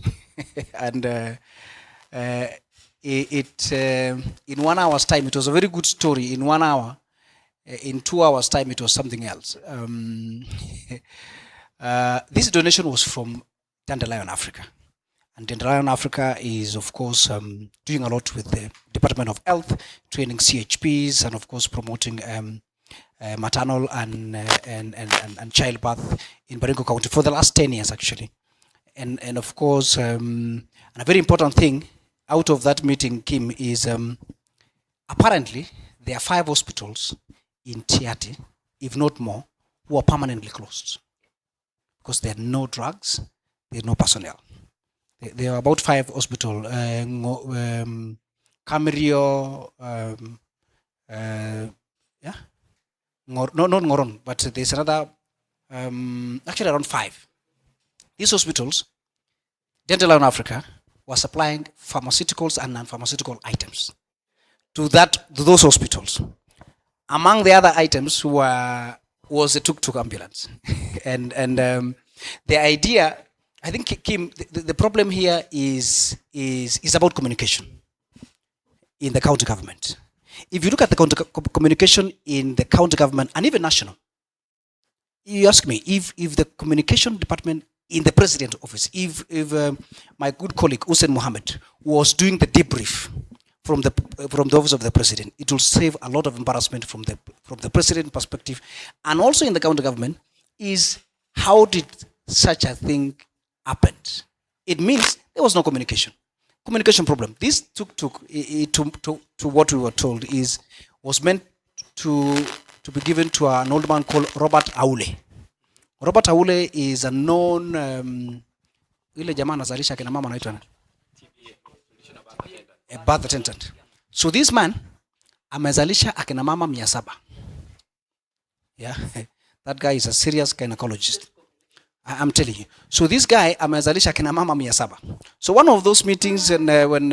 And in 1 hour's time, it was a very good story. In 1 hour, in 2 hours' time, it was something else. This donation was from Dandelion Africa. And Dandelion Africa is, of course, doing a lot with the Department of Health, training CHPs, and of course promoting maternal and childbirth in Baringo County for the last 10 years, actually. And of course, and a very important thing out of that meeting, Kim, is apparently there are 5 hospitals in Tiati, if not more, who are permanently closed because there are no drugs, there are no personnel. There are about 5 hospitals, Camarillo, yeah? Not Ngoron, but there's another, actually around 5. These hospitals, Dandelion Africa, was supplying pharmaceuticals and non-pharmaceutical items to those hospitals. Among the other items was a tuk-tuk ambulance. and the idea, I think, Kim, the problem here is about communication in the county government. If you look at the communication in the county government and even national, you ask me if the communication department in the president office, if my good colleague Hussein Mohammed was doing the debrief from the office of the president, it will save a lot of embarrassment from the president perspective, and also in the county government is how did such a thing happen? It means there was no communication problem. This tuk-tuk to what we were told was meant to be given to an old man called Robert Aule. Robert Aule is a known ile jamaa anazalisha kina mama anaitwa a birth attendant. So this man amezalisha akina mama 700. Yeah, that guy is a serious gynecologist. I'm telling you. So this guy amezalisha akina mama 700. So one of those meetings when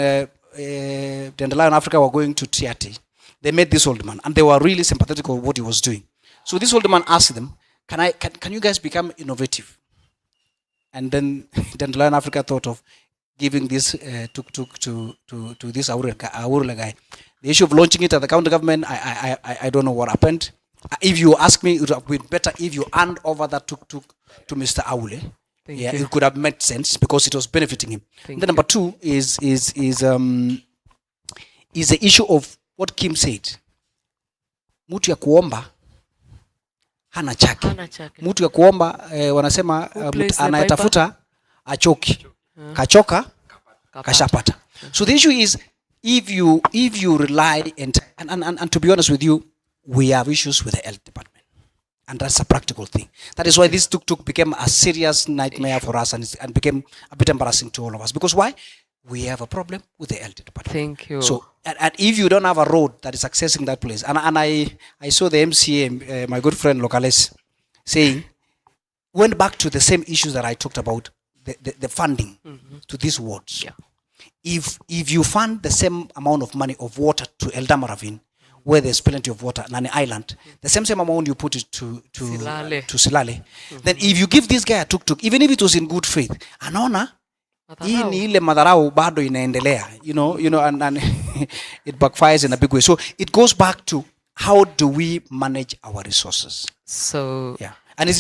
Dandelion Africa were going to TRT, they met this old man and they were really sympathetic of what he was doing. So this old man asked them, can you guys become innovative? And then Dandelion Africa thought of giving this tuk-tuk to this Aurela guy. The issue of launching it at the county government, I don't know what happened. If you ask me, it would have been better if you hand over that tuk-tuk to Mr. Aule. It could have made sense because it was benefiting him. Then number 2 is the issue of what Kim said. Mutu ya kuomba hana chake. Mutu ya kuomba wanasema anayetafuta achoki. Kachoka kashapata. So the issue is if you rely and to be honest with you, we have issues with the health department. And that's a practical thing. That is why this tuk-tuk became a serious nightmare for us and became a bit embarrassing to all of us. Because why? We have a problem with the health department. Thank you. So, and if you don't have a road that is accessing that place, and I saw the MCA, my good friend Locales, saying, went back to the same issues that I talked about, the funding to these wards. Yeah. If you fund the same amount of money of water to Eldama Ravine, where there's plenty of water, Nani Island, the same amount you put it to Silale. Then if you give this guy a tuk-tuk, even if it was in good faith, anaona hii ni ile madharau bado inaendelea, you know, and it backfires in a big way. So it goes back to how do we manage our resources? So yeah, and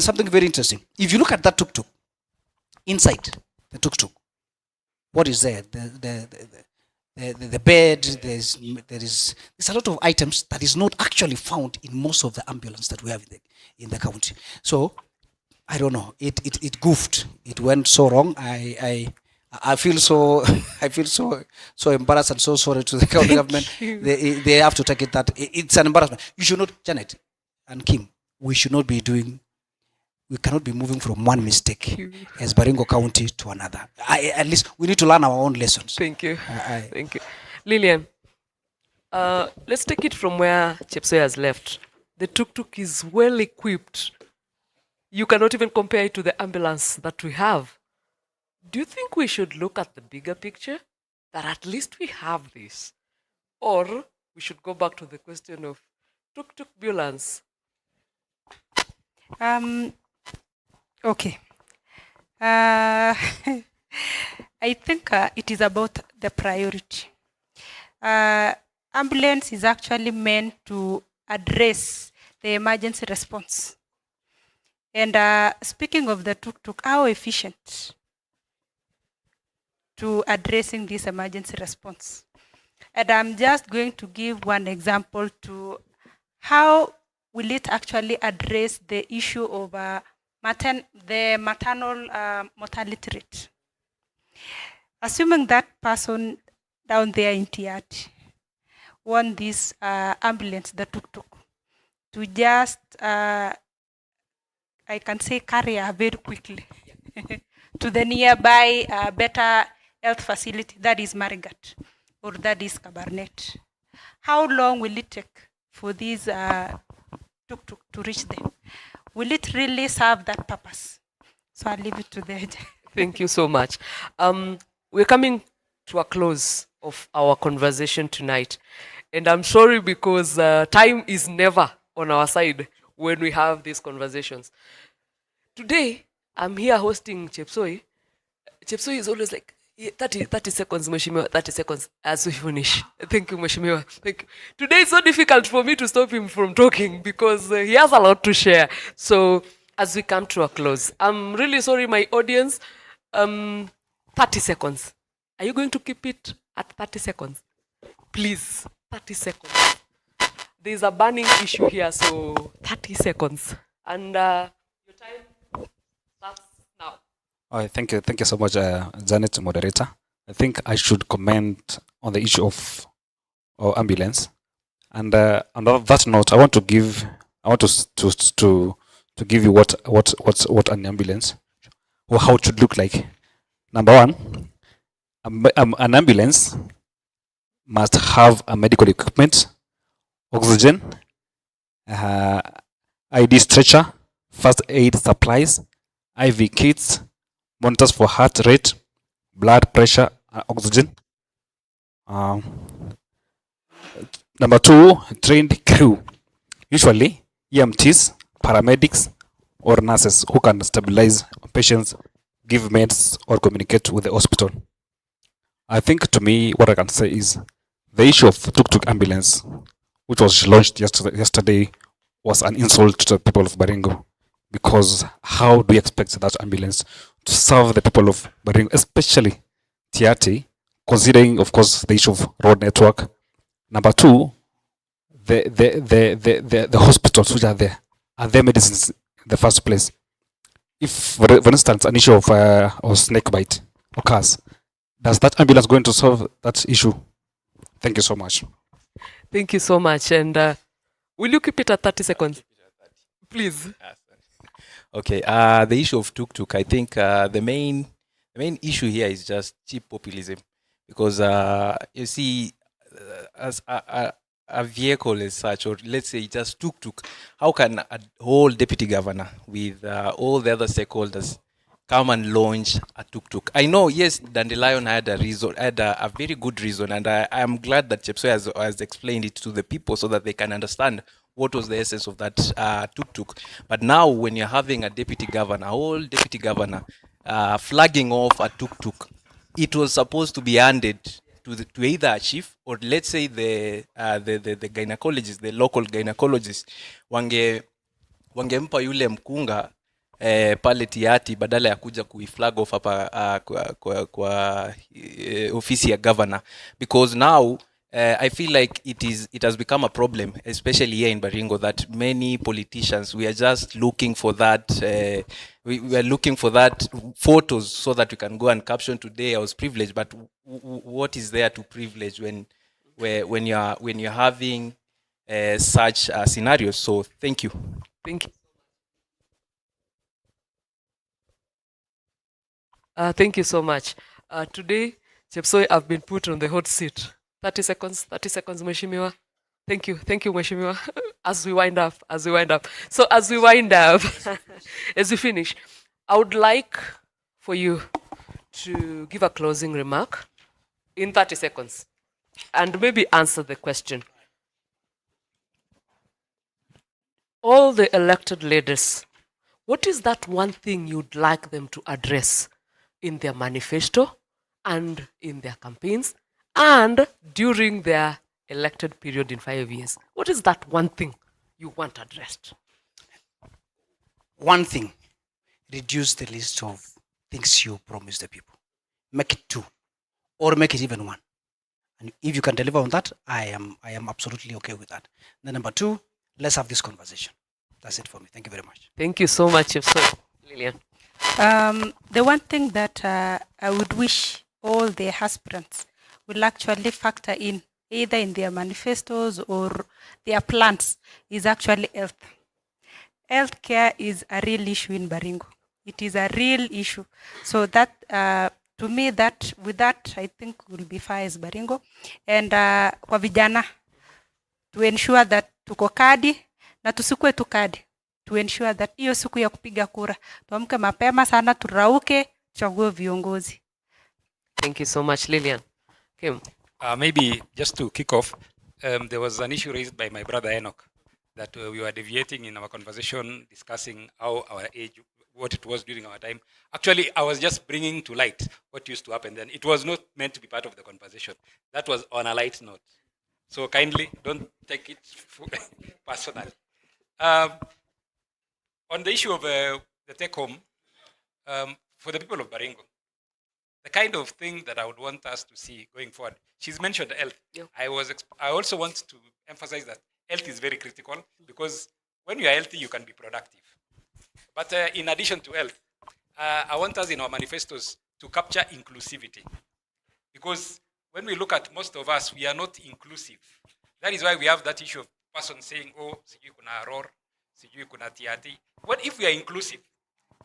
something very interesting. If you look at that tuk-tuk, inside the tuk-tuk, what is there? The bed, there is a lot of items that is not actually found in most of the ambulance that we have in the county. So I don't know. It goofed. It went so wrong. I feel so embarrassed and so sorry to the county government. They have to take it that it's an embarrassment. You should not, Janet and Kim. We cannot be moving from one mistake as Baringo County to another. At least we need to learn our own lessons. Thank you. Thank you. Lillian, let's take it from where Chepsoy has left. The tuk-tuk is well equipped. You cannot even compare it to the ambulance that we have. Do you think we should look at the bigger picture? That at least we have this? Or we should go back to the question of tuk-tuk ambulance? Okay. I think it is about the priority. Ambulance is actually meant to address the emergency response. And speaking of the tuk-tuk, how efficient to addressing this emergency response? And I'm just going to give one example to how will it actually address the issue of the maternal mortality rate. Assuming that person down there in TRT want this ambulance, the tuk-tuk, to just, I can say, carry her very quickly to the nearby better health facility, that is Marigat, or that is Cabernet. How long will it take for these tuk-tuk to reach them? Will it really serve that purpose? So I'll leave it to the Thank you so much. We're coming to a close of our conversation tonight. And I'm sorry because time is never on our side when we have these conversations. Today, I'm here hosting Chepsoi. Chepsoi is always like, 30 seconds, Mheshimiwa, 30 seconds as we finish. Thank you, Mheshimiwa. Thank you. Today it's so difficult for me to stop him from talking because he has a lot to share. So as we come to a close, I'm really sorry, my audience. 30 seconds. Are you going to keep it at 30 seconds? Please, 30 seconds. There's a burning issue here, so 30 seconds. And your time starts now. Thank you so much, Janet, moderator. I think I should comment on the issue of ambulance. And on that note, I want to give you what an ambulance or how it should look like. Number one, an ambulance must have a medical equipment, oxygen, ID stretcher, first aid supplies, IV kits, monitors for heart rate, blood pressure, oxygen. Number two, trained crew, usually EMTs, paramedics, or nurses who can stabilize patients, give meds, or communicate with the hospital. I think, to me, what I can say is the issue of tuk-tuk ambulance, which was launched yesterday, was an insult to the people of Baringo. Because how do we expect that ambulance to serve the people of Baringo, especially Tiati, considering, of course, the issue of road network? Number two, the hospitals which are there medicines in the first place? If, for instance, an issue of snake bite occurs, does that ambulance going to solve that issue? Thank you so much. Thank you so much. And will you keep it at 30 seconds? Please. Okay, the issue of tuk-tuk, I think the main issue here is just cheap populism. Because you see, as a vehicle as such, or let's say just tuk-tuk, how can a whole deputy governor with all the other stakeholders come and launch a tuk-tuk? I know, yes, Dandelion had a reason, had a very good reason, and I am glad that Chepsoi has explained it to the people so that they can understand what was the essence of that tuk-tuk. But now, when you're having a deputy governor, a whole deputy governor, flagging off a tuk-tuk, it was supposed to be handed to either a chief or, let's say, the gynecologist, the local gynecologist, wangempa yule mkunga pale Tiati badala ya kuja kuiflag off hapa kwa ofisi ya governor. Because now I feel like it has become a problem, especially here in Baringo, that many politicians, we are just looking for that we are looking for that photos so that we can go and caption today I was privileged. But what is there to privilege when you're having such scenarios? So thank you. Thank you. Thank you so much. Today, Chepsoi, I've been put on the hot seat. 30 seconds, Mheshimiwa. Thank you, Mheshimiwa. As we wind up. So as we wind up, as we finish, I would like for you to give a closing remark in 30 seconds and maybe answer the question. All the elected leaders, what is that one thing you'd like them to address in their manifesto and in their campaigns and during their elected period in 5 years? What is that one thing you want addressed? One thing, reduce the list of things you promise the people. Make it 2 or make it even 1. And if you can deliver on that, I am absolutely okay with that. Then number 2, let's have this conversation. That's it for me. Thank you very much. Thank you so much, Lillian. The one thing that I would wish all the aspirants will actually factor in, either in their manifestos or their plans, is actually health. Healthcare is a real issue in Baringo. It is a real issue. So that, to me, that with that, I think will be fine as Baringo. And kwa vijana, to ensure that tuko kadi na tusikue tu kadi. To ensure that hiyo siku ya kupiga kura tuamke mapema sana, turauke, chague viongozi. Thank you so much, Lillian. Kim. Maybe just to kick off, there was an issue raised by my brother Enoch that we were deviating in our conversation, discussing how our age, what it was during our time. Actually, I was just bringing to light what used to happen then. It was not meant to be part of the conversation. That was on a light note. So kindly don't take it personally. On the issue of the take home, for the people of Baringo, the kind of thing that I would want us to see going forward. She's mentioned health. Yeah. I also want to emphasize that health is very critical because when you are healthy, you can be productive. But in addition to health, I want us in our manifestos to capture inclusivity. Because when we look at most of us, we are not inclusive. That is why we have that issue of person saying, oh, sijui kuna ROR, sijui kuna TRT. What if we are inclusive?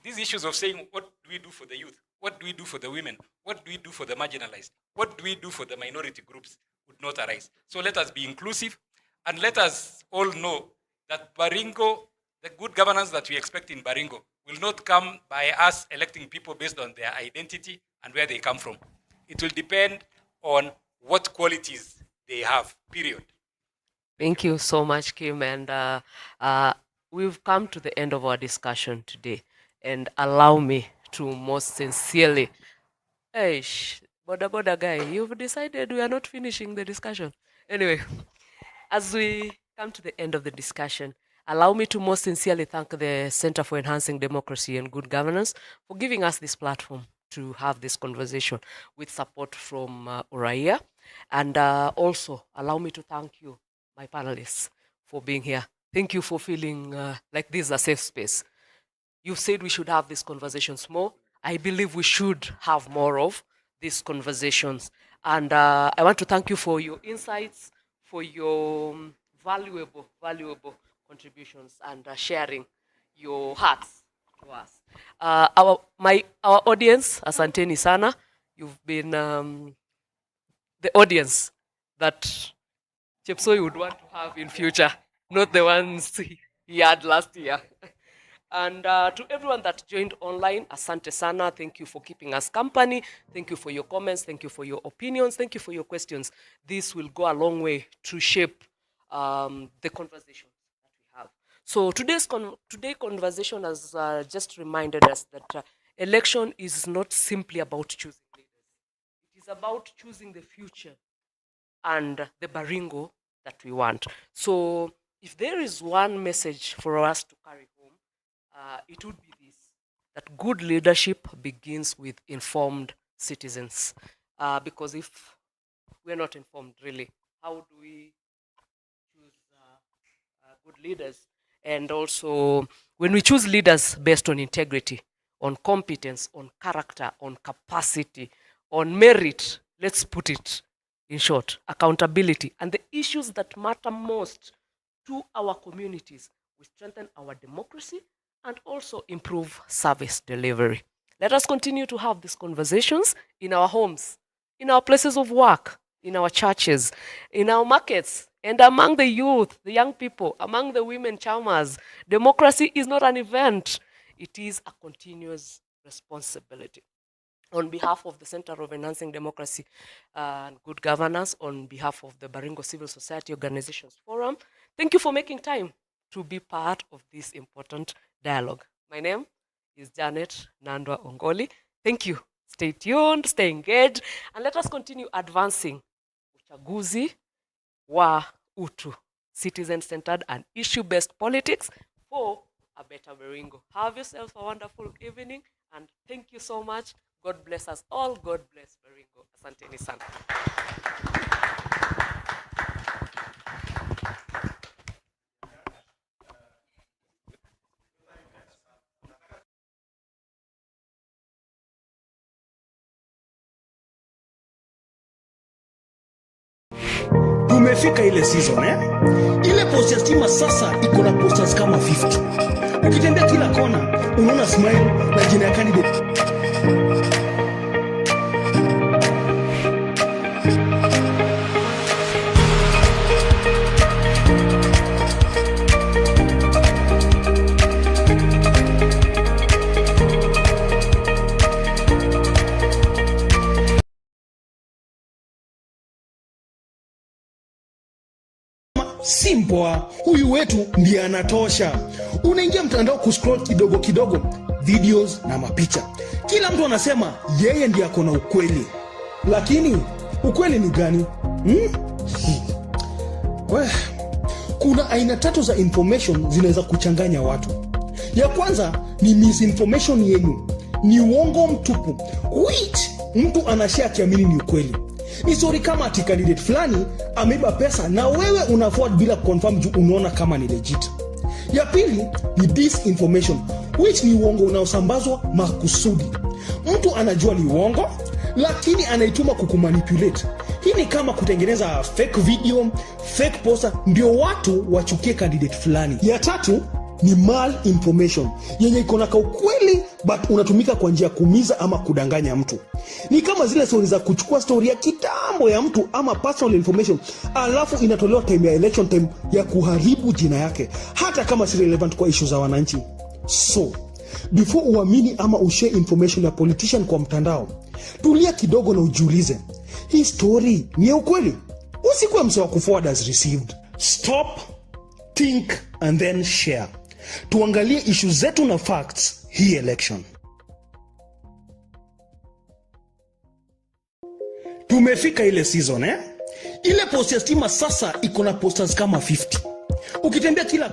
These issues of saying, what do we do for the youth? What do we do for the women? What do we do for the marginalized? What do we do for the minority groups would not arise. So let us be inclusive and let us all know that Baringo, the good governance that we expect in Baringo, will not come by us electing people based on their identity and where they come from. It will depend on what qualities they have, period. Thank you so much, Kim. And we've come to the end of our discussion today. And allow me to most sincerely, Boda guy, you've decided we are not finishing the discussion. Anyway, as we come to the end of the discussion, allow me to most sincerely thank the Center for Enhancing Democracy and Good Governance for giving us this platform to have this conversation with support from Uraia. And also, allow me to thank you, my panelists, for being here. Thank you for feeling like this is a safe space. You've said we should have these conversations more. I believe we should have more of these conversations. And I want to thank you for your insights, for your valuable contributions and sharing your hearts to us. Our audience, asanteni sana. You've been the audience that Chepsoi would want to have in future, not the ones he had last year. And to everyone that joined online, asante sana. Thank you for keeping us company. Thank you for your comments. Thank you for your opinions. Thank you for your questions. This will go a long way to shape the conversation that we have. So today's conversation has just reminded us that election is not simply about choosing leaders. It is about choosing the future and the Baringo that we want. So if there is one message for us to carry home, it would be this, that good leadership begins with informed citizens. Because if we're not informed, really, how do we choose good leaders? And also, when we choose leaders based on integrity, on competence, on character, on capacity, on merit, let's put it in short, accountability, and the issues that matter most to our communities, we strengthen our democracy and also improve service delivery. Let us continue to have these conversations in our homes, in our places of work, in our churches, in our markets, and among the youth, the young people, among the women charmers. Democracy is not an event. It is a continuous responsibility. On behalf of the Center of Enhancing Democracy and Good Governance, on behalf of the Baringo Civil Society Organizations Forum, thank you for making time to be part of this important dialogue. My name is Janet Nandwa Ongoli. Thank you. Stay tuned, stay engaged, and let us continue advancing uchaguzi wa utu, citizen-centered and issue-based politics for a better Baringo. Have yourself a wonderful evening, and thank you so much. God bless us all. God bless Baringo. Asanteni sana. Tumefika ile season ile post ya stima sasa iko na posters kama 50. Ukitembea kila kona unaona smile na jina ya candidate. Simple, huyu wetu ndiye anatosha. Unaingia mtandao kuscroll kidogo kidogo, videos na mapicha. Kila mtu anasema yeye ndiye ako na ukweli. Lakini ukweli ni gani? Kuna aina tatu za information zinaweza kuchanganya watu. Ya kwanza ni misinformation yenu. Ni uongo mtupu, which mtu anashare akiamini ni ukweli. Ni story kama ati candidate fulani ameiba pesa na wewe una forward bila confirm juu unaona kama ni legit. Ya pili ni disinformation, which ni uongo unaosambazwa makusudi. Mtu anajua ni uongo lakini anaituma kukumanipulate. Hii ni kama kutengeneza fake video, fake poster ndio watu wachukie candidate fulani. Ya tatu ni malinformation, yenye iko na ukweli but unatumika kwa njia kuumiza ama kudanganya mtu. Ni kama zile stories za kuchukua story ya kitambo ya mtu ama personal information alafu inatolewa time ya election time ya kuharibu jina yake, hata kama si relevant kwa issue za wananchi. So before uamini ama ushare information ya politician kwa mtandao, tulia kidogo na ujiulize, hii story ni ya ukweli? Usikuwe msewa kuforward as received. Stop, think and then share. Tuangalie issue zetu na facts hii election. Tumefika ile season Ile post ya stima sasa iko na posters kama 50. Ukitembea kila